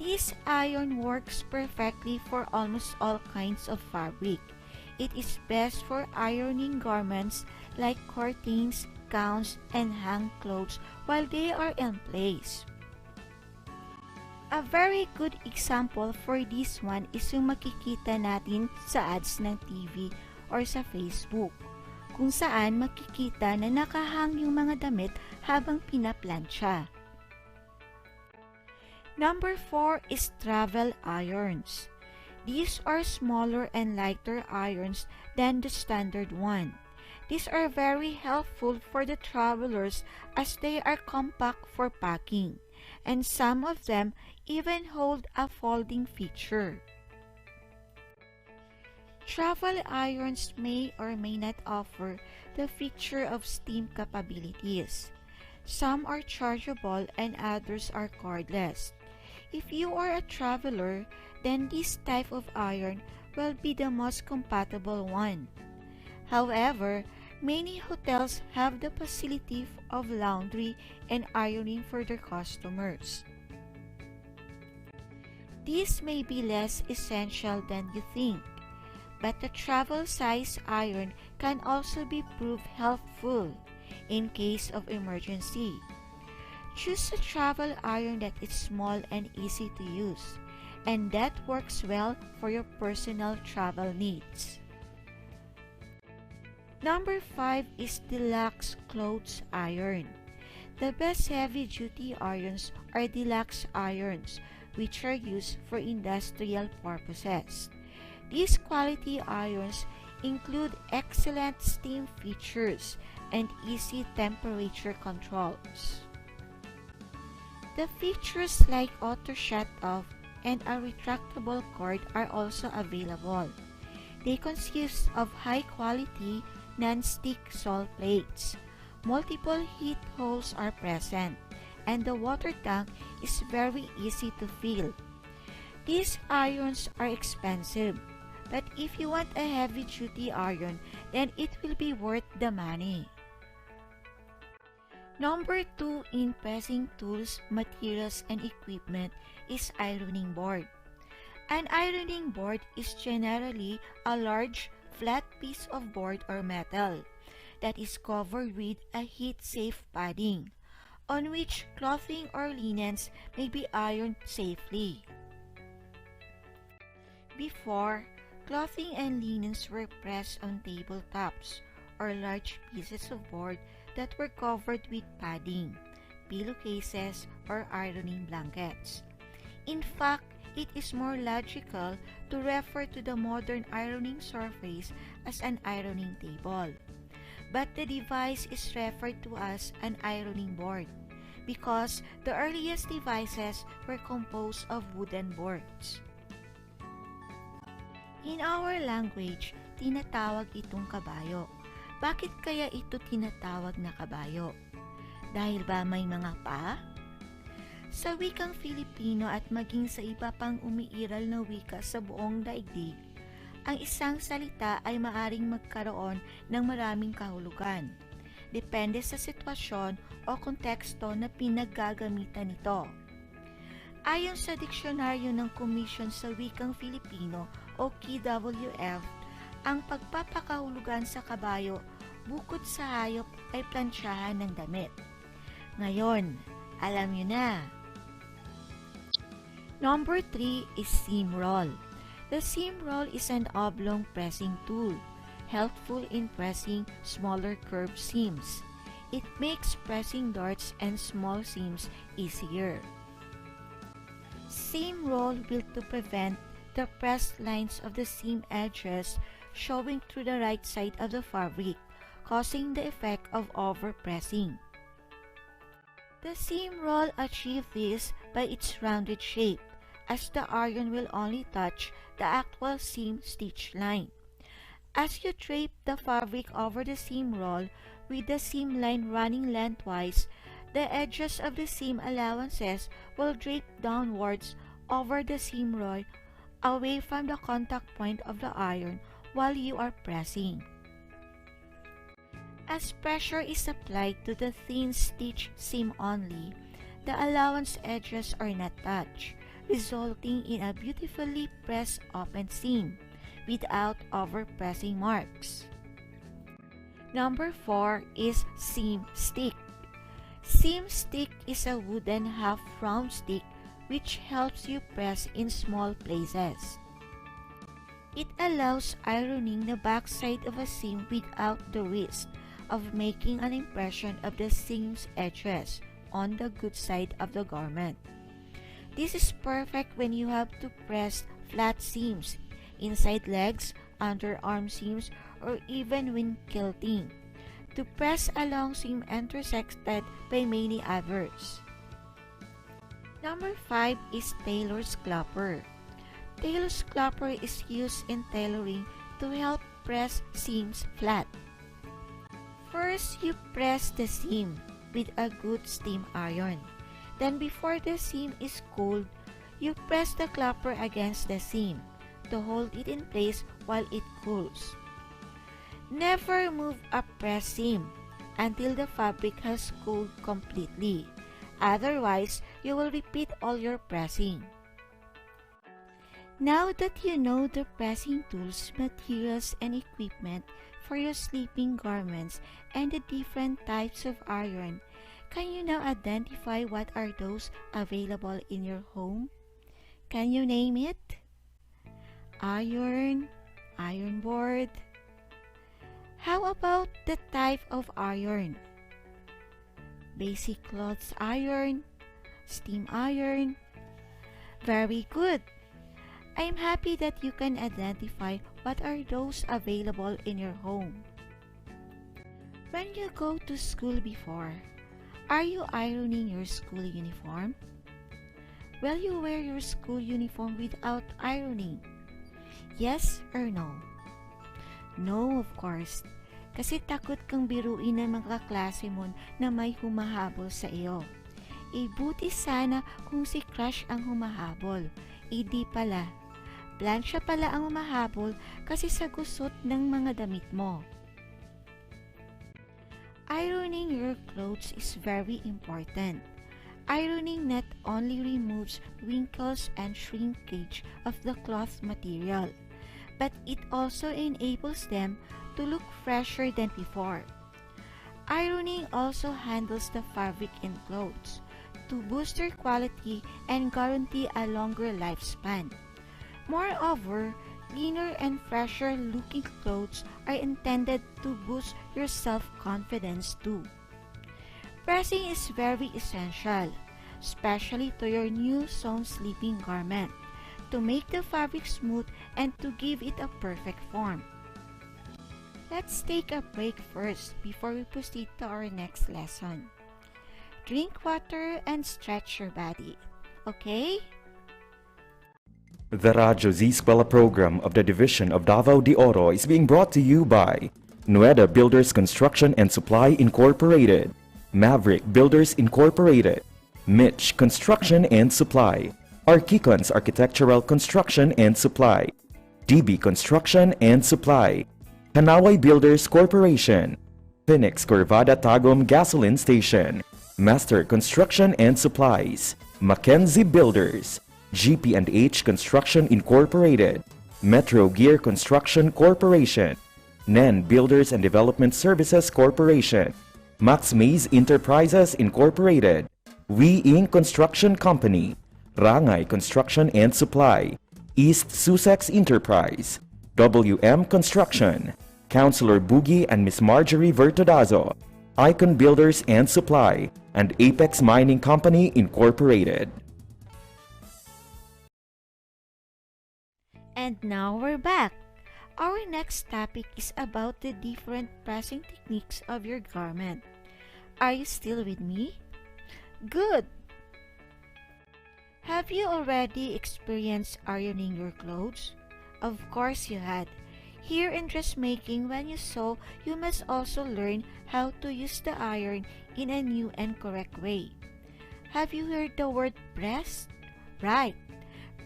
This iron works perfectly for almost all kinds of fabric. It is best for ironing garments like curtains, gowns, and hang clothes while they are in place. A very good example for this one is yung makikita natin sa ads ng TV or sa Facebook, kung saan makikita na nakahang yung mga damit habang pinaplansya. Number 4 is travel irons. These are smaller and lighter irons than the standard one. These are very helpful for the travelers as they are compact for packing, and some of them even hold a folding feature. Travel irons may or may not offer the feature of steam capabilities. Some are chargeable and others are cordless. If you are a traveler, then this type of iron will be the most compatible one. However, many hotels have the facility of laundry and ironing for their customers. This may be less essential than you think, but the travel size iron can also be proved helpful in case of emergency. Choose a travel iron that is small and easy to use, and that works well for your personal travel needs. Number 5 is deluxe clothes iron. The best heavy-duty irons are deluxe irons, which are used for industrial purposes. These quality irons include excellent steam features and easy temperature controls. The features like auto shut-off and a retractable cord are also available. They consist of high-quality non-stick sole plates. Multiple heat holes are present, and the water tank is very easy to fill. These irons are expensive, but if you want a heavy-duty iron, then it will be worth the money. Number 2 in pressing tools, materials, and equipment is ironing board. An ironing board is generally a large, flat piece of board or metal that is covered with a heat-safe padding, on which clothing or linens may be ironed safely. Before, clothing and linens were pressed on tabletops or large pieces of board that were covered with padding, pillowcases, or ironing blankets. In fact, it is more logical to refer to the modern ironing surface as an ironing table, but the device is referred to as an ironing board because the earliest devices were composed of wooden boards. In our language, tinatawag itong kabayo. Bakit kaya ito tinatawag na kabayo? Dahil ba may mga paa? Sa wikang Filipino at maging sa iba pang umiiral na wika sa buong daigdig, ang isang salita ay maaring magkaroon ng maraming kahulugan. Depende sa sitwasyon o konteksto na pinaggagamitan nito. Ayon sa diksyonaryo ng Komisyon sa Wikang Filipino o KWF, ang pagpapakahulugan sa kabayo bukod sa hayop ay plansyahan ng damit. Ngayon, alam nyo na. Number 3 is seam roll. The seam roll is an oblong pressing tool, helpful in pressing smaller curved seams. It makes pressing darts and small seams easier. Seam roll will to prevent the pressed lines of the seam edges showing through the right side of the fabric, causing the effect of overpressing. The seam roll achieves this by its rounded shape, as the iron will only touch the actual seam stitch line. As you drape the fabric over the seam roll with the seam line running lengthwise, the edges of the seam allowances will drape downwards over the seam roll away from the contact point of the iron while you are pressing. As pressure is applied to the thin stitch seam only, the allowance edges are not touched, resulting in a beautifully pressed open seam without overpressing marks. Number 4 is seam stick. Seam stick is a wooden half-round stick which helps you press in small places. It allows ironing the backside of a seam without the risk of making an impression of the seam's edges on the good side of the garment. This is perfect when you have to press flat seams, inside legs, underarm seams, or even when kilting, to press a long seam intersected by many others. Number 5 is tailor's clapper. Tailor's clapper is used in tailoring to help press seams flat. First, you press the seam with a good steam iron. Then before the seam is cooled, you press the clapper against the seam to hold it in place while it cools. Never move a press seam until the fabric has cooled completely. Otherwise, you will repeat all your pressing. Now that you know the pressing tools, materials, and equipment for your sleeping garments and the different types of iron, can you now identify what are those available in your home? Can you name it? Iron, iron board. How about the type of iron? Basic clothes iron, steam iron. Very good. I am happy that you can identify what are those available in your home. When you go to school before, are you ironing your school uniform? Will you wear your school uniform without ironing? Yes or no? No, of course. Kasi takot kang biruin ng mga kaklase mo na may humahabol sa iyo. Buti sana kung si crush ang humahabol. Di pala. Plansya pala ang humahabol kasi sa gusot ng mga damit mo. Ironing your clothes is very important. Ironing not only removes wrinkles and shrinkage of the cloth material, but it also enables them to look fresher than before. Ironing also handles the fabric in clothes to boost their quality and guarantee a longer lifespan. Moreover, cleaner and fresher looking clothes are intended to boost your self-confidence too. Pressing is very essential, especially to your new sewn sleeping garment, to make the fabric smooth and to give it a perfect form. Let's take a break first before we proceed to our next lesson. Drink water and stretch your body, okay? The Radyo Z-eskwela program of the Division of Davao de Oro is being brought to you by Nueda Builders Construction and Supply Incorporated, Maverick Builders Incorporated, Mitch Construction and Supply, Archicons Architectural Construction and Supply, DB Construction and Supply, Kanaway Builders Corporation, Phoenix Corvada Tagum Gasoline Station, Master Construction and Supplies, Mackenzie Builders, GP&H Construction Incorporated, Metro Gear Construction Corporation, NEN Builders and Development Services Corporation, Max Mays Enterprises Incorporated, We Inc. Construction Company, Rangay Construction and Supply, East Sussex Enterprise, WM Construction, Councilor Boogie and Miss Marjorie Vertodazo, Icon Builders and Supply, and Apex Mining Company Incorporated. And now we're back. Our next topic is about the different pressing techniques of your garment. Are you still with me? Good! Have you already experienced ironing your clothes? Of course you had. Here in dressmaking, when you sew, you must also learn how to use the iron in a new and correct way. Have you heard the word press? Right.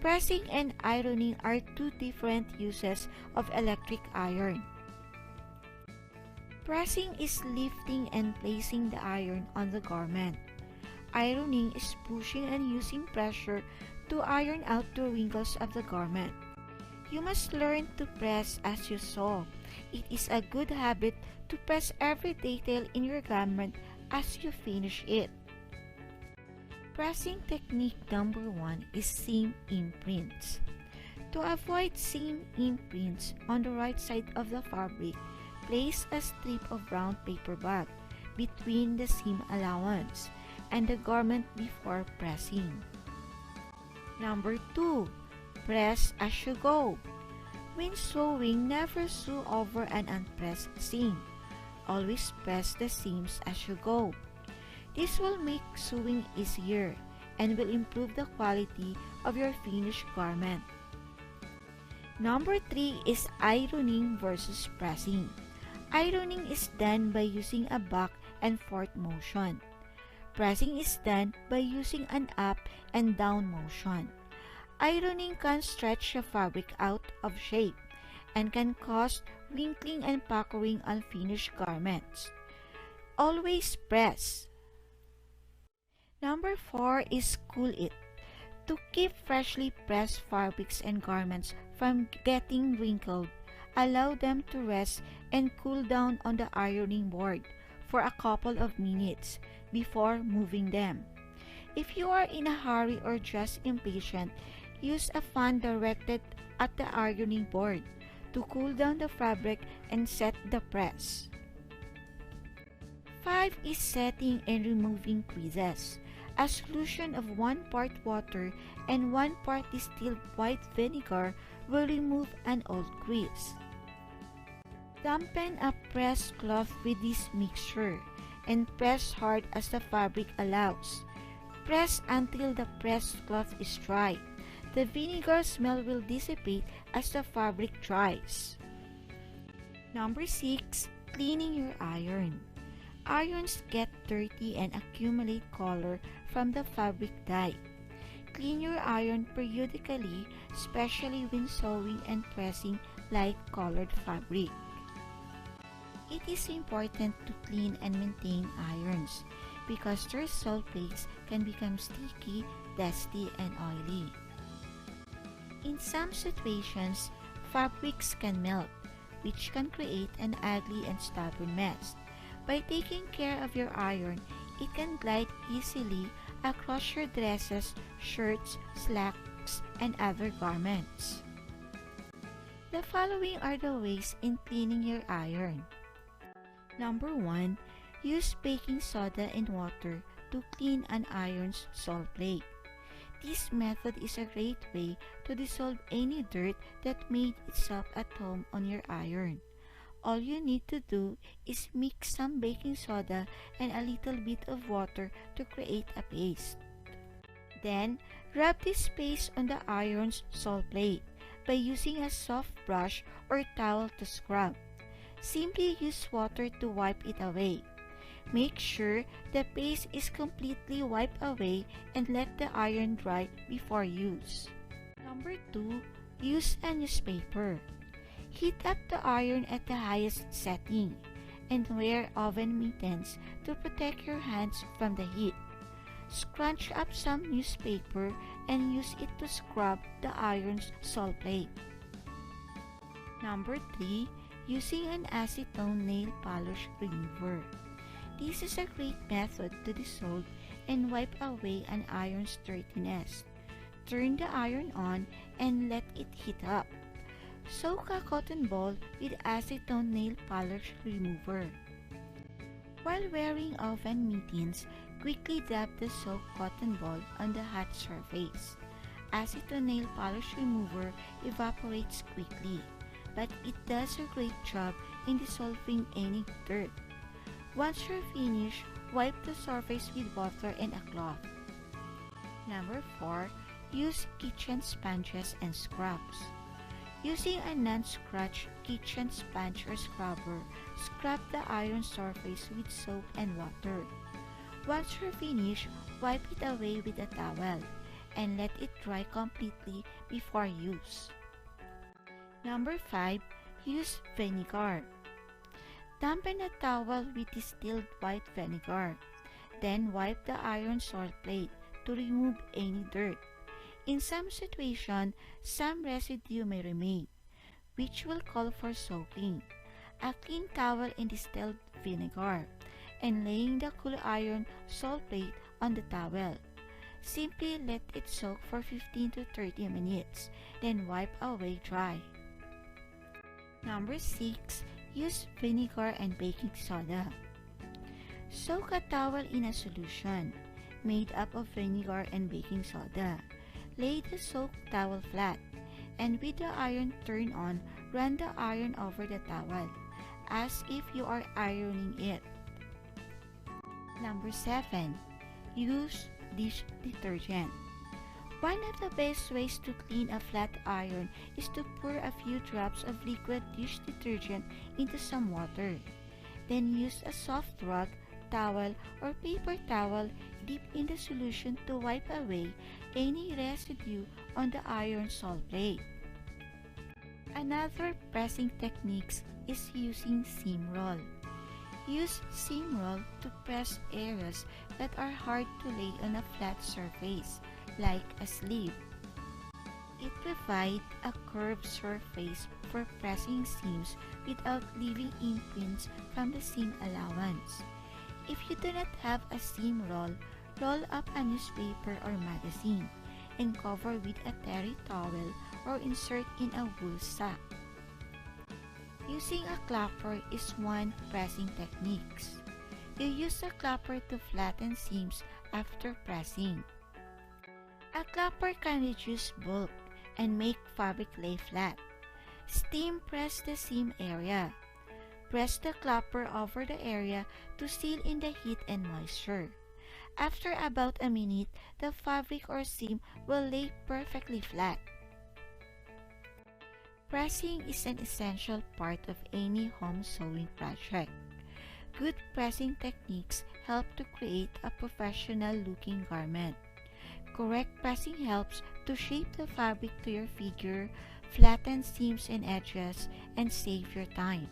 Pressing and ironing are two different uses of electric iron. Pressing is lifting and placing the iron on the garment. Ironing is pushing and using pressure to iron out the wrinkles of the garment. You must learn to press as you sew. It is a good habit to press every detail in your garment as you finish it. Pressing technique number 1 is seam imprints. To avoid seam imprints on the right side of the fabric, place a strip of brown paper bag between the seam allowance and the garment before pressing. Number 2. Press as you go. When sewing, never sew over an unpressed seam. Always press the seams as you go. This will make sewing easier and will improve the quality of your finished garment. Number 3 is ironing versus pressing. Ironing is done by using a back and forth motion. Pressing is done by using an up and down motion. Ironing can stretch the fabric out of shape and can cause wrinkling and puckering on finished garments. Always press. Number 4 is cool it. To keep freshly pressed fabrics and garments from getting wrinkled, allow them to rest and cool down on the ironing board for a couple of minutes before moving them. If you are in a hurry or just impatient, use a fan directed at the ironing board to cool down the fabric and set the press. 5 is setting and removing creases. A solution of 1 part water and 1 part distilled white vinegar will remove an old crease. Dampen a pressed cloth with this mixture and press hard as the fabric allows. Press until the pressed cloth is dry. The vinegar smell will dissipate as the fabric dries. Number 6. Cleaning your iron. Irons get dirty and accumulate color from the fabric dye. Clean your iron periodically, especially when sewing and pressing light-colored fabric. It is important to clean and maintain irons because their sole plates can become sticky, dusty, and oily. In some situations, fabrics can melt, which can create an ugly and stubborn mess. By taking care of your iron, it can glide easily across your dresses, shirts, slacks, and other garments. The following are the ways in cleaning your iron. Number 1. Use baking soda and water to clean an iron's sole plate. This method is a great way to dissolve any dirt that made itself at home on your iron. All you need to do is mix some baking soda and a little bit of water to create a paste. Then, rub this paste on the iron's salt plate by using a soft brush or towel to scrub. Simply use water to wipe it away. Make sure the paste is completely wiped away and let the iron dry before use. Number 2. Use a newspaper. Heat up the iron at the highest setting and wear oven mittens to protect your hands from the heat. Scrunch up some newspaper and use it to scrub the iron's salt plate. Number 3. Using an acetone nail polish remover. This is a great method to dissolve and wipe away an iron's dirtiness. Turn the iron on and let it heat up. Soak a cotton ball with acetone nail polish remover. While wearing oven mittens, quickly dab the soaked cotton ball on the hot surface. Acetone nail polish remover evaporates quickly, but it does a great job in dissolving any dirt. Once you're finished, wipe the surface with water and a cloth. Number 4. Use kitchen sponges and scrubs. Using a non-scratch kitchen sponge or scrubber, scrub the iron surface with soap and water. Once you're finished, wipe it away with a towel and let it dry completely before use. Number 5. Use vinegar. Dampen a towel with distilled white vinegar. Then wipe the iron salt plate to remove any dirt. In some situations, some residue may remain, which will call for soaking. A clean towel in distilled vinegar and laying the cool iron salt plate on the towel. Simply let it soak for 15 to 30 minutes, then wipe away dry. Number 6. Use vinegar and baking soda. Soak a towel in a solution made up of vinegar and baking soda. Lay the soaked towel flat, and with the iron turned on, run the iron over the towel, as if you are ironing it. Number 7. Use dish detergent. One of the best ways to clean a flat iron is to pour a few drops of liquid dish detergent into some water. Then use a soft rag, towel, or paper towel dipped in the solution to wipe away any residue on the iron salt plate. Another pressing technique is using seam roll. Use seam roll to press areas that are hard to lay on a flat surface, like a sleeve. It provides a curved surface for pressing seams without leaving imprints from the seam allowance. If you do not have a seam roll, roll up a newspaper or magazine and cover with a terry towel or insert in a wool sack. Using a clapper is one pressing technique. You use a clapper to flatten seams after pressing. A clapper can reduce bulk and make fabric lay flat. Steam press the seam area. Press the clapper over the area to seal in the heat and moisture. After about a minute, the fabric or seam will lay perfectly flat. Pressing is an essential part of any home sewing project. Good pressing techniques help to create a professional-looking garment. Correct pressing helps to shape the fabric to your figure, flatten seams and edges, and save your time.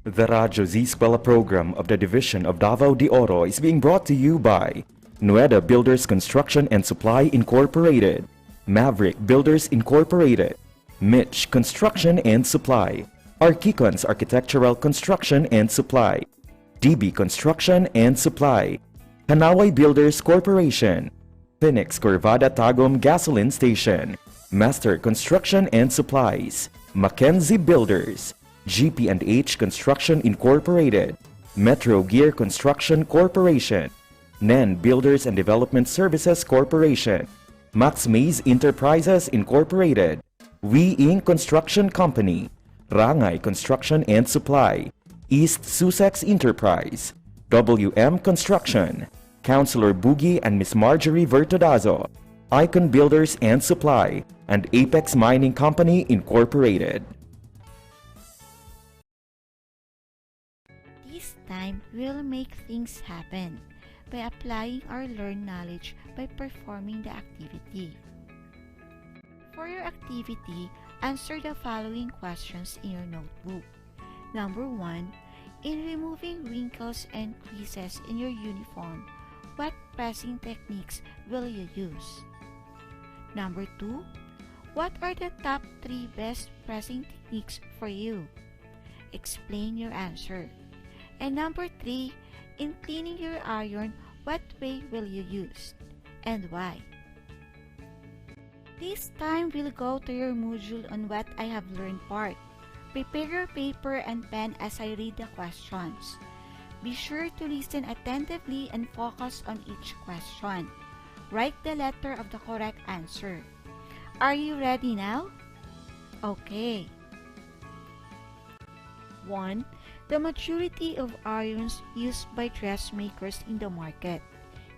The Radyo Z-eskwela program of the Division of Davao de Oro is being brought to you by Nueda Builders Construction and Supply Incorporated, Maverick Builders Incorporated, Mitch Construction and Supply, Archicons Architectural Construction and Supply, DB Construction and Supply, Hanaway Builders Corporation, Phoenix Corvada Tagum Gasoline Station, Master Construction and Supplies, Mackenzie Builders, GP&H Construction Incorporated, Metro Gear Construction Corporation, NEN Builders and Development Services Corporation, Max Mays Enterprises Incorporated, We Inc. Construction Company, Rangay Construction and Supply, East Sussex Enterprise, WM Construction, Counselor Boogie and Miss Marjorie Vertodazo, Icon Builders and Supply, and Apex Mining Company Incorporated. This time, we'll make things happen by applying our learned knowledge by performing the activity. For your activity, answer the following questions in your notebook. Number 1. In removing wrinkles and creases in your uniform, what pressing techniques will you use? Number 2. What are the top 3 best pressing techniques for you? Explain your answer. And number 3. In cleaning your iron, what way will you use? And why? This time we'll go to your module on what I have learned part. Prepare your paper and pen as I read the questions. Be sure to listen attentively and focus on each question. Write the letter of the correct answer. Are you ready now? Okay. 1. The majority of irons used by dressmakers in the market.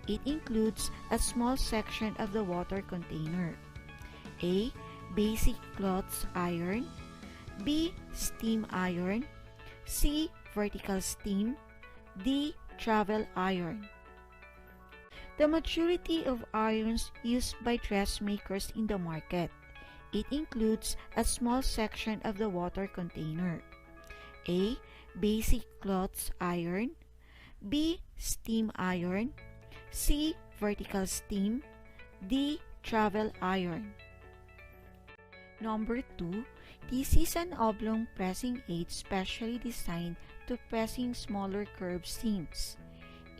It includes a small section of the water container. A. Basic cloth iron. B. Steam iron. C. Vertical steam. D. Travel iron. The majority of irons used by dressmakers in the market. It includes a small section of the water container. A. Basic cloth iron. B. Steam iron. C. Vertical steam. D. Travel iron. Number 2. This is an oblong pressing aid specially designed to pressing smaller curved seams.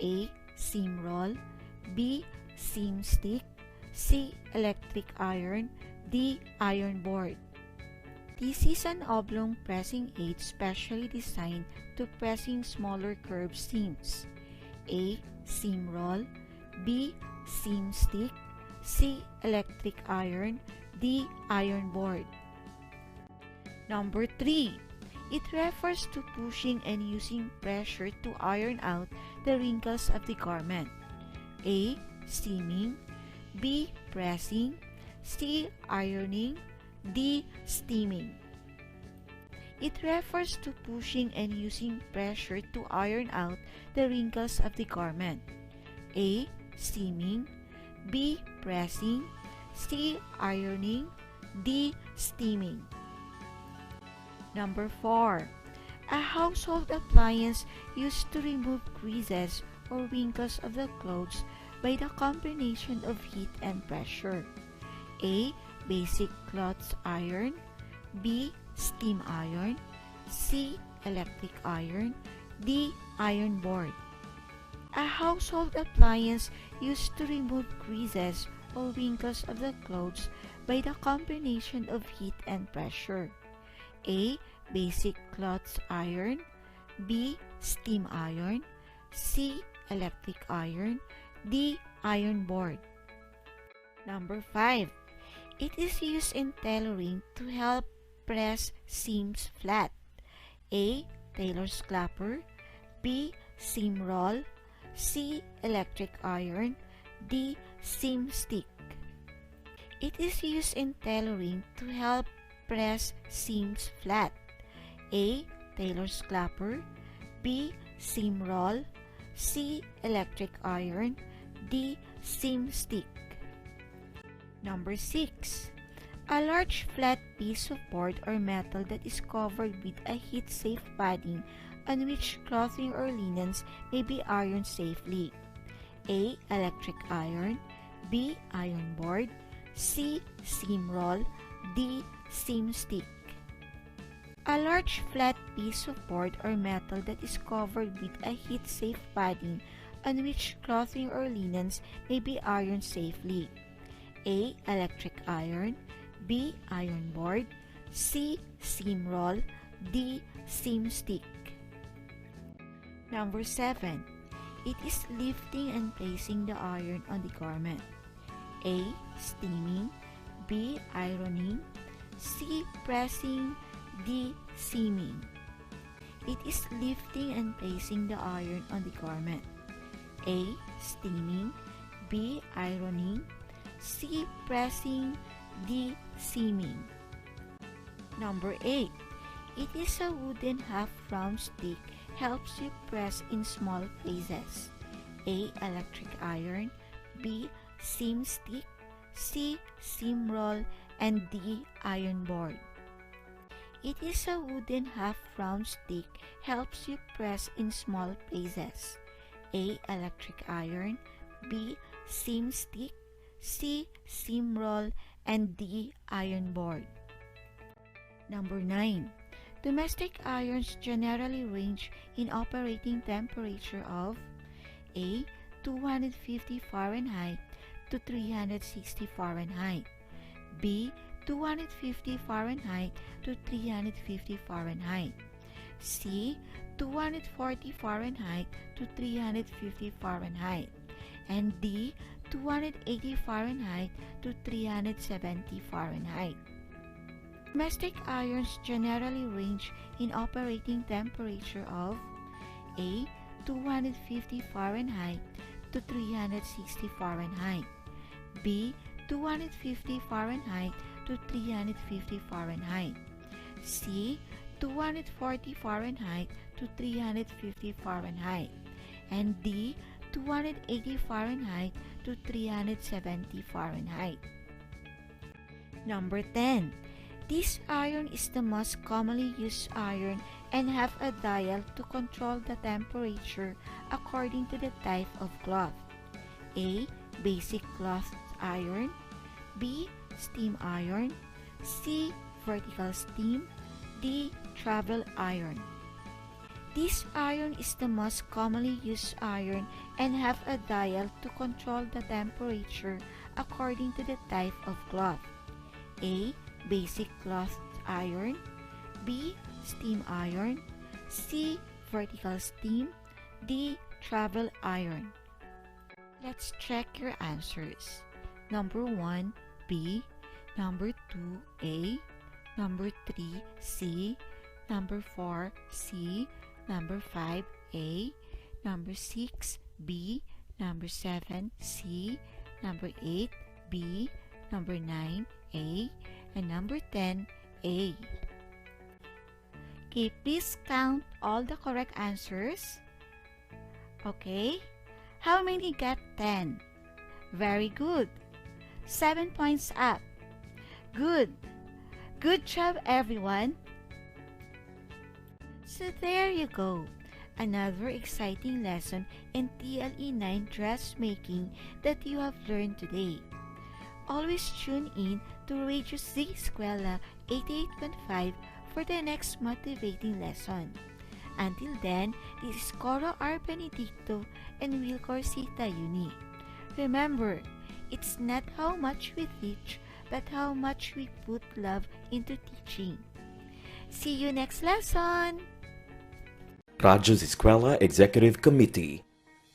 A. Seam roll. B. Seam stick. C. Electric iron. D. Iron board. This is an oblong pressing aid specially designed to pressing smaller curved seams. A. Seam roll. B. Seam stick. C. Electric iron. D. Iron board. Number 3. It refers to pushing and using pressure to iron out the wrinkles of the garment. A. Steaming. B. Pressing. C. Ironing. D. Steaming. It refers to pushing and using pressure to iron out the wrinkles of the garment. A. Steaming. B. Pressing. C. Ironing. D. Steaming. Number 4. A household appliance used to remove creases or wrinkles of the clothes by the combination of heat and pressure. A. Basic cloth iron. B. Steam iron. C. Electric iron. D. Iron board. A household appliance used to remove creases or wrinkles of the clothes by the combination of heat and pressure. A. Basic cloth iron. B. Steam iron. C. Electric iron. D. Iron board. Number 5. It is used in tailoring to help press seams flat. A. Tailor's clapper. B. Seam roll. C. Electric iron. D. Seam stick. It is used in tailoring to help press seams flat. A. Tailor's clapper. B. Seam roll. C. Electric iron. D. Seam stick. Number 6. A large flat piece of board or metal that is covered with a heat-safe padding on which clothing or linens may be ironed safely. A. Electric iron. B. Iron board. C. Seam roll. D. Seam stick. A large flat piece of board or metal that is covered with a heat-safe padding on which clothing or linens may be ironed safely. A. Electric iron. B. Iron board. C. Seam roll. D. Seam stick. Number 7. It is lifting and placing the iron on the garment. A. Steaming. B. Ironing. C. Pressing. D. Seaming. It is lifting and placing the iron on the garment. A. Steaming, B. Ironing, C. Pressing, D. Seaming. Number 8. It is a wooden half-round stick, helps you press in small places. A. Electric iron, B. Seam stick, C. Seam roll, and D. Iron board. It is a wooden half-round stick, helps you press in small places. A. Electric iron, B. Seam stick, C. Seam roll, and D. Iron board. Number 9. Domestic irons generally range in operating temperature of A. 250 Fahrenheit to 360 Fahrenheit, B. 250 Fahrenheit to 350 Fahrenheit, C. 240 Fahrenheit to 350 Fahrenheit, and D. 280 Fahrenheit to 370 Fahrenheit. Domestic irons generally range in operating temperature of A. 250 Fahrenheit to 360 Fahrenheit, B. 250 Fahrenheit to 350 Fahrenheit, C. 240 Fahrenheit to 350 Fahrenheit, and D. 280 Fahrenheit to 370 Fahrenheit. Number 10. This iron is the most commonly used iron and have a dial to control the temperature according to the type of cloth. A. Basic cloth iron, B. Steam iron, C. Vertical steam, D. Travel iron. This iron is the most commonly used iron and have a dial to control the temperature according to the type of cloth. A. Basic cloth iron, B. Steam iron, C. Vertical steam, D. Travel iron. Let's check your answers. Number 1, B. Number 2, A. Number 3, C. Number 4, C. Number 5, A. Number 6, B. Number 7, C. Number 8, B. Number 9, A. And number 10, A. Okay, please count all the correct answers. Okay, how many got 10? Very good. 7 points up. Good. Good job, everyone. So there you go. Another exciting lesson in TLE 9 dressmaking that you have learned today. Always tune in to Radio Z-eskwela 88.5 for the next motivating lesson. Until then, this is Coro R. Benedicto and Wilcor Sita Uni. Remember, it's not how much we teach, but how much we put love into teaching. See you next lesson! Radyo Z-eskwela Executive Committee.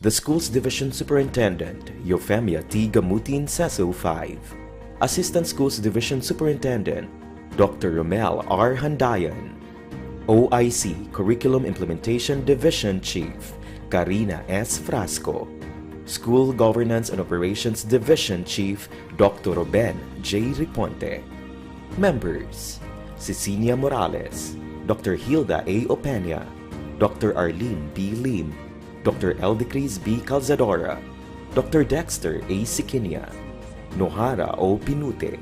The Schools Division Superintendent, Eufemia T. Gamutin, Seso 5. Assistant Schools Division Superintendent, Dr. Romel R. Handayan. OIC Curriculum Implementation Division Chief, Karina S. Frasco. School Governance and Operations Division Chief, Dr. Ruben J. Riponte. Members, Cecilia Morales, Dr. Hilda A. Opeña, Dr. Arlene B. Lim, Dr. Eldecris B. Calzadora, Dr. Dexter A. Siquinia, Nohara O. Pinute,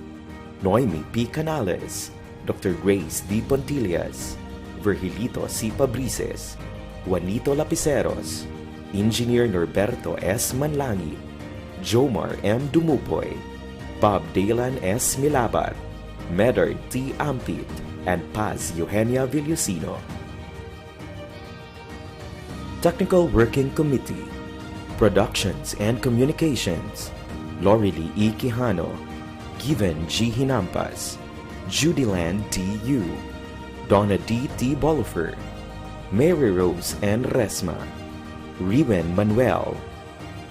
Noemi P. Canales, Dr. Grace D. Pontillas, Virgilito C. Pabrices, Juanito Lapiceros, Engineer Norberto S. Manlangi, Jomar M. Dumupoy, Bob Dalan S. Milabat, Medard T. Ampit, and Paz Eugenia Villusino. Technical Working Committee, Productions and Communications, Lorely E. Quijano, Given G. Hinampas, Judyland T. Yu, Donna D. T. Bolifer, Mary Rose N. Resma, Riwen Manuel,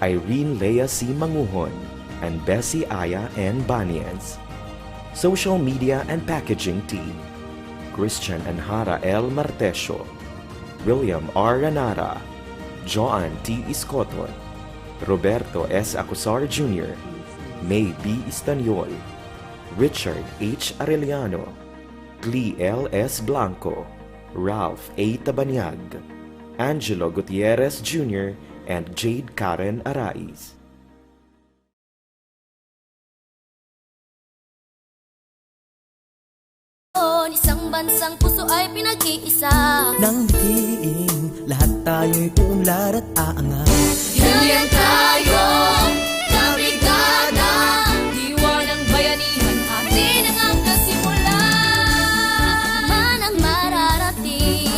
Irene Lea C. Manguhon, and Bessie Aya N. Banias. Social Media and Packaging Team, Christian Anhara L. Martesio, William R. Ranara, Joan T. Iscoton, Roberto S. Acosar Jr., May B. Istaniol, Richard H. Arellano, Clee L. S. Blanco, Ralph A. Tabanyag, Angelo Gutierrez Jr., and Jade Karen Arais. Isang bansang puso ay pinag-iisa. Nang dikiing, lahat tayo'y uunlad at aangat. Hilyan tayo, kabrigada, diwa ng bayanihan, atin ang kasimula. Man ang mararating,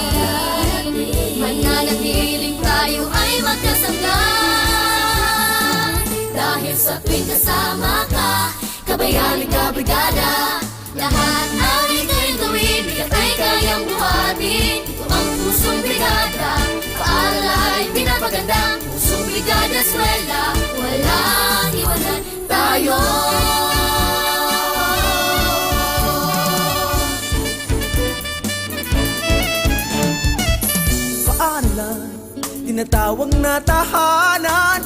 mananatiling tayo ay magkasangga. Dahil sa tuwing kasama ka, kabayan at kabrigada, lahat ang ika'y gawin, bigat ay kayang buhatin. Ito ang pusong brigada, paaral ay pinapaganda. Pusong brigada, eskwela, walang iwanan tayo. Paaralan, tinatawag na tahanan.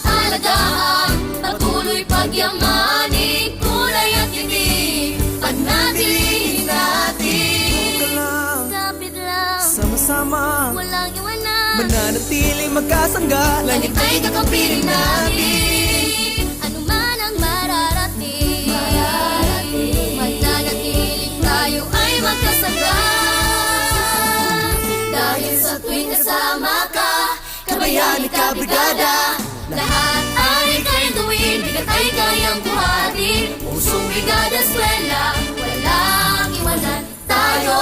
Alagaan, patuloy pagyamanin, kulay at tinig, panatilihin natin. Kapit lang, Sama-sama, walang iwanan, mananatiling magkasangga. langit ay kakampiling natin. Ano man ang mararating, mananatiling tayo ay magkasangga. Dahil sa tuwing kasama ka, kabayan at kabrigada, lahat ay kayang gawin, bigat ay kayang buhatin. Pusong brigada, eskwela, walang iwanan tayo.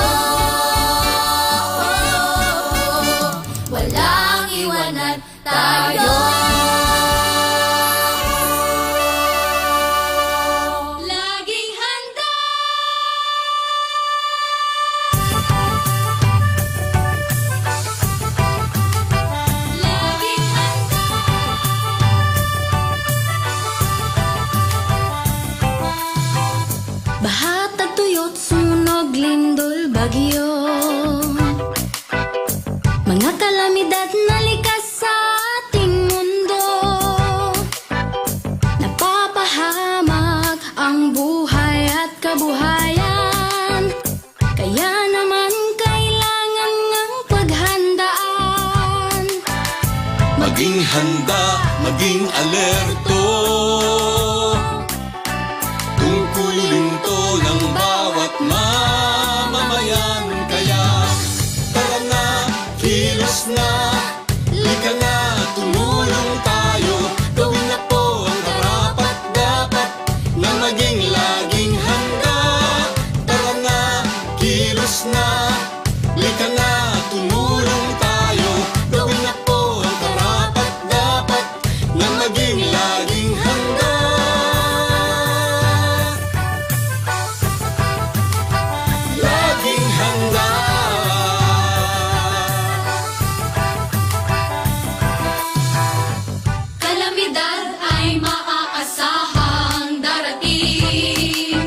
Walang iwanan tayo. Laging handa. Laging handa. Baha, tagtuyot, sunog, lindol, bagyo, mga kalamidad na likas sa ating mundo. Napapahamak ang buhay at kabuhayan, kaya naman kailangan ng paghandaan. Maging handa, maging alerto, tungkulin to ng bawat mamamayan. Kaya tara na, kilos na, lika na, tumulong tayo. Gawin na po ang karapat-dapat na maging laging handa. Tara na, kilos na, lika na, tumulong tayo. Gawin na po ang karapat-dapat na maging laging handa. Laging handa. Kalamidad ay maaasahang darating.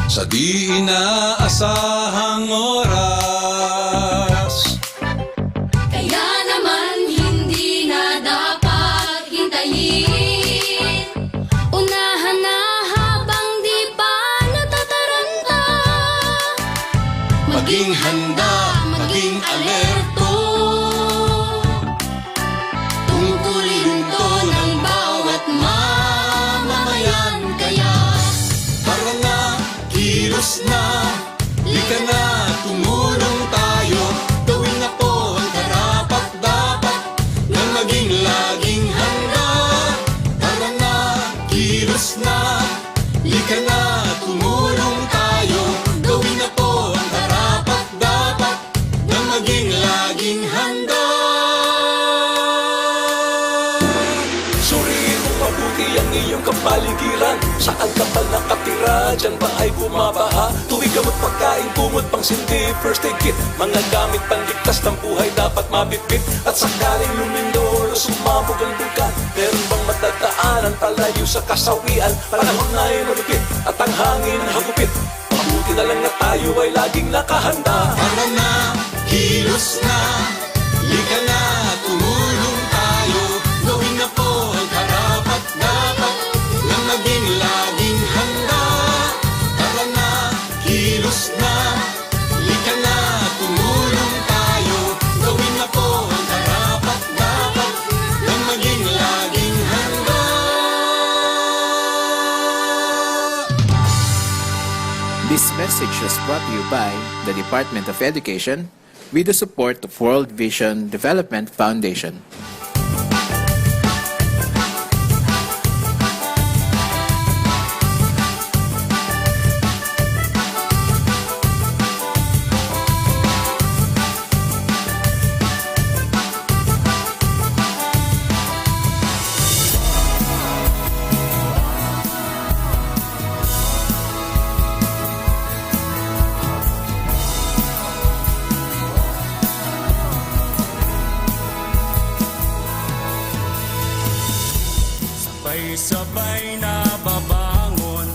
Sa di inaasahang oras, Kaya naman hindi na dapat hintayin. Unahan na habang di pa natataranta. maging handa, maging alerto, tungkulin to ng bawat mamamayan. Kaya tara na, kilos na, lika na, tumulong tayo. Gawin na po ang karapat-dapat na maging laging handa. Tara na, kilos na, lika na, tumulong tayo. Gawin na po ang karapat-dapat na maging laging handa. Suriin mo mabuti ang iyong kapaligiran. Saan ka pa nakatira? Diyan ba ay bumabaha? Tuwing gamot, pagkain, kumot, pang sindi, first aid kit, mga gamit panligtas ng buhay dapat mabitbit. At sakaling lumindol o sumabog ang dugan, meron bang matagdaanan palayo sa kasawian? Panahon na ay malupit at ang hangin hagupit. Mabuti na lang na tayo ay laging nakahanda. Tara na, kilos na, lika na, tumulong tayo. Gawin na po message was brought to you by the Department of Education with the support of World Vision Development Foundation. Sabay na babangon,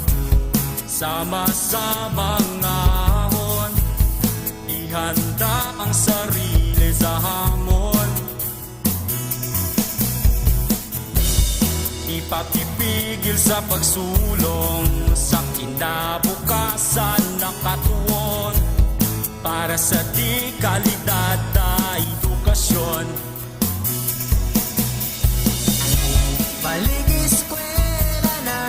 sama-samang ahon, ihanda ang sarili sa hamon. Ipakipigil sa pagsulong sa kinabukasan ng katuon, para sa di kalidad na edukasyon. Eskwela na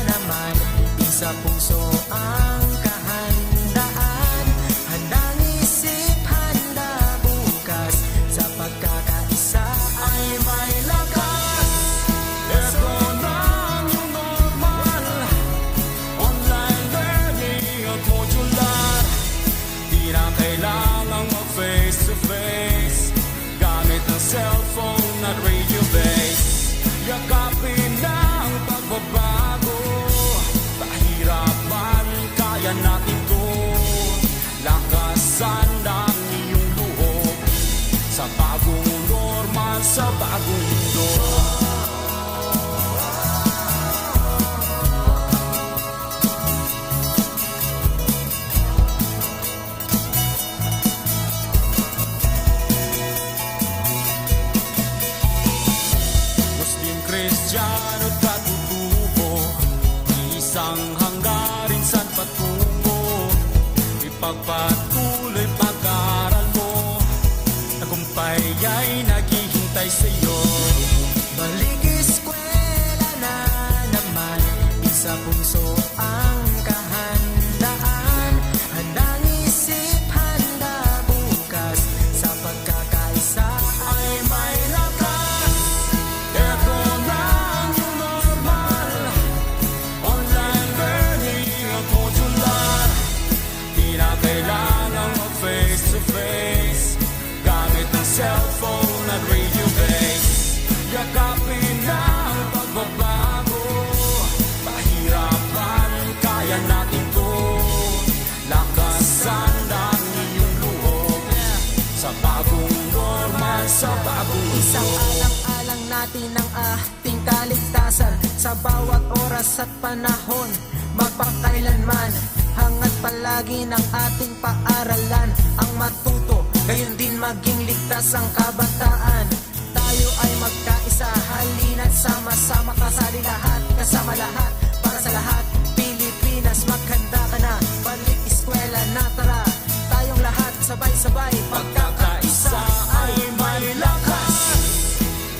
naman, sa puso ang kahandaan, handang isip, handa bukas, sa pagkakaisa ay may lakas. Ito na ang normal, online learning at modular. Di na kailangang mag-face to face, gamit ang cellphone at radio base. Yakapin ang pagbabago, pahirapan, kaya natin to. Lakasan ang iyong loob, sa bagong normal, sa bagong mundo. Kristiyano katutubo, isang hanggarin san patungo. Ipagpatuloy pag-aaral mo, tagumpay ay naghihintay sa'yo. Balik eskwela na naman, sa puso ang kahandaan, handang isip, handa bukas, sa pagkakaisa ay may lakas. Ito na ang new normal, online learning at modular. Di na kailangang mag-face to face, gamit ang cellphone at radio base. Yakapin na ang pagbabago, pahirapan, kaya natin to. Lakasan ang iyong loob, sa bagong normal, sa bagong mundo. Isang alang-alang natin ang ating kaligtasan, sa bawat oras at panahon, magpakailanman. Hangat palagi ng ating paaralan, ang matuto, gayon din maging ligtas ang kabataan. Tayo ay magkaisa, halina't sama-sama, kasali lahat, kasama lahat, para sa lahat. Pilipinas, maghanda ka na, balik eskwela na, tara. Tayong lahat sabay-sabay, Pagkakaisa ay may lakas.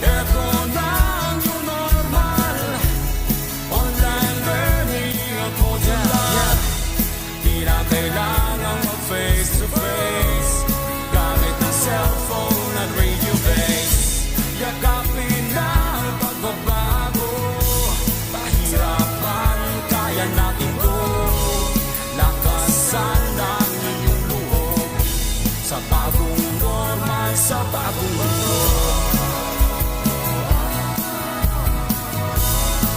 Ito na ang new normal, online learning at modular. Di na kailangang mag-face to face, gamit ang cellphone at radio base. Yakapin na ang pagbabago, pahirapan, kaya natin to. Lakasan ang iyong loob, sa bagong normal, sa bagong mundo.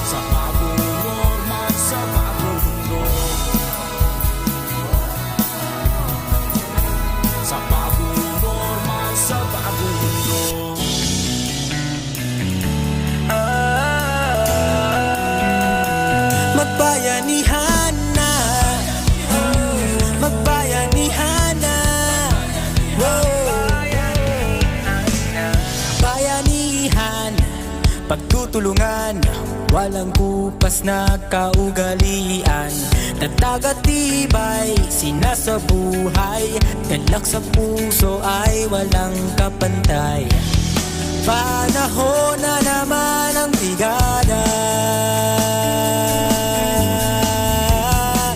Sa bagong normal, sa bagong mundo. Sa bagong normal, sa bagong mundo. magbayanihan na, magbayanihan na. Bayanihan, pagtutulungan, walang kupas na kaugalian. Nagtagatibay, sinasabuhay, galak sa puso ay walang kapantay. Panahon na naman ang brigada,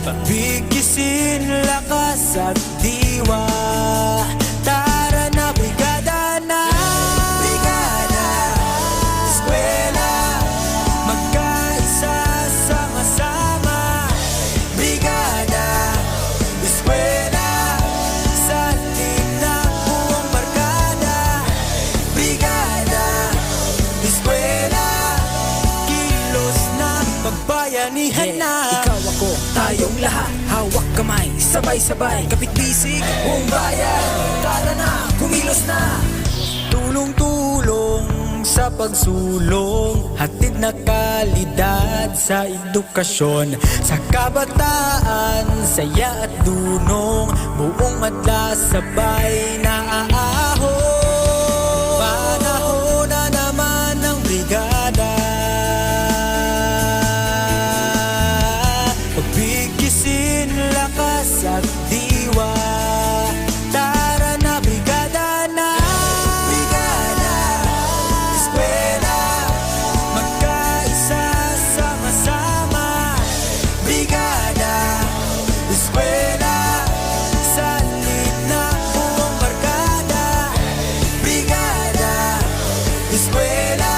pagbigisin Magbayanihan na. Ikaw ako, tayong lahat, hawak kamay, sabay-sabay, kapit bisig, buong bayan. Tara na, kumilos na. Tulong-tulong sa pagsulong, hatid na kalidad sa edukasyon. Sa kabataan, saya at dunong, buong madla sabay na aahon. Panahon na naman ng brigada, pagbigisin lakas at diwa. Tara na, brigada na. Brigada, eskwela, magkaisa, sama-sama. Brigada, eskwela, salit na buong barkada. Brigada, eskwela,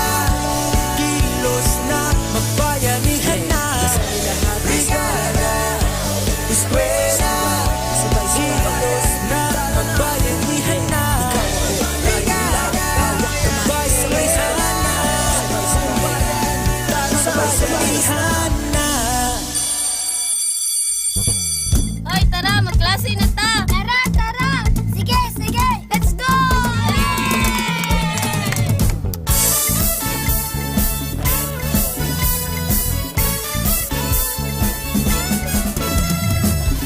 kilos na, magbayanihan na. Brigada, eskwela, kilos na, magbayanihan na. Brigada, sabay-sabihan na. Sabay-sabihan na. Hoy, tara, magklase na ta! Tara, tara! Sige, sige! Let's go!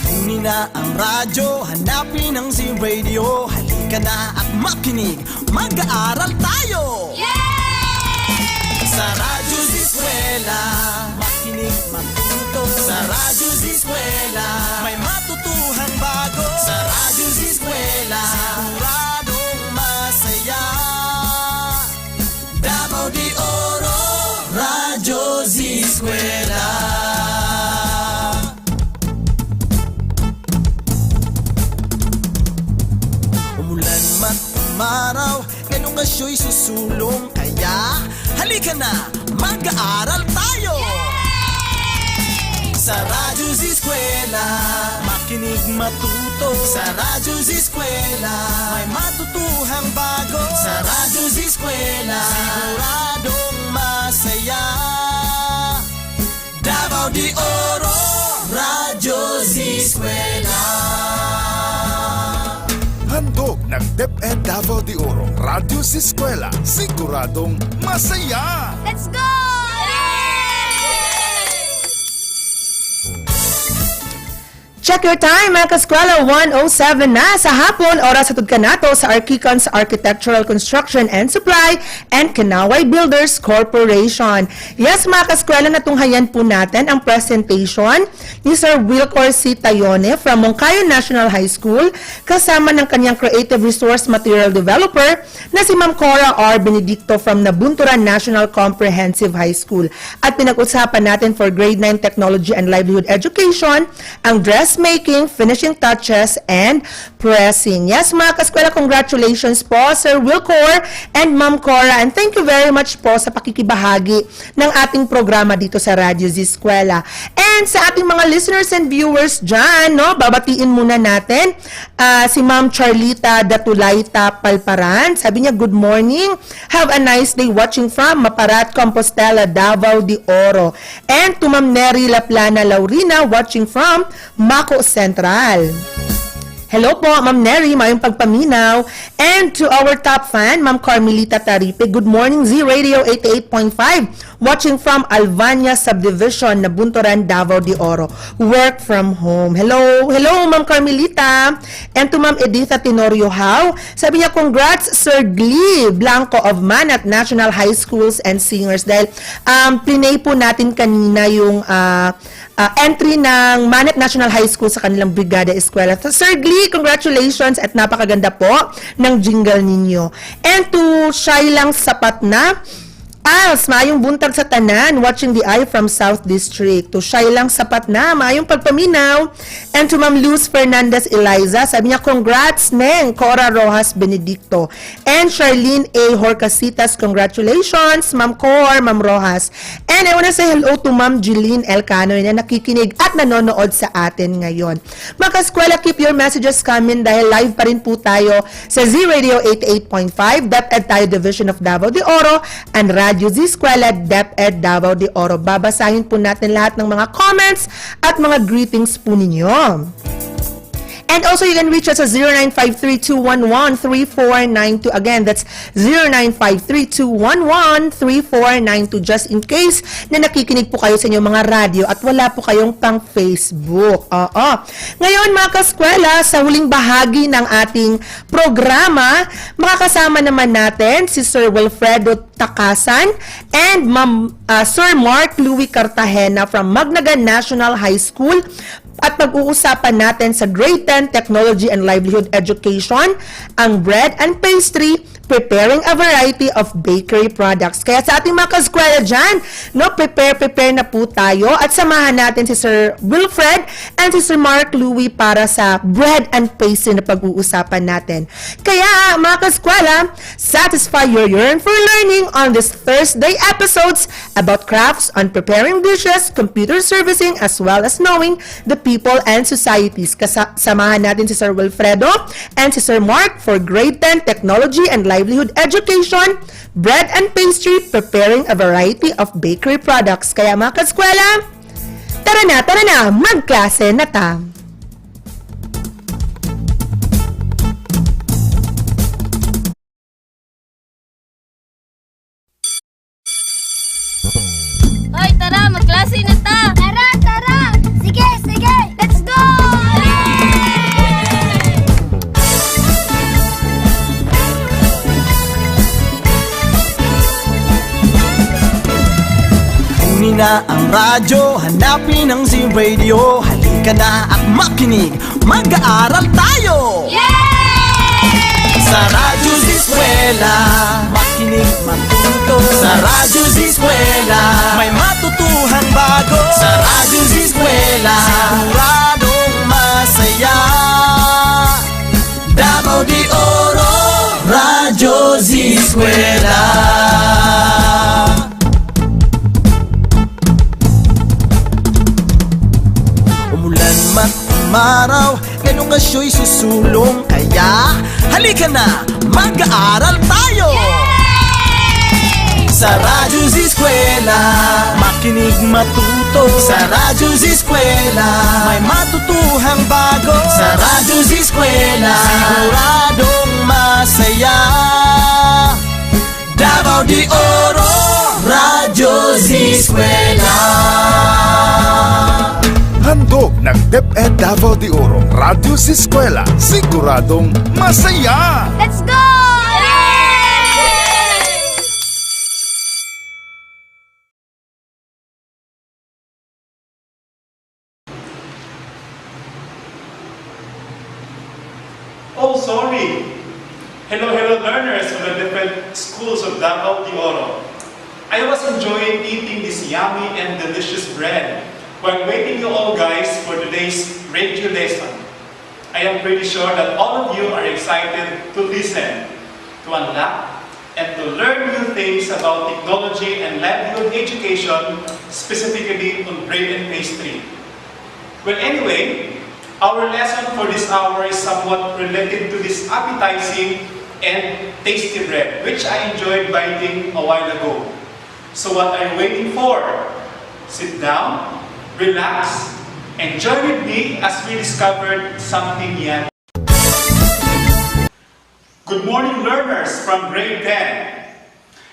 Kunin na ang radyo, hanapin ang ZRadio. Halika na at makinig, mag-aaral tayo! Sa Radyo Z-eskwela, makinig, matuto. Sa Radyo Z-eskwela, may matutuhang bago. Sa Radyo Z-eskwela, Ziguradong Masaya. Davao de Oro, Radyo Z-eskwela. Umulan man umaraw, ganun nga siya'y susulong. Kaya halika na, mag-aaral tayo! Sa Radyo Z-eskwela, makinig, matuto. Sa Radyo Z-eskwela, may matutuhang bago. Sa Radyo Z-eskwela, Siguradong Masaya. Davao de Oro, Radyo Z-eskwela. Handog ng DepEd Davao de Oro, Radyo Z-eskwela, Siguradong Masaya! Let's go! Check your time, mga kaskwela, 1:07 na sa hapon, oras atod ka nato sa Archicons Architectural Construction and Supply and Kanaway Builders Corporation. Yes, mga kaskwela, natunghayan po natin ang presentation ni Sir Wilcor C. Tayone from Moncayo National High School kasama ng kanyang Creative Resource Material Developer na si Ma'am Cora R. Benedicto from Nabunturan National Comprehensive High School. At pinag-usapan natin for Grade 9 Technology and Livelihood Education ang dressmaking, finishing touches, and pressing. Yes, mga kaskwela, congratulations po, Sir Wilcor and Ma'am Cora. And thank you very much po sa pakikibahagi ng ating programa dito sa Radyo Z-eskwela. And sa ating mga listeners and viewers dyan, no, babatiin muna natin si Ma'am Charlita Datulayta Palparan. Sabi niya, good morning. Have a nice day watching from Maparat, Compostela, Davao de Oro. And to Ma'am Neri Laplana Laurina watching from Mako Central. Hello po, Ma'am Neri, mayong pagpaminaw. And to our top fan, Ma'am Carmelita Taripe, good morning, ZRadio 88.5, watching from Alvania Subdivision, Nabunturan, Davao de Oro. Work from home. Hello, hello, Ma'am Carmelita. And to Ma'am Editha Tenorio How, sabi niya, congrats, Sir Glee Blanco of Manat National High Schools and Singers. Dahil plinay po natin kanina yung entry ng Manat National High School sa kanilang Brigada Eskwela. So, Sir Glee, congratulations at napakaganda po ng jingle ninyo. And to Shailang Sapat na, Als, maayong buntag sa tanan, watching the eye from South District. To Shailang Sapat na, maayong pagpaminaw. And to Ma'am Luz Fernandez Eliza, sabi niya, congrats, Neng, Cora Rojas Benedicto. And Charlene A. Horcasitas, congratulations, Ma'am Cor, Ma'am Rojas. And I wanna say hello to Ma'am Jeline Elcano na nakikinig at nanonood sa atin ngayon. Mga kaskwela, keep your messages coming dahil live pa rin po tayo sa ZRadio 88.5, DepEd tayo Division of Davao de Oro, and Radio Radyo Z-eskwela, DepEd Davao de Oro. Babasahin po natin lahat ng mga comments at mga greetings po ninyo. And also, you can reach us at 0953-211-3492. Again, that's 0953-211-3492. Just in case na nakikinig po kayo sa inyong mga radyo at wala po kayong pang Facebook. Oo. Ngayon, mga kaskwela, sa huling bahagi ng ating programa, makakasama naman natin si Sir WILFREDO Takasan and Sir Mark Louis Cartagena from Magnagan National High School. At pag-uusapan natin sa Grade 10 Technology and Livelihood Education, ang bread and pastry, preparing a variety of bakery products. Kaya sa ating mga kaskwela dyan, no, prepare na po tayo at samahan natin si Sir Wilfred and si Sir Mark Louis para sa bread and pastry na pag-uusapan natin. Kaya mga kaskwela, satisfy your yearn for learning on this Thursday episodes about crafts on preparing dishes, computer servicing, as well as knowing the people and societies. Kasamahan natin si Sir Wilfredo and si Sir Mark for Grade 10 Technology and Livelihood Education, bread and pastry, preparing a variety of bakery products. Kaya mga kaskwela, tara na, magklase na ta! Hoy, tara, magklase na ta! Tara! Sige! Let's go! Kunin na ang radyo, hanapin ang ZRadio. Halika na at makinig, mag-aaral tayo! Sa Radyo Z-eskwela, makinig, matuto. Sa Radyo Z-eskwela, may matutuhan bago. Sa Radyo Z-eskwela, siguradong masaya. Davao de Oro, Radyo Z-eskwela. Umulan man umaraw, ngayong kasyo'y susulong. Kaya halika na, mag-aaral tayo! Sa Radyo Z-eskwela, makinig, matuto. Sa Radyo Z-eskwela, may matutuhang bago. Sa Radyo Z-eskwela, siguradong masaya. Davao de Oro, Radyo Z-eskwela. Handog ng DepEd Davao de Oro, Radyo Z-eskwela, siguradong masaya! Let's go! Oh, sorry. Hello learners from the different schools of Davao de Oro. I was enjoying eating this yummy and delicious bread while waiting you all guys for today's radio lesson. I am pretty sure that all of you are excited to listen, to unlock, and to learn new things about technology and livelihood education, specifically on bread and pastry. Well, anyway, our lesson for this hour is somewhat related to this appetizing and tasty bread, which I enjoyed biting a while ago. So what are you waiting for? Sit down, relax, and join with me as we discovered something yet. Good morning, learners from grade 10.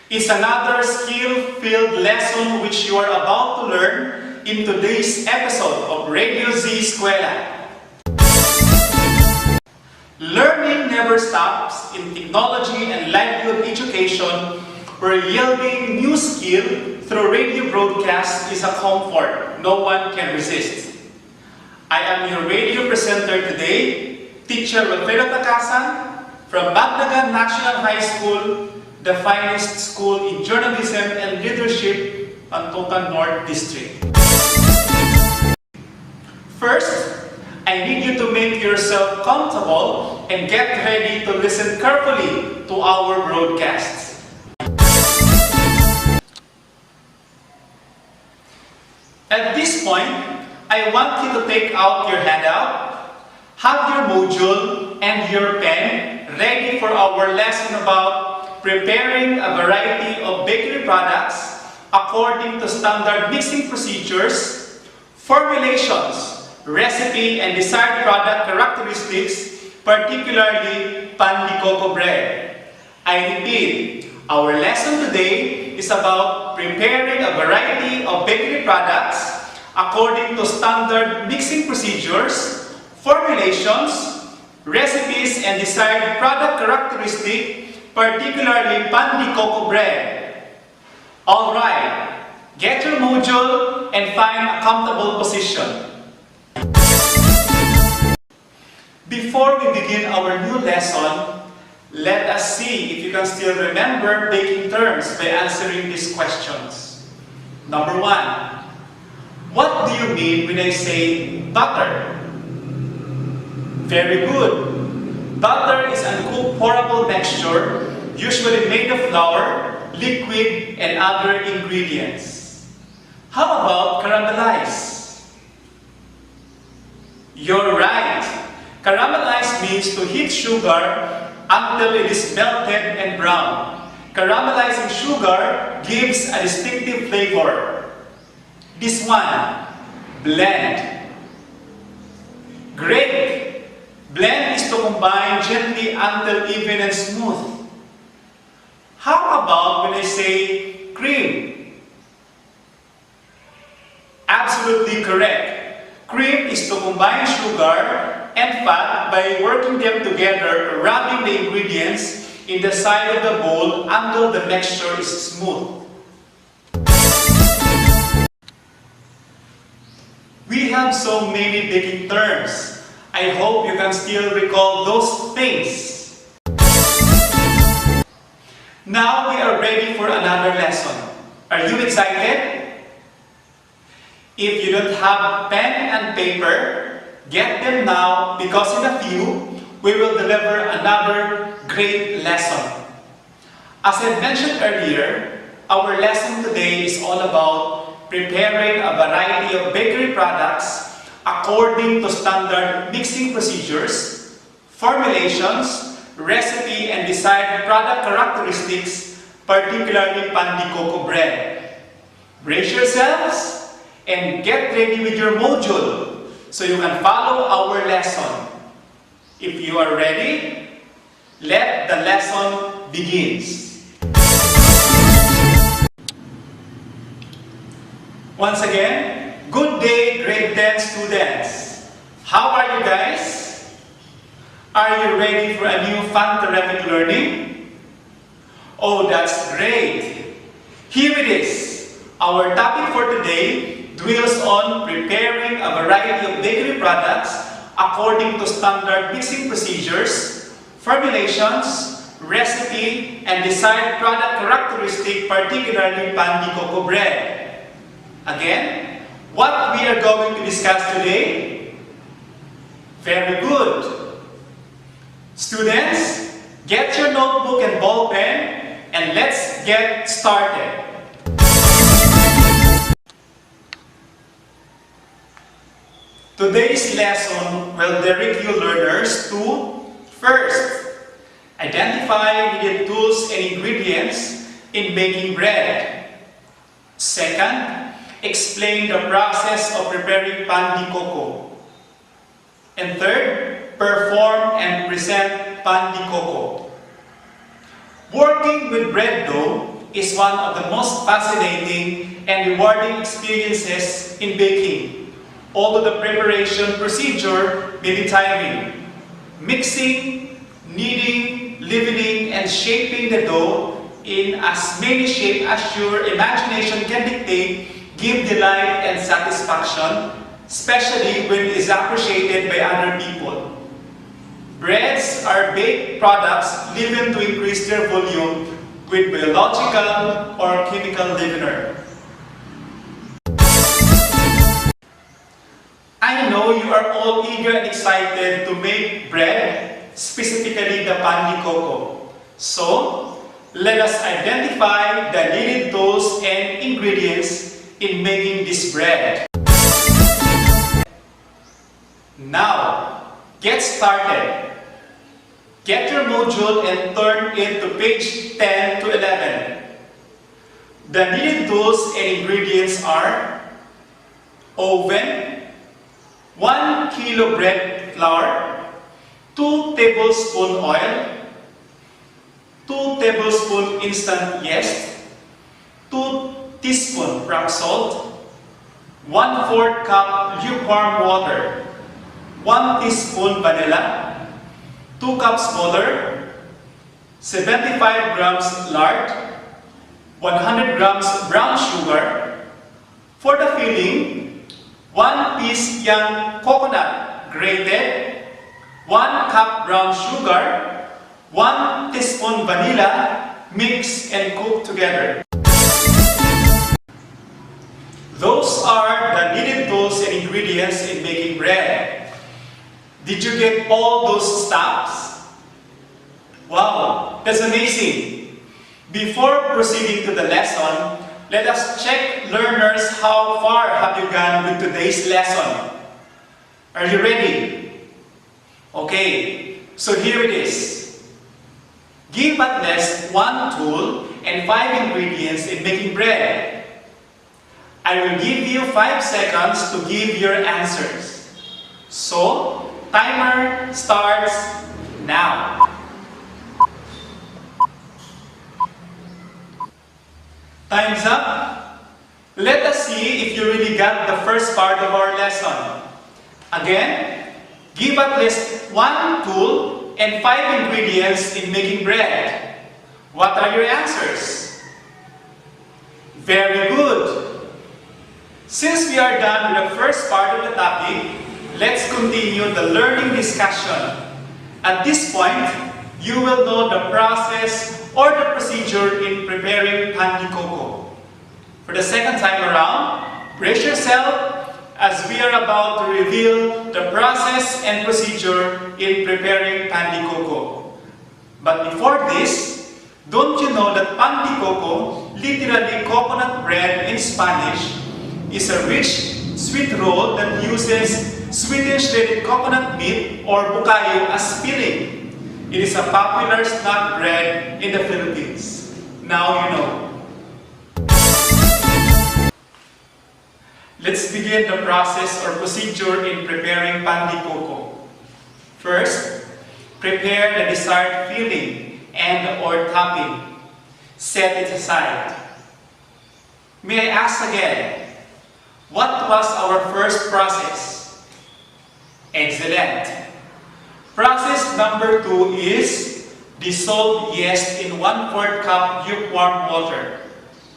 It's another skill-filled lesson which you are about to learn in today's episode of Radio Z-eskwela. Learning never stops in technology and livelihood education, where yielding new skill through radio broadcast is a comfort no one can resist. I am your radio presenter today, Teacher WILFREDO Takasan from Magnagan National High School, the finest school in journalism and leadership on Tocan North District. First, I need you to make yourself comfortable and get ready to listen carefully to our broadcasts. At this point, I want you to take out your handout, have your module and your pen ready for our lesson about preparing a variety of bakery products according to standard mixing procedures, formulations, recipe, and desired product characteristics, particularly pan de coco bread. I repeat, our lesson today is about preparing a variety of bakery products according to standard mixing procedures, formulations, recipes, and desired product characteristics, particularly pan de coco bread. Alright, get your module and find a comfortable position. Before we begin our new lesson, let us see if you can still remember baking terms by answering these questions. Number 1. What do you mean when I say butter? Very good. Butter is an uncooked pourable mixture, usually made of flour, liquid, and other ingredients. How about caramelize? You're right. Caramelize means to heat sugar until it is melted and brown. Caramelizing sugar gives a distinctive flavor. This one, blend. Great. Blend is to combine gently until even and smooth. How about when I say cream? Absolutely correct. Cream is to combine sugar and fat by working them together, rubbing the ingredients in the side of the bowl until the mixture is smooth. We have so many baking terms. I hope you can still recall those things. Now we are ready for another lesson. Are you excited? If you don't have pen and paper, get them now because in a few, we will deliver another great lesson. As I mentioned earlier, our lesson today is all about preparing a variety of bakery products according to standard mixing procedures, formulations, recipe, and desired product characteristics, particularly pan de coco bread. Brace yourselves and get ready with your module so you can follow our lesson. If you are ready, let the lesson begins. Once again, good day, grade 10 students. How are you guys? Are you ready for a new fun terrific learning? Oh, that's great. Here it is. Our topic for today dwells on preparing a variety of bakery products according to standard mixing procedures, formulations, recipe, and desired product characteristic, particularly pan de coco bread. Again, what we are going to discuss today? Very good. Students, get your notebook and ball pen and let's get started. Today's lesson will direct you learners to, first, identify needed tools and ingredients in making bread. Second, explain the process of preparing pan de coco. And third, perform and present pan de coco. Working with bread dough is one of the most fascinating and rewarding experiences in baking, although the preparation procedure may be tiring. Mixing, kneading, leavening, and shaping the dough in as many shapes as your imagination can dictate give delight and satisfaction, especially when it is appreciated by other people. Breads are baked products leavened to increase their volume with biological or chemical leavener. I know you are all eager and excited to make bread, specifically the pan de coco. So, let us identify the needed tools and ingredients in making this bread. Now, get started. Get your module and turn it to page 10 to 11. The needed tools and ingredients are oven, 1 kilo bread flour, 2 tablespoon oil, 2 tablespoon instant yeast, 2 teaspoon rock salt, 1/4 cup lukewarm water, 1 teaspoon vanilla, 2 cups butter, 75 grams lard, 100 grams brown sugar. For the filling, 1 piece young coconut grated, 1 cup brown sugar, 1 teaspoon vanilla, mix and cook together. Those are the needed tools and ingredients in making bread. Did you get all those steps? Wow, that's amazing! Before proceeding to the lesson, let us check learners how far have you gone with today's lesson. Are you ready? Okay, so here it is. Give at least 1 tool and 5 ingredients in making bread. I will give you 5 seconds to give your answers. So, timer starts now. Time's up. Let us see if you really got the first part of our lesson. Again, give at least 1 tool and 5 ingredients in making bread. What are your answers? Very good. Since we are done with the first part of the topic, let's continue the learning discussion. At this point, you will know the process or the procedure in preparing pan de coco. For the second time around, brace yourself as we are about to reveal the process and procedure in preparing pan de coco. But before this, don't you know that pan de coco, literally coconut bread in Spanish, is a rich, sweet roll that uses sweetened shredded coconut meat or bukayo as filling. It is a popular snack bread in the Philippines. Now you know. Let's begin the process or procedure in preparing pan de coco. First, prepare the desired filling and or topping. Set it aside. May I ask again, what was our first process? Excellent. Process number 2 is dissolve yeast in 1/4 cup lukewarm water.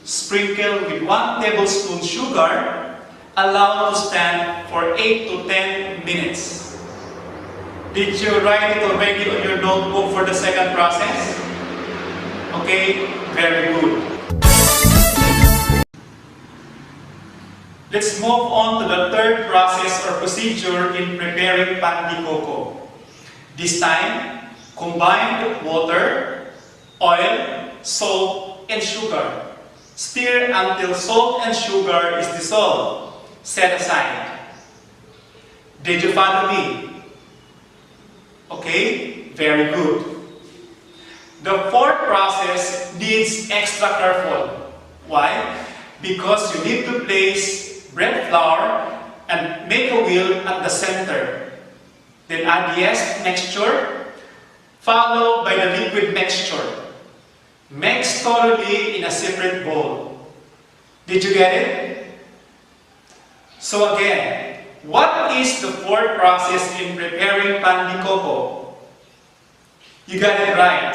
Sprinkle with 1 tablespoon sugar. Allow to stand for 8 to 10 minutes. Did you write it already on your notebook for the second process? Okay, very good. Let's move on to the third process or procedure in preparing pan de coco. This time, combine water, oil, salt, and sugar. Stir until salt and sugar is dissolved. Set aside. Did you follow me? Okay, very good. The fourth process needs extra careful. Why? Because you need to place bread flour and make a wheel at the center. Then add yeast mixture, followed by the liquid mixture. Mix thoroughly in a separate bowl. Did you get it? So again, what is the fourth process in preparing pan de coco? You got it right.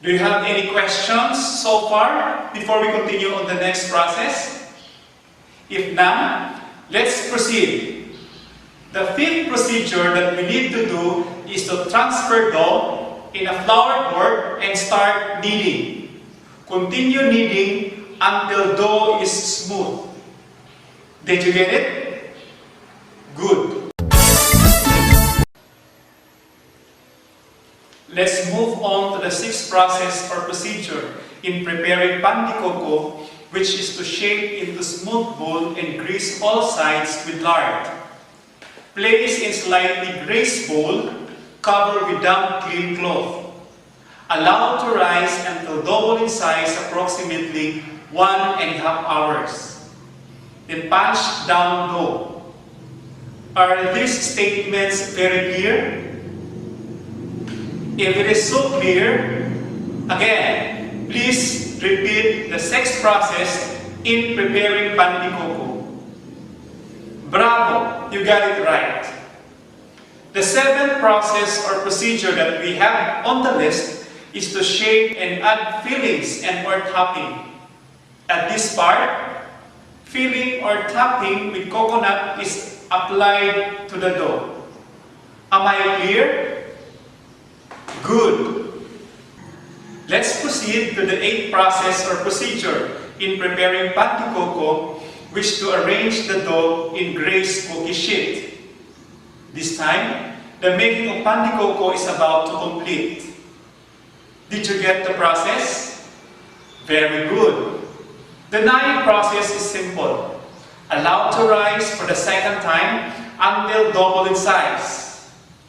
Do you have any questions so far before we continue on the next process? If none, let's proceed. The fifth procedure that we need to do is to transfer dough in a flour board and start kneading. Continue kneading until dough is smooth. Did you get it? Good. Let's move on to the sixth process or procedure in preparing pan de coco, which is to shape into smooth bowl and grease all sides with lard. Place in slightly greased bowl Cover with damp clean cloth. Allow to rise until double in size, approximately 1.5 hours. Then punch down dough. Are these statements very clear? If it is so clear, again, please repeat the 6th process in preparing pan de coco. Bravo, you got it right. The 7th process or procedure that we have on the list is to shape and add fillings and or topping. At this part, filling or topping with coconut is applied to the dough. Am I clear? Good. Let's proceed to the 8th process or procedure in preparing pan de coco, which to arrange the dough in glazed cookie sheet. This time, the making of pan de coco is about to complete. Did you get the process? Very good. The 9th process is simple. Allow to rise for the 2nd time until double in size.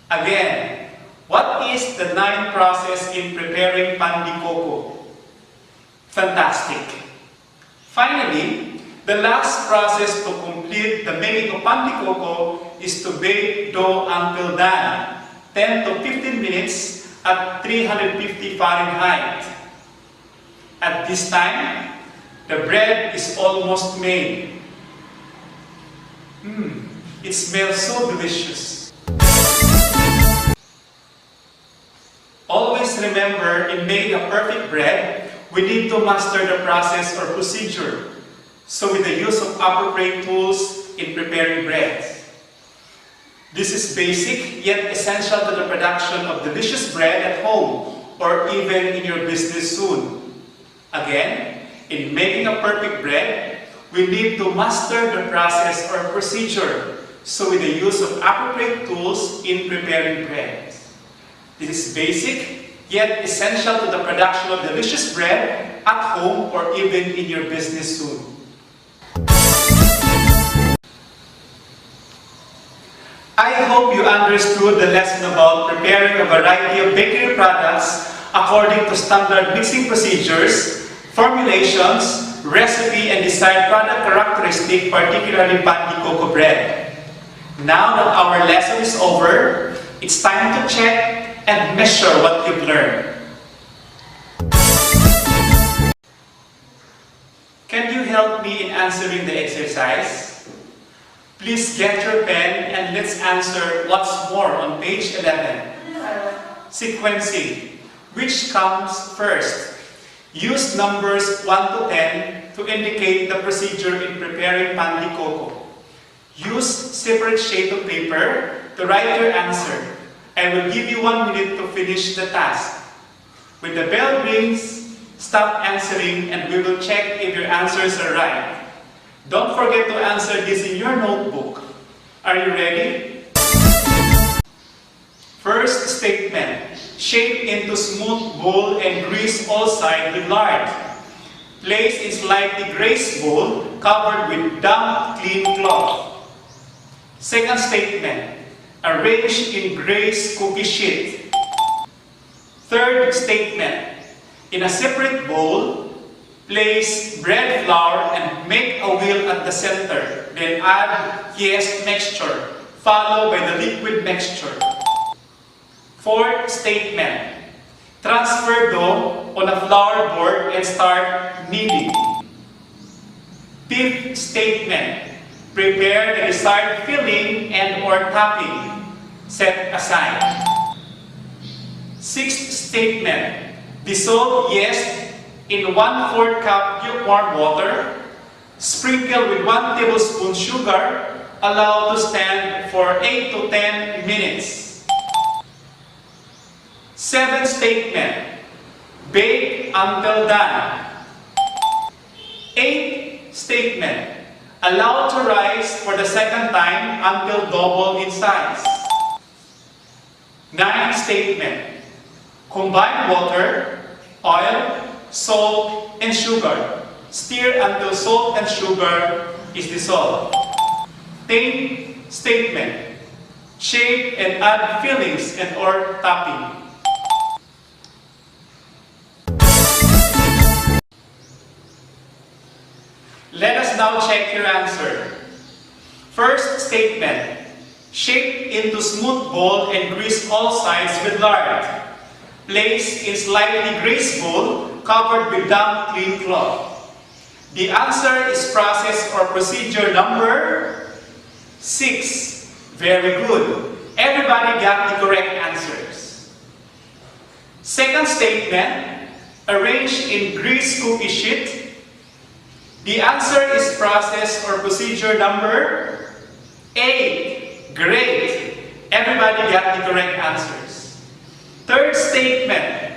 Again, what is the 9th process in preparing pan de coco? Fantastic. Finally, the last process to complete the making of pan de coco is to bake dough until done, 10 to 15 minutes at 350 Fahrenheit. At this time, the bread is almost made. It smells so delicious. Always remember, in making a perfect bread, we need to master the process or procedure. So with the use of appropriate tools in preparing bread. This is basic yet essential to the production of delicious bread at home or even in your business soon. Again, in making a perfect bread, we need to master the process or procedure. So with the use of appropriate tools in preparing bread. This is basic yet essential to the production of delicious bread at home or even in your business soon. I hope you understood the lesson about preparing a variety of bakery products according to standard mixing procedures, formulations, recipe, and desired product characteristic, particularly pan de coco bread. Now that our lesson is over, it's time to check and measure what you've learned. Can you help me in answering the exercise? Please get your pen and let's answer what's more on page 11. Sequencing. Which comes first? Use numbers 1 to 10 to indicate the procedure in preparing pan de coco. Use separate sheet of paper to write your answer. I will give you 1 minute to finish the task. When the bell rings, stop answering and we will check if your answers are right. Don't forget to answer this in your notebook. Are you ready? First statement. Shape into smooth bowl and grease all sides with lard. Place in slightly greased bowl covered with damp clean cloth. Second statement. Arrange in glazed cookie sheet. Third statement. In a separate bowl, place bread flour and make a wheel at the center. Then add yeast mixture, followed by the liquid mixture. Fourth statement. Transfer dough on a flour board and start kneading. Fifth statement. Prepare the desired filling and or topping. Set aside. Sixth statement. Dissolve yeast in 1/4 cup lukewarm water. Sprinkle with 1 tablespoon sugar. Allow to stand for 8 to 10 minutes. Seventh statement. Bake until done. Eighth statement. Allow to rise for the second time until double in size. Ninth statement. Combine water, oil, salt, and sugar. Stir until salt and sugar is dissolved. 10th statement. shape and add fillings and or topping. Let us now check your answer. First statement, shape into smooth ball and grease all sides with lard. Place in slightly greased bowl covered with damp clean cloth. The answer is process or procedure number 6. Very good. Everybody got the correct answers. Second statement, arrange in grease cookie sheet. The answer is process or procedure number 8. Great. Everybody got the correct answers. Third statement,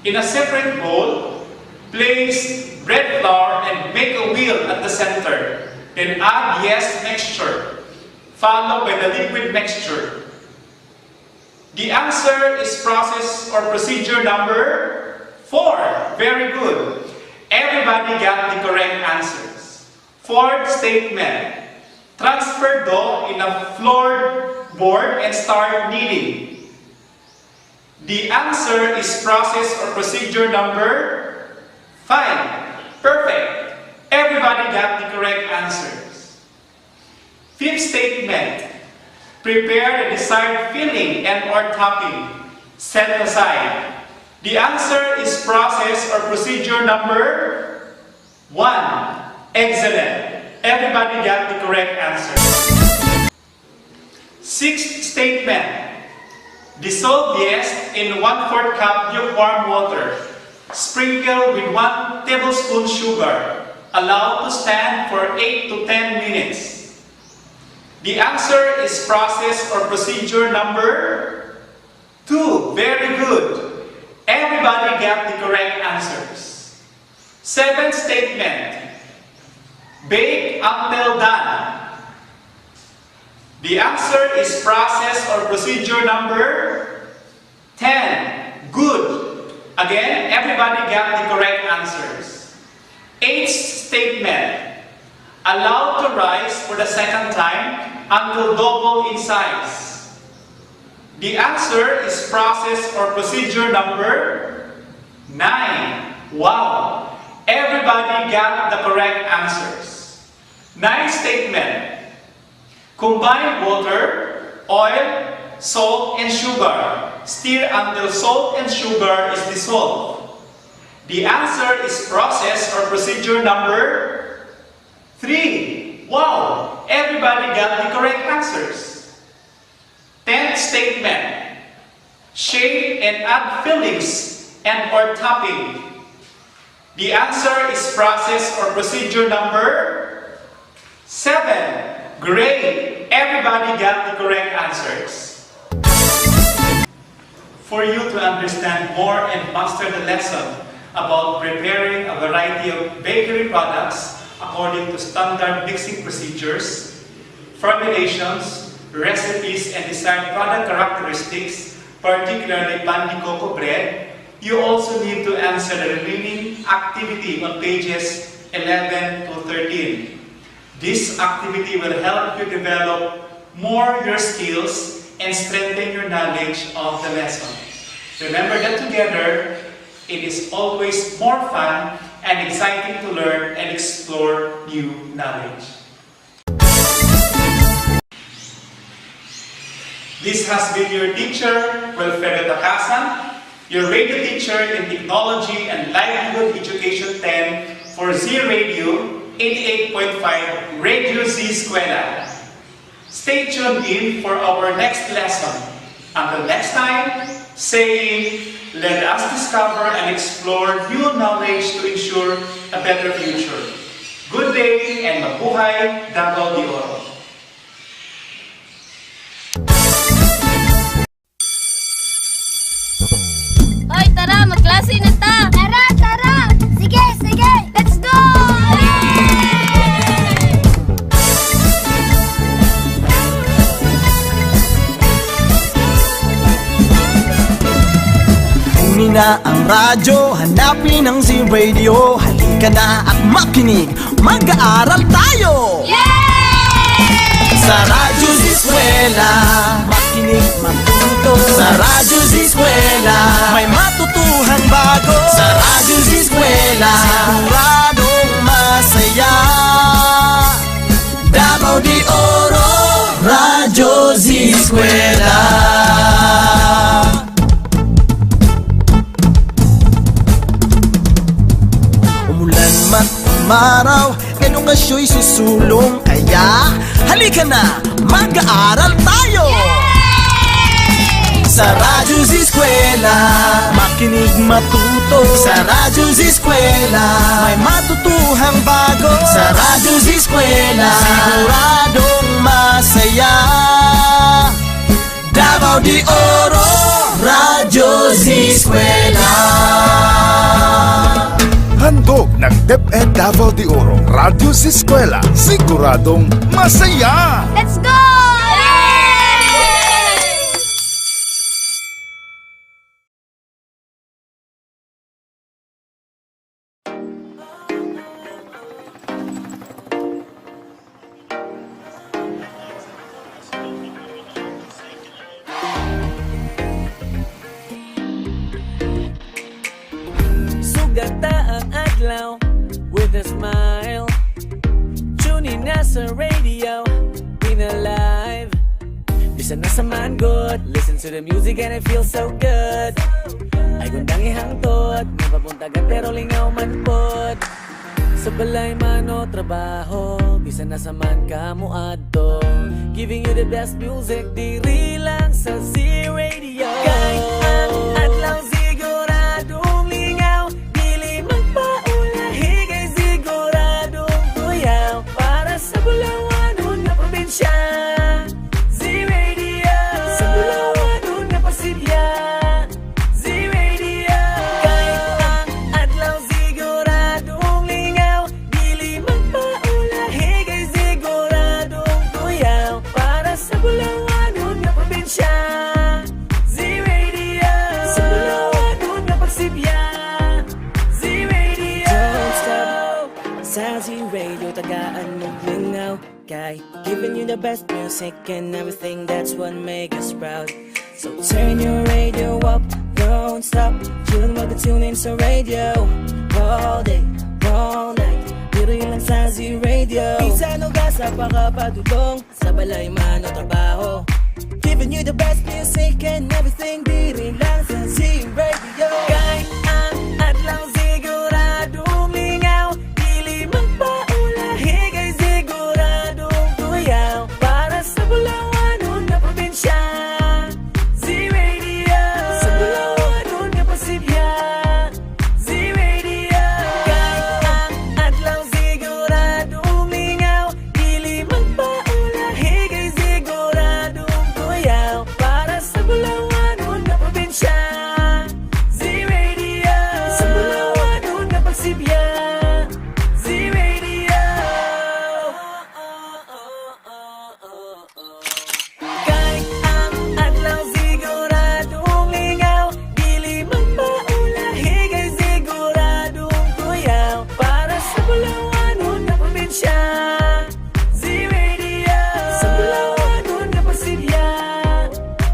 in a separate bowl, place bread flour and make a wheel at the center. Then add yes mixture, followed by the liquid mixture. The answer is process or procedure number 4. Very good. Everybody got the correct answers. Fourth statement, transfer dough in a floored board and start kneading. The answer is process or procedure number 5. Perfect. Everybody got the correct answers. Fifth statement, prepare the desired filling and or topping. Set aside. The answer is process or procedure number 1. Excellent. Everybody got the correct answer. Sixth statement, dissolve yeast in 1/4 cup lukewarm water. Sprinkle with 1 tablespoon sugar. Allow to stand for 8 to 10 minutes. The answer is process or procedure number 2. Very good. Everybody got the correct answers. Seventh statement, bake until done. The answer is process or procedure number 10. Good. Again, everybody got the correct answers. Eighth statement, allow to rise for the second time until double in size. The answer is process or procedure number 9. Wow! Everybody got the correct answers. Ninth statement, combine water, oil, salt, and sugar. Stir until salt and sugar is dissolved. The answer is process or procedure number 3. Wow! Everybody got the correct answers. 10th statement, shape and add fillings and or topping. The answer is process or procedure number 7. Great! Everybody got the correct answers. For you to understand more and master the lesson about preparing a variety of bakery products according to standard mixing procedures, formulations, recipes, and desired product characteristics, particularly pan de coco bread, you also need to answer the remaining activity on pages 11 to 13. This activity will help you develop more your skills and strengthen your knowledge of the lesson. Remember that together, it is always more fun and exciting to learn and explore new knowledge. This has been your teacher, WILFREDO, your radio teacher in Technology and Livelihood Education 10 for ZRadio 88.5 Radio Z-eskwela. Stay tuned in for our next lesson. Until next time, saying, let us discover and explore new knowledge to ensure a better future. Good day and mabuhay, Davao de Oro. Hoy, tara, magklase na ta! Tara, tara! Sige, sige! Let's go! Kunin na ang radyo, hanapin ang ZRadio. Halika na at makinig, mag-aaral tayo! Yes! Sa Radyo Z-eskwela, makinig, matuto. Sa Radyo Z-eskwela, may matutuhang bago. Sa Radyo Z-eskwela, siguradong masaya. Davao de Oro, Radyo Z-eskwela. Umulan man umaraw, ngayong asyo'y susulong. Kaya halika na, mag-aaral tayo! Sa Radyo Z-eskwela, makinig, matuto. Sa Radyo Z-eskwela, may matutuhang bago. Sa Radyo Z-eskwela, siguradong masaya. Davao de Oro, Radyo Z-eskwela. Handog ng DepEd Davao de Oro, Radyo Z-eskwela, siguradong masaya! Let's go! Sugata ang adlaw with a smile. Tune in na sa radio, in alive. Bisan na sa man good, listen to the music and it feels so good. Ay gundang ihangtot, may papuntagan pero lingaw man pod. Sa balay man o trabaho, bisan na sa man ka mo adto. Giving you the best music, diri lang sa Z-Radio. Kay ang adlaw siguradong lingaw, dili magpaulahi kay siguradong tuyaw. Para sa Bulawanon na probinsya, Z-Radio. Sa Bulawanon na pasilya, Z-Radio. Kay ang adlaw siguradong lingaw, dili magpaulahi kay siguradong tuyaw. Para sa Bulawanon na probinsya, Z-Radio. Sa Bulawanon na pagsibya, Z-Radio. Don't stop sa Z-Radio, tagaan mong lingaw. Kay giving you the best music and everything, that's what make us proud. So turn your radio up, don't stop. Tune mag-tune in sa radio, all day, all night. Diri lang sa Z-Radio. Minsan o gasa pakapadudong, sa balay man o trabaho. Giving you the best music and everything, diri lang sa Z-Radio. Kay ang adlaw siguradong lingaw, dili magpaulahi kay siguradong tuyaw. Para sa Bulawanon na probinsya, Z-Radio. Sa Bulawanon na pasilya, Z-Radio. Kay ang adlaw siguradong lingaw, dili magpaulahi kay siguradong tuyaw. Para sa Bulawanon na probinsya, Z-Radio. Sa Bulawanon na pagsibya, Z-Radio. Kay ang adlaw siguradong lingaw, dili magpaulahi kay siguradong tuyaw. Para sa Bulawanon na probinsya, Z-Radio. Sa Bulawanon na pasilya,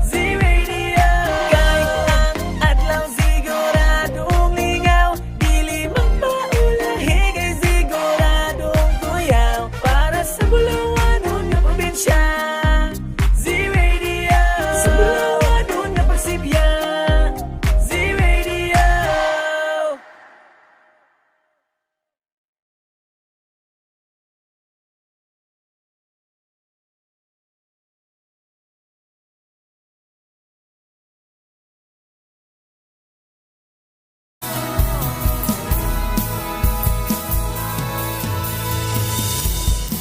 Z-Radio. Kay ang adlaw siguradong lingaw, dili magpaulahi kay siguradong tuyaw. Para sa Bulawanon na probinsya, Z-Radio. Sa Bulawanon na pagsibya, Z-Radio.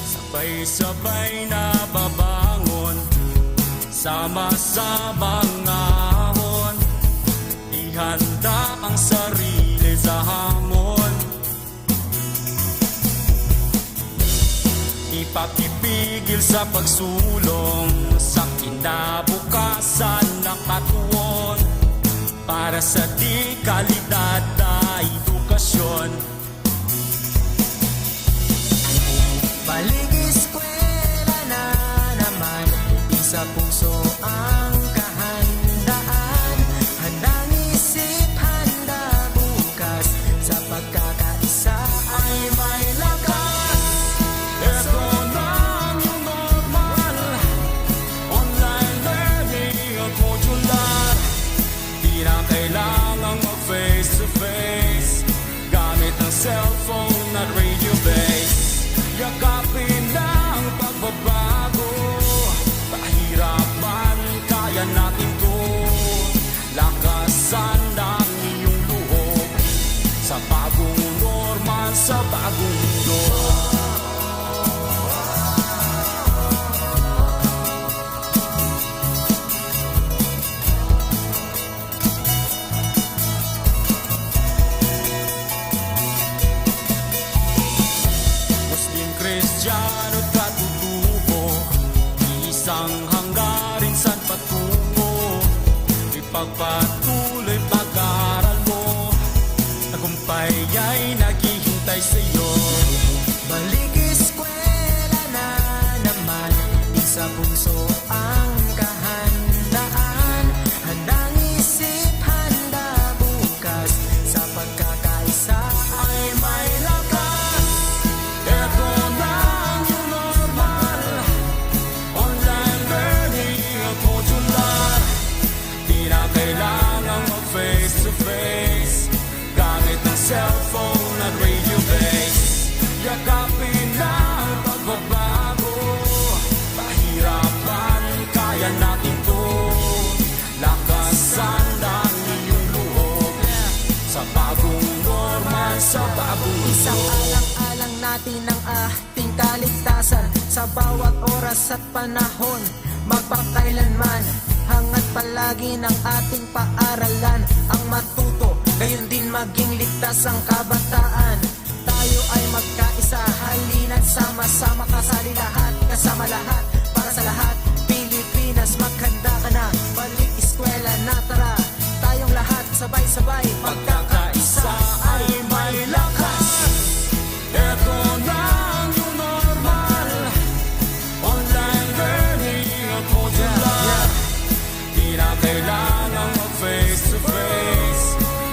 Sabay-sabay na babangon, sama-samang ahon. Ihanda ang sarili sa hamon. Ipakipigil sa pagsulong, sa kinabukasan na katuon. Para sa di kalidad na edukasyon. Balik eskwela na bagong mundo. Muslim, Kristiyano at katutubo, isang hanggarin saan patungo. Ipagpatuloy pag-aaral mo, tagumpay ay naghihintay sa'yo. Balik eskwela na naman, isa puso ang kahandaan. Handang isip, handa bukas, sa pagkakaisa ay may lakas. Ito na ang new normal, online learning at modular. Di na kailangang mag-face to face, gamit ng cellphone at radio base. Yakapin na ang pagbabago, pahirapan, kaya natin to. Lakasan ang iyong loob, sa bagong normal, sa bagong Isang alang-alang natin ang ating kaligtasan, sa bawat oras at panahon, magpakailanman. Hangat palagi ng ating paaralan, ang matuto, gayon din maging ligtas ang kabataan. Tayo ay magkaisa, halina't sama-sama, kasali lahat, kasama lahat, para sa lahat. Pilipinas, maghanda ka na, balik eskwela na, tara. Tayong lahat, sabay-sabay, pagkakaisa ay may lakas. Ito na ang new normal, online learning at modular. Di na kailangang mag-face to face,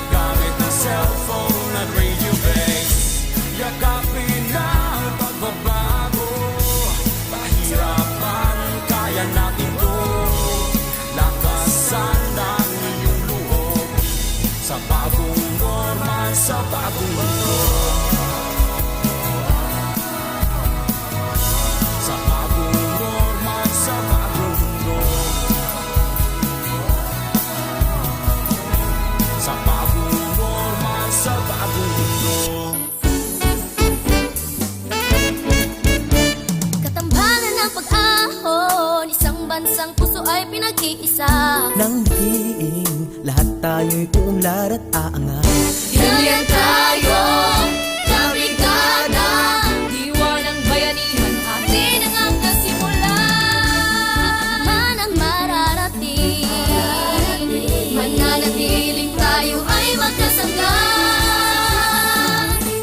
gamit ng cellphone at radio base. Yakapin na ang pagbabago, pahirapan, kaya natin to. Lakasan ang iyong loob, sa bagong normal, sa bagong mundo. Sa bagong normal, sa bagong mundo. Sa bagong normal, sa bagong mundo. Katambalan ng pag-ahon, isang bansang puso ay pinag-iisa. Nang diin, lahat tayo'y uunlad at aangat. Hilyan tayo, kabrigada, diwa ng bayanihan, atin ang hanggang simula. Man ang mararating, mananatiling tayo ay magkasangga.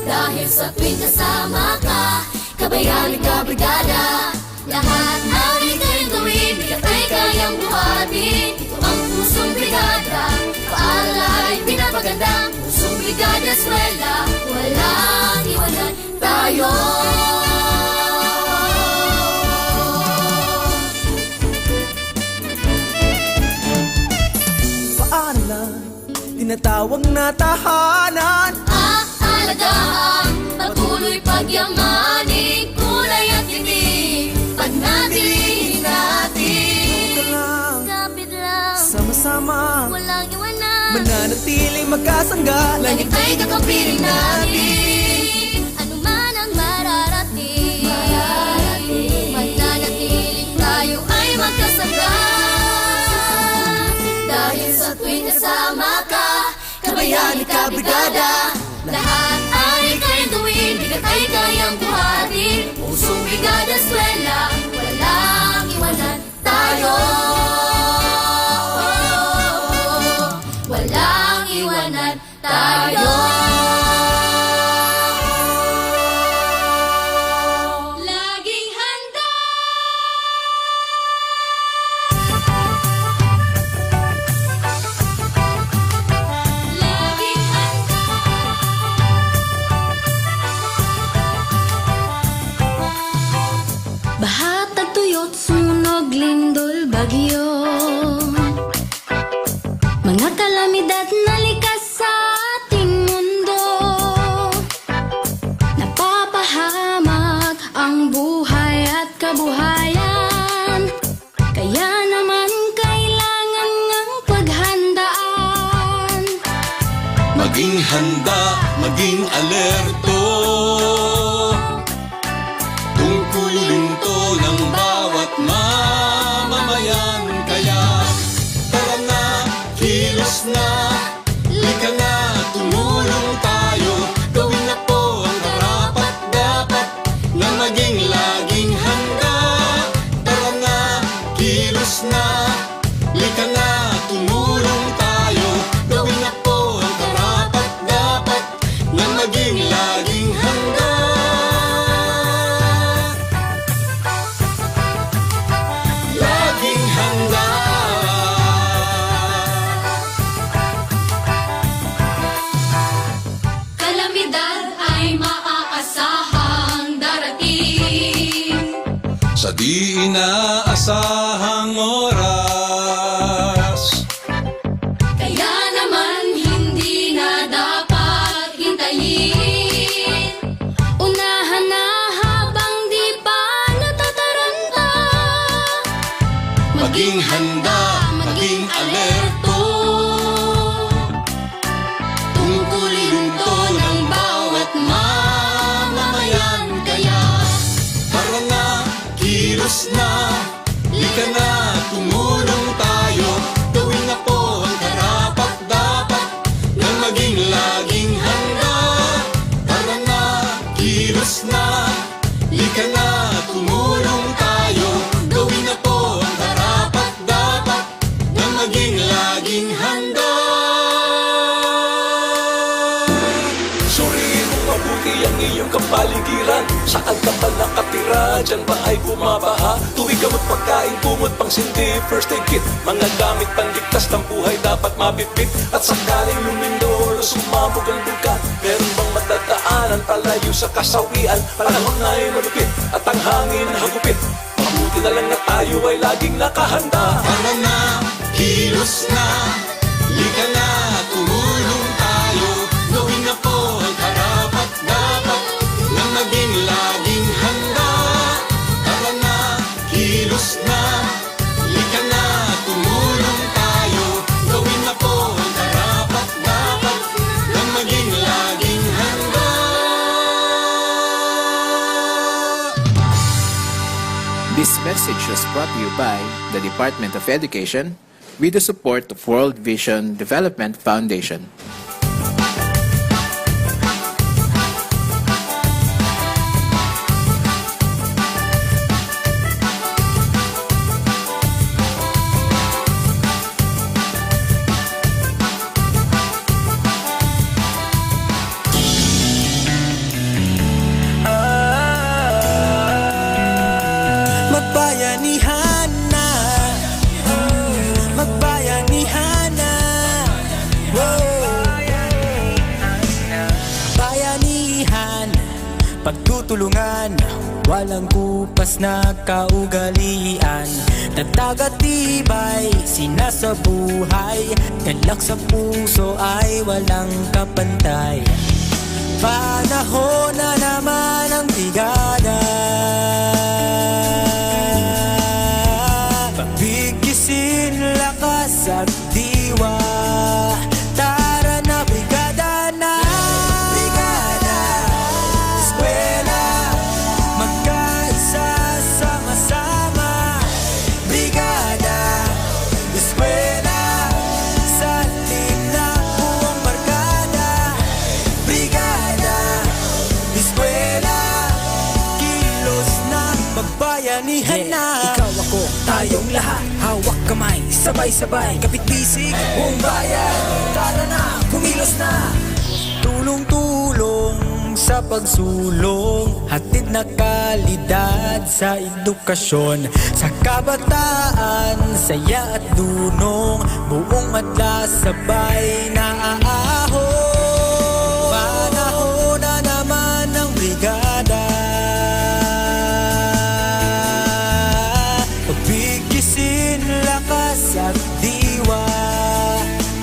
Dahil sa tuwing kasama ka, kabayan at kabrigada, lahat ang ika'y gawin, bigat ay kayang buhatin. Ito ang pusong brigada, paala'y pinapaganda. Pusong brigada, eskwela, walang iwanan tayo. Paaralan, tinatawag na tahanan. Aalagaan, patuloy pagyamanin, kulay at tinig, panatilihin natin. Kapit lang, Sama-sama, walang iwanan, mananatiling magkasangga. langit ay kakapiling natin. Ano man ang mararating, mananatiling tayo ay magkasangga. Dahil sa tuwing kasama ka, kabayan at kabrigada, lahat ay kayang gawin, bigat ay kayang buhatin. Pusong brigada, eskwela, walang iwanan tayo. Walang iwanan tayo. Laging handa. Laging handa. Baha, tagtuyot, sunog, lindol, bagyo, mga kalamidad na likas sa ating mundo. Napapahamak ang buhay at kabuhayan, kaya naman kailangan ng paghandaan. Maging handa, maging alerto, sa di inaasahang oras. Kaya naman hindi na dapat hintayin. Unahan na habang di pa natataranta. Maging handa, maging alerto. Tungkulin to ng bawat mamamayan. Kaya tara na, kilos na, lika na, tumulong tayo. Gawin na po ang karapat-dapat na maging laging handa. Tara na, kilos na, lika na, tumulong tayo. Gawin na po ang karapat-dapat na maging laging handa. Suriin mo mabuti ang iyong kapaligiran. Saan ka pa nakatira? Diyan ba ay bumabaha? Tuwing gamot, pagkain, kumot, pangsindi, first aid kit. Mga gamit panligtas ng buhay dapat mabitbit. At sakaling lumindol o sumabog ang bulkan, meron bang matadaanan palayo sa kasawian? Panahon na ay malupit at ang hangin hagupit. Mabuti na lang na tayo ay laging nakahanda. Tara na, kilos na, lika na, tumulong tayo. Gawin na po ang karapat-dapat na maging laging handa. Tara na, kilos na, lika na, tumulong tayo. Gawin na po ang karapat-dapat na maging laging handa. This message was brought to you by the Department of Education with the support of World Vision Development Foundation. Magbayanihan na, magbayanihan na, bayanihan, pagtutulungan, walang kupas na kaugalian. Tatag at tibay, sinasabuhay, galak sa puso ay walang kapantay. Panahon na naman ang brigada, pagbigkisin lakas at diwa. Tara na, brigada na, brigada, eskwela, magkaisa, sama-sama. Brigada, eskwela, salim na buong barkada. Brigada, eskwela, kilos na, magbayanihan na. Ikaw ako, tayong lahat, hawak kamay, sabay-sabay, kapit-bisig, buong bayan. Tara na, kumilos na. Tulong-tulong sa pagsulong, hatid na kalidad sa edukasyon. Sa kabataan, saya at dunong, buong adlas sabay na aahon. Panahon na naman ng brigada, pagbigisin lakas at diwa.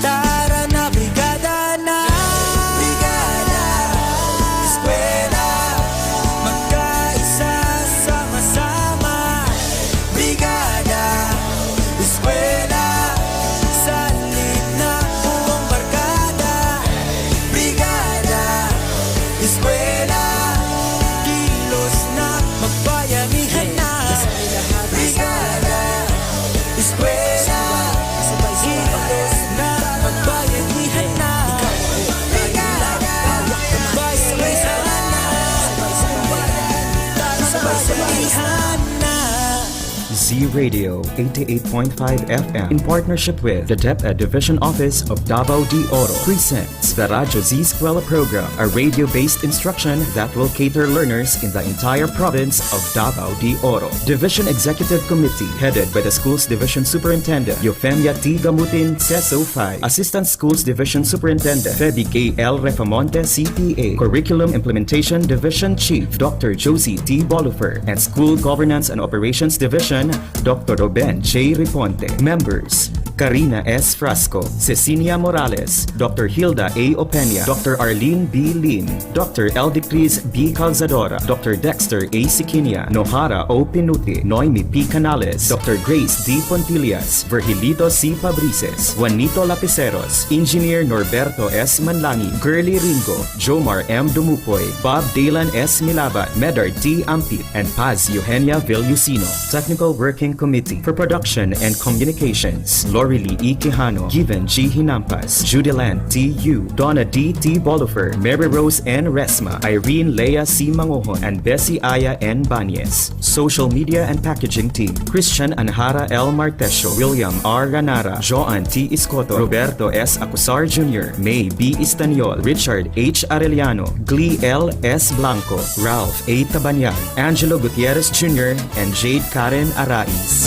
Tara na, brigada na, brigada, eskwela, magkaisa, sama-sama. Brigada, eskwela, salim na buong barkada. Brigada, eskwela, kilos na, magbayanihan na. Brigada, eskwela, kilos na, magbayanihan na. Brigada, magbayanihan na. Sabay-sabayhan na. Z-Radio 88.5 FM in partnership with the DepEd Division Office of Davao de Oro presents the Radyo Z-eskwela program, a radio-based instruction that will cater learners in the entire province of Davao de Oro. Division Executive Committee, headed by the Schools Division Superintendent, Eufemia T. Gamutin, CESO 5. Assistant Schools Division Superintendent, Feby K. L. Refamonte, CPA. Curriculum Implementation Division Chief, Dr. Josie T. Bolufer. And School Governance and Operations Division, Dr. Ruben J. Riponte. Members, Karina S. Frasco, Cecilia Morales, Dr. Hilda A. Opeña, Dr. Arlene B. Lim, Dr. Eldicris B. Calzadora, Dr. Dexter A. Siquinia, Nohara O. Pinuti, Noemi P. Canales, Dr. Grace D. Pontilias, Virgilito C. Fabrices, Juanito Lapiceros, Engineer Norberto S. Manlangi, Girly Ringo, Jomar M. Dumupoy, Bob Dalan S. Milabat, Medard T. Ampit, and Paz Eugenia Villusino. Technical Working Committee for Production and Communications, Lorely E. Quijano, Given G. Hinampas, Judelan T. U, Donna D. T. Bolufer, Mary Rose N. Resma, Irene Leia C. Mangohon, and Bessie Aya N. Banyes. Social Media and Packaging Team, Christian Anjara L. Martesio, William R. Ranara, Joan T. Iscoto, Roberto S. Acusar Jr., May B. Istaniol, Richard H. Arellano, Glee L. S. Blanco, Ralph A. Tabanyag, Angelo Gutierrez Jr., and Jade Karen Arais.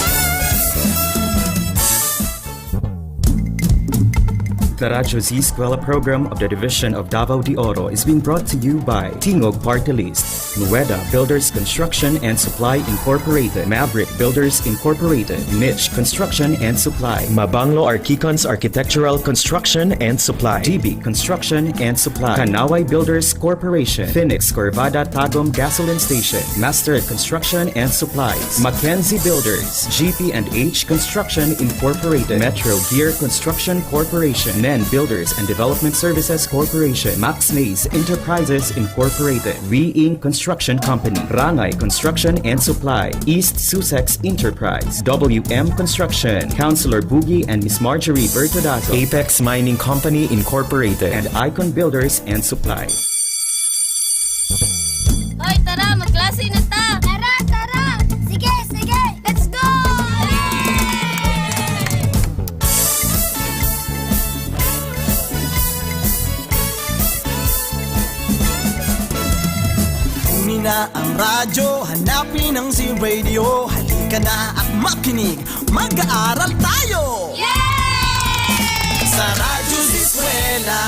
The Radyo Z-eskwela program of the Division of Davao de Oro is being brought to you by Tingog Party List, Nueda Builders Construction and Supply Incorporated, Maverick Builders Incorporated, Mitch Construction and Supply, Mabanglo Archicons Architectural Construction and Supply, TB Construction and Supply, Kanaway Builders Corporation, Phoenix Corvada Tagum Gasoline Station, Master Construction and Supplies, Mackenzie Builders, GP&H Construction Incorporated, Metro Gear Construction Corporation, NEN Builders and Development Services Corporation, Max Mays Enterprises Incorporated, We-Ing Construction Company, Rangay Construction and Supply, East Sussex Enterprise, WM Construction, Councilor Boogie and Miss Marjorie Bertodato, Apex Mining Company Incorporated, and Icon Builders and Supply. Hoy, tara, magklase na ta! Tara, tara! Sige, sige! Let's go! Kunin na ang radyo, hanapin ang Z-Radio. Halika na at makinig, mag-aaral tayo! Sa Radyo Z-eskwela,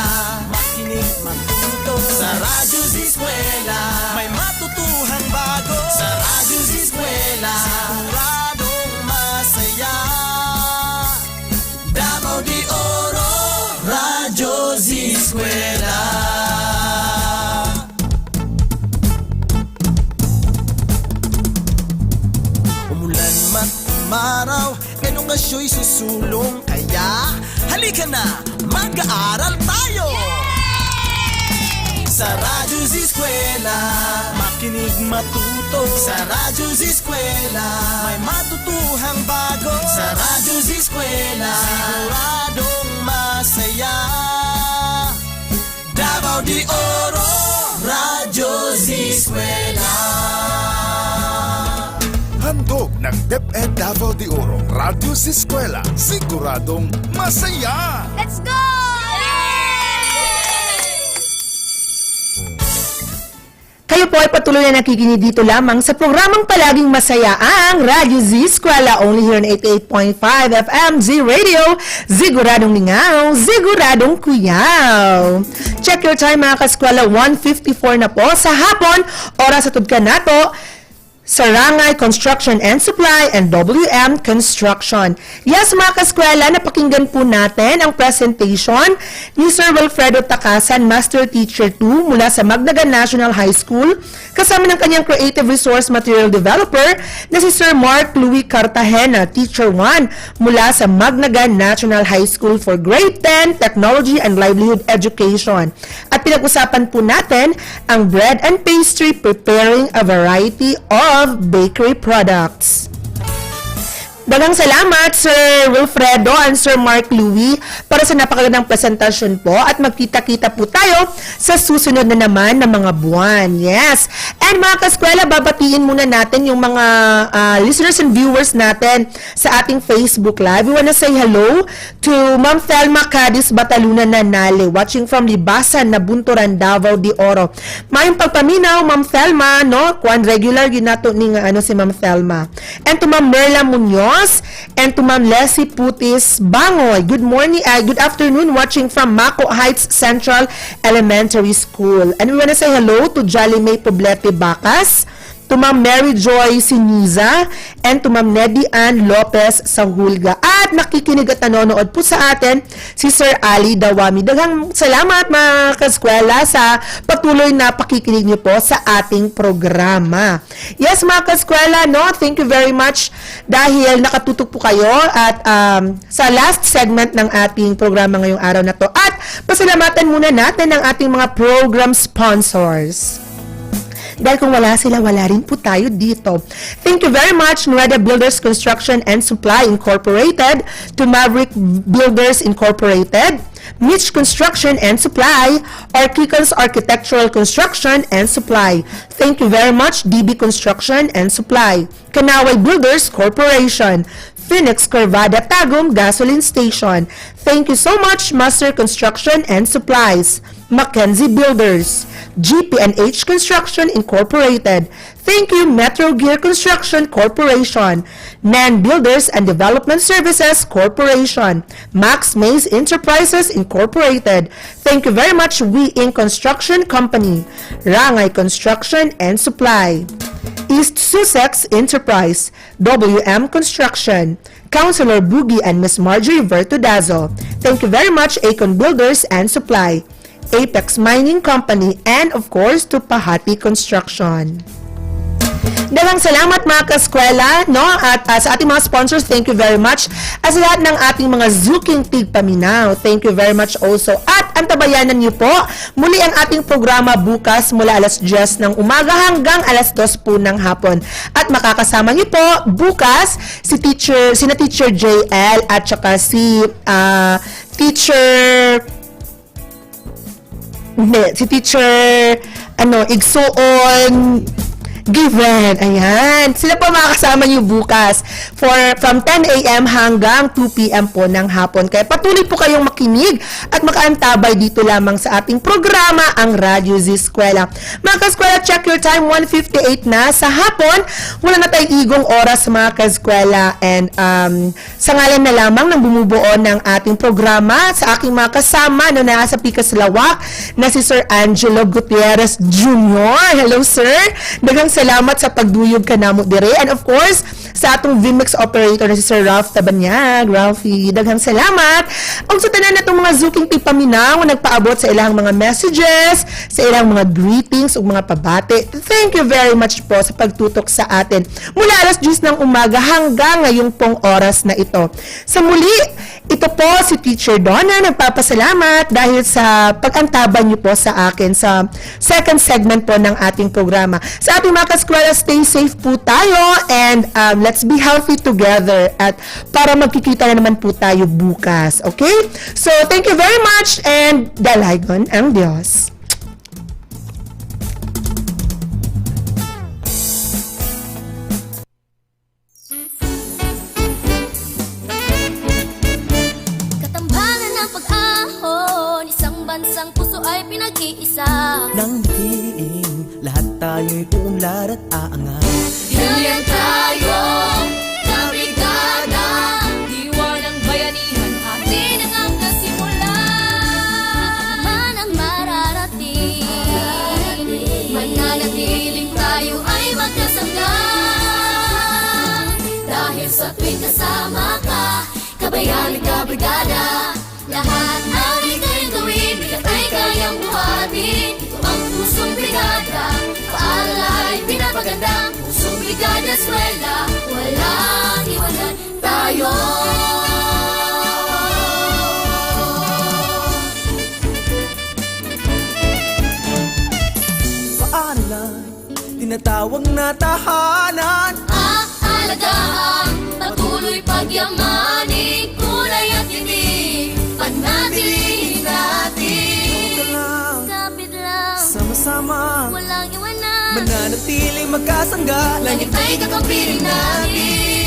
makinig, matuto. Sa Radyo Z-eskwela, may matutuhang bago. Sa Radyo Z-eskwela, siguradong masaya. Davao de Oro, Radyo Z-eskwela. Umulan man umaraw, ganun ka siya'y susulong. Kaya halika na, mag-aaral tayo! Sa Radyo Z-eskwela, makinig, matuto. Sa Radyo Z-eskwela, may matutuhang bago. Sa Radyo Z-eskwela, siguradong masaya. Davao de Oro, Radyo Z-eskwela. Handog ng DepEd Davao de Oro, Radyo Z-eskwela, siguradong masaya! Let's go! Kayo po ay patuloy na nakikinig dito lamang sa programang palaging masaya ang Radyo Z-eskwela, only here on 88.5 FM Z-Radio, Ziguradong Lingaw, Ziguradong Kuyaw. Check your time mga kaskwela, 1:54 na po sa hapon, oras sa tudkan nato, sa Rangay Construction and Supply and WM Construction. Yes, mga kaskwela, napakinggan po natin ang presentation ni Sir WILFREDO Takasan, Master Teacher 2 mula sa Magnagan National High School, kasama ng kanyang Creative Resource Material Developer na si Sir Mark Louis Cartagena, Teacher 1 mula sa Magnagan National High School for Grade 10 Technology and Livelihood Education. At pinag-usapan po natin ang bread and pastry, preparing a variety of bakery products. Daghang salamat, Sir WILFREDO and Sir Mark Louie, para sa napakagandang presentasyon po at magkita-kita po tayo sa susunod na naman na mga buwan. Yes. And mga kaskwela, babatiin muna natin yung mga listeners and viewers natin sa ating Facebook Live. We wanna say hello to Ma'am Thelma Cadiz Bataluna Nanale, watching from Libasan, Nabunturan, Davao de Oro. Mayong pagpaminaw, Ma'am Thelma, no? Kuan regular ginato ni si Ma'am Thelma. And to Ma'am Merla Munoz and to Ma'am Leslie Putis Bangoy. Good morning, good afternoon, watching from Mako Heights Central Elementary School. And we wanna say hello to Jolly May Poblete Bacas, to Ma'am Mary Joy Siniza, and to Ma'am Neddy Ann Lopez Sahulga. At nakikinig at nanonood po sa atin si Sir Ali Dawami. Daghang salamat mga kaskwela sa patuloy na pakikinig niyo po sa ating programa. Yes mga kaskwela, no? Thank you very much dahil nakatutok po kayo at sa last segment ng ating programa ngayong araw na to. At pasalamatan muna natin ang ating mga program sponsors. Dahil kung wala sila, wala rin po tayo dito. Thank you very much, Nueda Builders Construction and Supply Incorporated, to Maverick Builders Incorporated, Mitch Construction and Supply, or Kiko's Architectural Construction and Supply. Thank you very much, DB Construction and Supply, Kanaway Builders Corporation, Phoenix Corvada Tagum Gasoline Station. Thank you so much, Master Construction and Supplies, Mackenzie Builders, GP&H Construction Incorporated. Thank you, Metro Gear Construction Corporation, NAN Builders and Development Services Corporation, Max Mays Enterprises Incorporated. Thank you very much, We Inc. Construction Company, Rangay Construction and Supply, East Sussex Enterprise, WM Construction, Councilor Boogie and Miss Marjorie Vertudazo. Thank you very much, Acon Builders and Supply, Apex Mining Company, and of course to Pahati Construction. Dalang salamat mga kaskwela, no? At sa ating mga sponsors, thank you very much. At sa lahat ng ating mga Zuking Tigpaminaw, thank you very much also. At antabayanan niyo po muli ang ating programa bukas mula alas 10 ng umaga hanggang alas 2 po ng hapon. At makakasama niyo po bukas si Teacher JL at saka si Teacher Igsoon Given. Ayan. Sila po makakasama niyo bukas from 10 a.m. hanggang 2 p.m. po ng hapon. Kaya patuloy po kayong makinig at makaantabay dito lamang sa ating programa, ang Radyo Z-eskwela. Mga kaskwela, check your time, 1:58 na sa hapon. Wala na tayong igong oras mga kaskwela. And sa ngalan na lamang ng bumubuo ng ating programa, sa aking mga kasama na nasa Pikas Lawak na si Sir Angelo Gutierrez Jr. Hello, sir. Daghang salamat sa pagduyog ka namo dire. And of course, sa atong VMix operator na si Sir Ralph Tabanyag. Ralphie, daghang salamat. Og sa tanan natong mga Zuking Tigpaminaw nagpaabot sa ilang mga messages, sa ilang mga greetings ug mga pabati. Thank you very much po sa pagtutok sa atin. Mula alas 10 ng umaga hanggang ngayong pong oras na ito. Sa muli, ito po si Teacher Donna nagpapasalamat dahil sa pag-antaban niyo po sa akin sa second segment po ng ating programa. Sa ating mga kaskwela, stay safe po tayo and let's be healthy together at para magkikita na naman po tayo bukas. Okay? So, thank you very much and dalagon ang Diyos. Katambalan ng pag-ahon, isang bansang puso ay pinag-iisa. Nang diin, lahat tayo'y uunlad at aangat. Hilyan tayo na brigada, diwa ng bayanihan, atin ang nasimula. Man ang mararating, mananatiling tayo ay magkasangga. Dahil sa tuwing kasama ka, kabayan ka brigada, lahat ang ika'y gawin, bigat ay kayang buhatin. Ito ang pusong brigada, paalala ay pinapaganda. Pusong brigada eskwela, walang iwanan tayo. Paaralan, tinatawag na tahanan. Aalagaan, patuloy pa Yamanin, kulay at ngiti, panatilihin natin. Kapit lang, sama-sama, walang iwanan, mananatiling magkasangga, langit ay kakapiling natin.